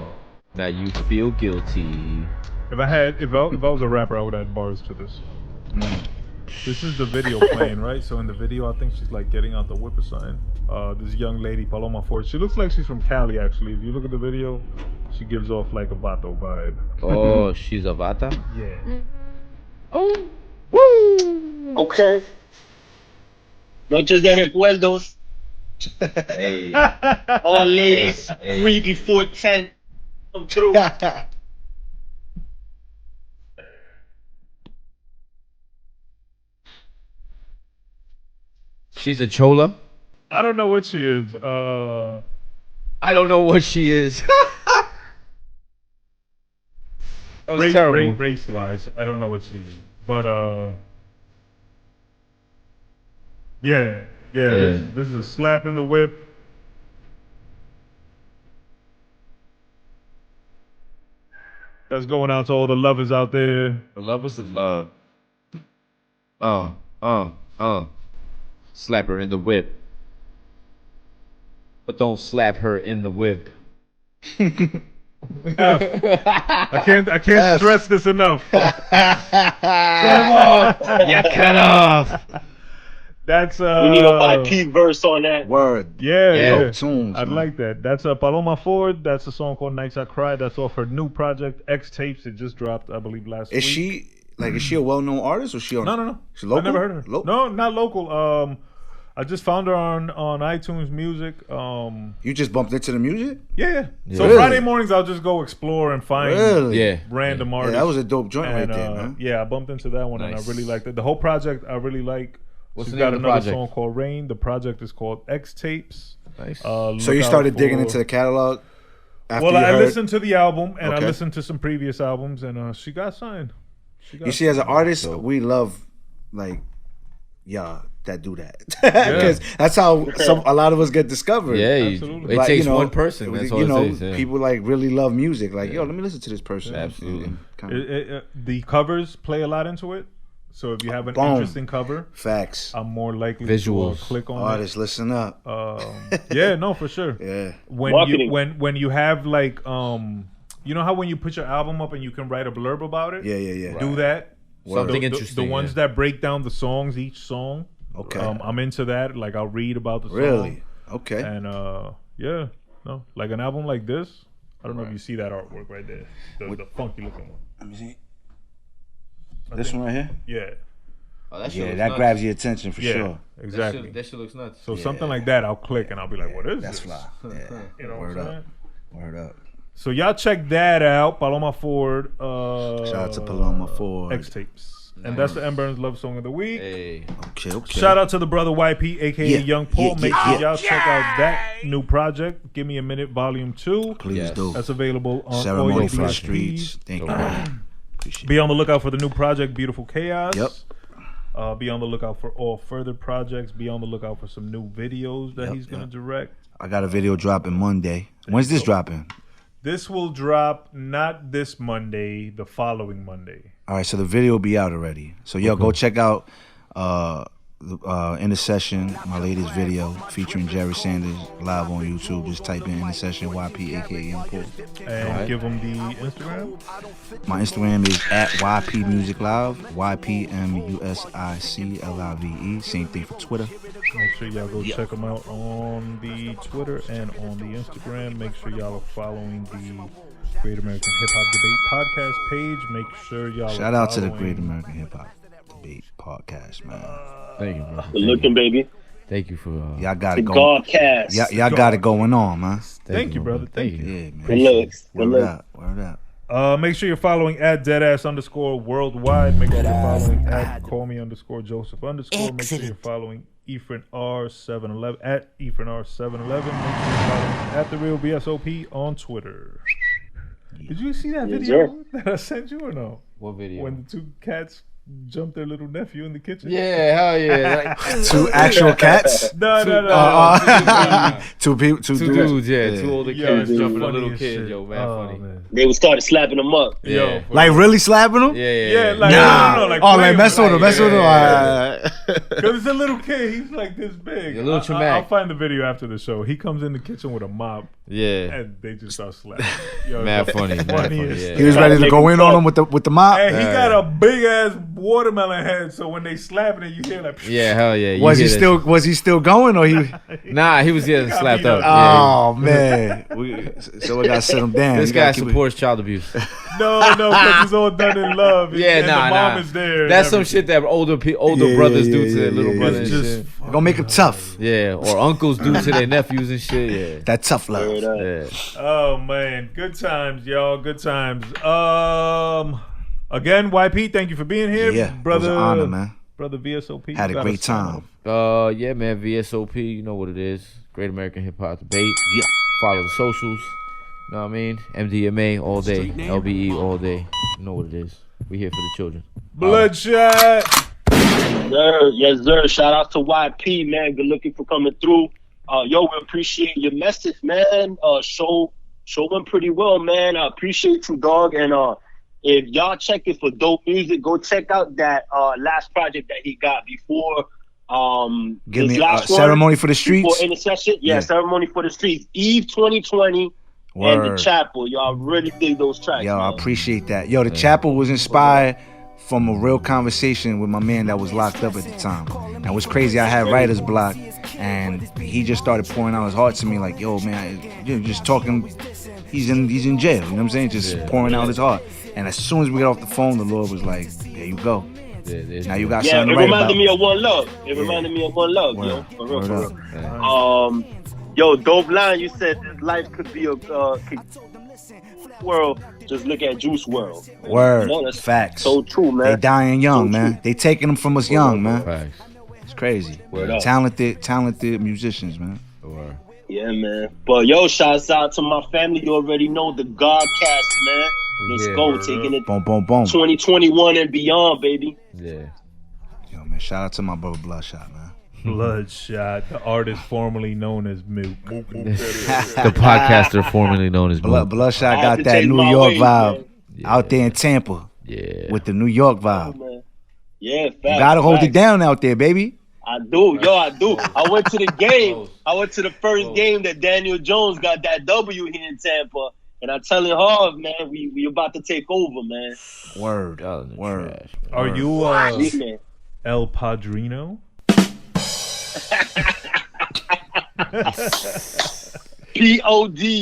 S3: now you feel guilty.
S2: If I was a rapper, I would add bars to this. This is the video playing, right? So in the video, I think she's like getting out the whip or something. This young lady, Paloma Ford. She looks like she's from Cali, actually. If you look at the video, she gives off like a Vato vibe.
S3: Oh, she's a Vata?
S2: Yeah.
S3: Oh, woo!
S4: Okay. Noches de recuerdos.
S3: Hey.
S4: All ladies. 3 before 10. Come true.
S3: She's a chola?
S2: I don't know what she is.
S3: I don't know what she is. That was terrible.
S2: Race-wise, I don't know what she is. But, yeah. This is a slap in the whip. That's going out to all the lovers out there.
S3: The lovers of love. Slap her in the whip. But don't slap her in the whip.
S2: I can't stress this enough.
S3: You cut off.
S2: That's
S4: We need a YP verse on that.
S1: Word.
S2: yeah.
S1: Dope tunes,
S2: I'd
S1: man.
S2: like that. That's Paloma Ford. That's a song called Nights I Cried. That's off her new project, X Tapes. It just dropped, I believe, last week.
S1: Is she a well-known artist or she on?
S2: No.
S1: She's local?
S2: I never heard of her. No, not local. I just found her on iTunes Music.
S1: You just bumped into the music?
S2: Yeah. So
S1: Really?
S2: Friday mornings I'll just go explore and find random
S1: Yeah,
S2: artists.
S1: that was a dope joint right
S2: And,
S1: there, man.
S2: Yeah, I bumped into that one and I really liked it. The whole project I really like.
S3: What's
S2: She's
S3: the name
S2: got
S3: of the
S2: another
S3: project?
S2: song called Rain. The project is called X Tapes.
S3: Nice.
S1: So you started digging into the catalog after
S2: Well,
S1: you
S2: I
S1: heard?
S2: listened to the album and I
S1: Okay.
S2: listened to some previous albums and she got signed.
S1: You see, as an artist, we love that do that because that's how a lot of us get discovered.
S3: Yeah,
S2: Absolutely.
S3: it
S1: Like,
S3: takes one person. That's all it takes. Yeah.
S1: People like really love music. Like, yo, let me listen to this person.
S3: Absolutely.
S2: The covers play a lot into it. So if you have an interesting cover,
S1: Facts.
S2: I'm more likely
S3: Visuals.
S2: to click on
S1: Artists, listen up.
S2: it. Yeah, no, for sure.
S1: Yeah.
S2: When you have like you know how when you put your album up and you can write a blurb about it?
S1: Yeah.
S2: Do that.
S3: Something
S2: The
S3: interesting.
S2: ones that break down the songs, each song.
S1: Okay.
S2: I'm into that. Like I'll read about the song.
S1: Really? Okay.
S2: And like an album like this. I don't know if you see that artwork right there, the funky looking one.
S1: Let me see. This one right here?
S2: Yeah.
S3: Oh, that
S1: That grabs your attention for sure.
S2: Exactly.
S3: That shit looks nuts.
S2: So something like that, I'll click and I'll be like, "What is
S1: That's
S2: this?"
S1: fly. Yeah.
S2: You know
S1: Word
S2: what I'm
S1: up.
S2: saying?
S1: Word up.
S2: So y'all check that out, Paloma Ford.
S1: Shout out to Paloma Ford.
S2: X Tapes, and that's the M Burns Love Song of the Week.
S3: Hey.
S1: Okay.
S2: Shout out to the brother YP, aka
S1: Yeah,
S2: Young Paul.
S1: yeah,
S2: Make
S1: yeah,
S2: sure
S1: yeah.
S2: y'all check out that new project. Give Me a Minute, Volume 2.
S1: Please
S3: Yes.
S1: do.
S2: That's available on all
S1: Ceremony
S2: your
S1: for the
S2: DSPs.
S1: streets. Thank you. Appreciate
S2: Be on the lookout for the new project, Beautiful Chaos.
S1: Yep.
S2: Be on the lookout for all further projects. Be on the lookout for some new videos that
S1: Yep,
S2: he's gonna direct.
S1: I got a video dropping Monday. When's this dropping?
S2: This will drop not this Monday, the following Monday.
S1: All right, so the video will be out already. So yo, go check out Intercession, my latest video featuring Jerry Sanders live on YouTube. Just type in Intercession YP aka Young Paul.
S2: And give them the Instagram.
S1: My Instagram is at YP Music Live, YPMUSICLIVE. Same thing for Twitter.
S2: Make sure y'all go check them out on the Twitter and on the Instagram. Make sure y'all are following the Great American Hip Hop Debate Podcast page. Make sure y'all
S1: Shout
S2: are
S1: out to the
S2: following-
S1: Great American Hip Hop Debate Podcast, man.
S3: Thank you, bro.
S4: Good looking, baby.
S3: Thank you for.
S1: Y'all got
S4: The
S1: it going.
S4: GAHHDcast.
S1: Y'all got it going on, man.
S2: Thank you, brother. Thank you.
S1: Yeah, man.
S4: Good looks. Good
S1: Word
S4: looks.
S1: up. Word up.
S2: Make sure you're following at deadass_worldwide. Make sure you're following at callme_Joseph_. Make sure you're following Ephraim R711 at Ephraim R711. Make sure you're following at the real BSOP on Twitter. Did you see that video that I sent you or no?
S3: What video?
S2: When the two cats jumped their little nephew in the kitchen.
S3: Yeah, hell yeah. Like,
S1: Two actual cats.
S2: No.
S1: Two people.
S3: two dudes, two older
S2: Yo,
S3: kids
S2: it's
S3: jumping a
S2: funny
S3: little
S2: as
S3: kid,
S2: shit.
S3: yo, man,
S2: Oh,
S3: funny.
S2: man.
S4: They would start slapping them up.
S3: Yeah.
S1: Like really slapping them?
S3: Yeah.
S2: Like,
S1: Nah.
S2: no, like
S1: Oh, like
S2: playing
S1: mess with him. Mess with him.
S2: Because it's a little kid. He's like this big.
S3: A little
S2: I'll
S3: traumatic.
S2: find the video after the show. He comes in the kitchen with a mop,
S3: Yeah.
S2: and they just start slapping. Yo,
S3: Mad
S2: it's the
S3: funny. Mad funny.
S2: funniest
S3: Yeah.
S1: He was ready to go in on him with the mop.
S2: And he got a big ass watermelon head, so when they slapping it, you hear like.
S3: Yeah, hell yeah. You
S1: Was he
S3: hear that
S1: still going or he?
S3: shit. Nah, he was getting
S2: got
S3: slapped
S2: beat
S3: up.
S2: up.
S3: Yeah.
S1: Oh man, so we gotta sit him down.
S3: This
S1: We gotta
S3: guy
S1: keep it-
S3: supports child abuse.
S2: No, because it's all done in love.
S3: Yeah,
S2: and
S3: nah,
S2: the mom
S3: nah.
S2: is there. and
S3: That's some
S2: everything.
S3: shit that older
S1: Yeah,
S3: brothers do
S1: yeah,
S3: to their
S1: yeah,
S3: little
S1: yeah.
S3: brother
S2: It's
S3: and
S2: just
S3: shit.
S1: Gonna make him tough.
S3: Yeah, or uncles do to their nephews and shit. Yeah.
S1: That tough love.
S4: Word up.
S3: Yeah.
S2: Oh man, good times, y'all. Good times. Again, YP, thank you for being here,
S1: Yeah,
S2: brother.
S1: it was an honor, man.
S2: Brother VSOP,
S1: Had
S2: you
S1: a
S2: gotta
S1: great
S2: sign
S1: time.
S2: off.
S3: Yeah, man. VSOP, you know what it is. Great American Hip Hop Debate.
S1: Yeah.
S3: Follow the socials. Know what I mean? MDMA all day. LBE all day. You know what it is. We here for the children.
S2: Bloodshot.
S4: Yes, sir. Shout out to YP, man. Good looking for coming through. Yo, we appreciate your message, man. Show went pretty well, man. I appreciate you, dog. And if y'all checking for dope music, go check out that last project that he got before
S1: Give
S4: his
S1: me
S4: last one,
S1: ceremony for the
S4: before
S1: streets.
S4: Intercession. Yeah,
S1: Yeah.
S4: Ceremony for the Streets. Eve 2020 and the
S1: Word.
S4: Chapel. Y'all really dig those tracks.
S1: Yo, I
S4: man.
S1: appreciate that. Yo, the chapel was inspired from a real conversation with my man that was locked up at the time. And what's crazy, I had writer's block, and he just started pouring out his heart to me like, yo, man, you're just talking. He's in jail. You know what I'm saying? Just pouring out his heart. And as soon as we got off the phone, the Lord was like, there you go. Now you got something to write about.
S4: It reminded me of One Love. It reminded me of One Love, yo. For real. Yo, dope line. You said this life could be a world. Just look at Juice WRLD.
S1: Word.
S4: You know, that's
S1: Facts.
S4: so true, man.
S1: They dying young,
S4: So
S1: man.
S4: true.
S1: They taking them from us young, man.
S3: Facts.
S1: It's crazy.
S4: Word up.
S1: Talented musicians, man.
S3: Word.
S4: Yeah, man. But yo, shouts out to my family. You already know the GAHHDcast, man. Let's go. Taking it
S1: Boom, boom, boom.
S4: 2021 and beyond, baby.
S3: Yeah.
S1: Yo, man, shout out to my brother Bloodshot, man.
S2: Bloodshot, the artist formerly known as Mook.
S3: The podcaster formerly known as Mook.
S1: Bloodshot
S4: I had
S1: got
S4: to
S1: that
S4: change
S1: New
S4: my
S1: York
S4: ways,
S1: vibe
S4: man.
S1: out there in Tampa
S3: Yeah.
S1: with the New York vibe.
S4: Man. Yeah, facts.
S1: You gotta hold
S4: facts.
S1: it down out there, baby.
S4: I do. Yo, I do. I went to the game. I went to the first game that Daniel Jones got that W here in Tampa. And I'm telling Harv, man, we about to take over, man.
S1: Word.
S3: Y'all in the
S1: Word.
S3: trash, man.
S2: Are you
S4: Yeah, man.
S2: El Padrino?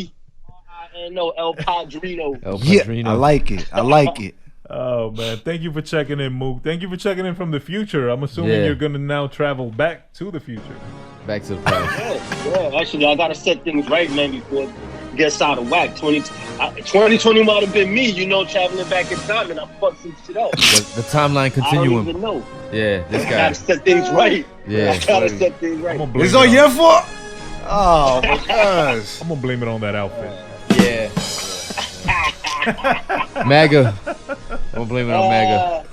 S4: P-O-D-R-I-N-O, El Padrino.
S3: El
S1: Yeah,
S3: Padrino.
S1: I like it. I like it.
S2: Oh man, thank you for checking in, Mook. Thank you for checking in from the future. I'm assuming
S3: Yeah.
S2: you're gonna now travel back to the future.
S3: Back to the past.
S4: Yeah, actually, I gotta set things right, man, before it gets out of whack. 2020 might have been me, you know, traveling back in time, and I fucked some shit up.
S3: The timeline
S4: I don't
S3: continuum.
S4: even know.
S3: Yeah, this
S4: I
S3: guy.
S4: gotta set things right.
S3: Yeah.
S4: I gotta set things right.
S2: I'm gonna blame
S1: It's
S2: it
S1: all
S2: on-
S1: your fault? Oh, my gosh.
S2: I'm gonna blame it on that outfit.
S3: Yeah. MAGA. I'm blaming it on MAGA.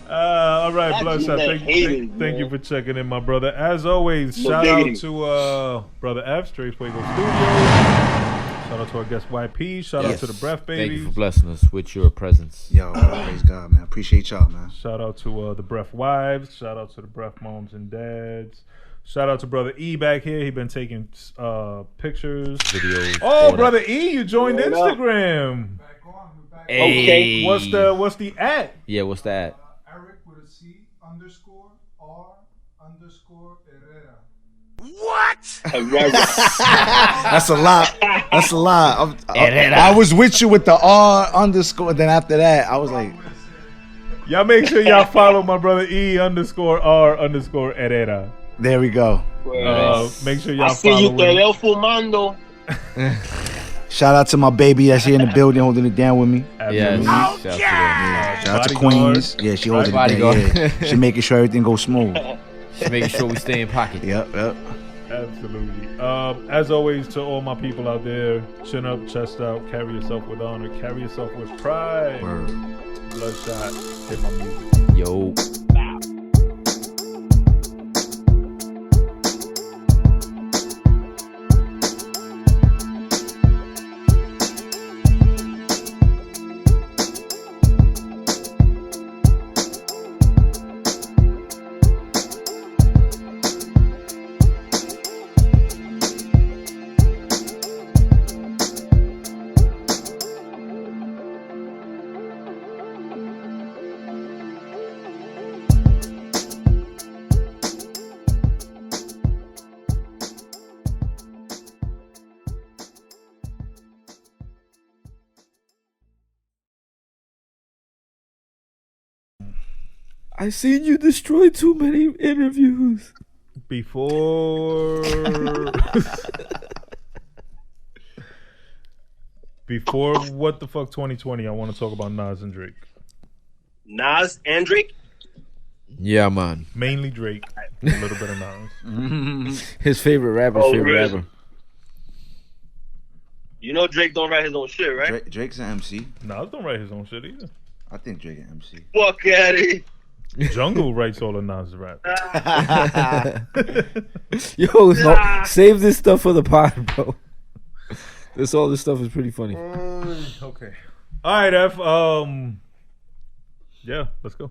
S2: All right,
S4: That's
S2: Bloodshot.
S4: you,
S2: Thank,
S4: man. Haters,
S2: thank you
S4: man.
S2: for checking in, my brother. As always,
S4: No
S2: shout
S4: diggity.
S2: out to brother F, Straight Fuego Studio. Shout out to our guest YP. Shout out to the Breath
S3: Thank you
S2: Babies.
S3: for blessing us with your presence.
S1: Yo, praise God, man. Appreciate y'all, man.
S2: Shout out to the Breath Wives. Shout out to the Breath Moms and Dads. Shout out to brother E back here. He been taking pictures.
S3: Videos.
S2: Oh,
S3: all that.
S2: brother E, you joined
S4: What up?
S2: Instagram.
S3: Hey.
S2: What's the at?
S3: Yeah, what's that?
S7: Eric with a C _R_Herrera.
S1: That's a lot. That's a lot. I was with you with the R_, then after that, I was like,
S2: Y'all make sure y'all follow my brother E_R_Herrera.
S1: there we go.
S2: Make sure y'all
S4: I see you,
S2: follow
S4: te
S2: him.
S4: veo fumando.
S1: Shout out to my baby that's here in the building holding it down with me.
S3: Yeah,
S2: Absolutely.
S3: shout out to
S1: Shout out to
S2: Bodyguard.
S1: Queens. Yeah, she holding it
S3: Bodyguard.
S1: down. Yeah. She making sure everything goes smooth.
S3: them. Just making sure we stay in pocket.
S1: Yep.
S2: Absolutely. As always, to all my people out there, chin up, chest out, carry yourself with honor, carry yourself with pride.
S1: Word.
S2: Bloodshot, hit my music.
S3: Yo. I seen you destroy too many interviews.
S2: Before what the fuck 2020, I want to talk about Nas and Drake.
S4: Nas and Drake.
S3: Yeah, man.
S2: Mainly Drake, a little bit of Nas.
S3: His favorite rapper,
S4: Oh,
S3: favorite
S4: really?
S3: rapper.
S4: You know Drake don't write his own shit, right?
S1: Drake's an MC.
S2: Nas don't write his own shit either.
S1: I think Drake an MC.
S4: Fuck out of here.
S2: Jungle writes all of Nas' rap.
S3: Yo, no, save this stuff for the pod, bro. All this stuff is pretty funny.
S2: Okay. All right, F. Yeah, let's go.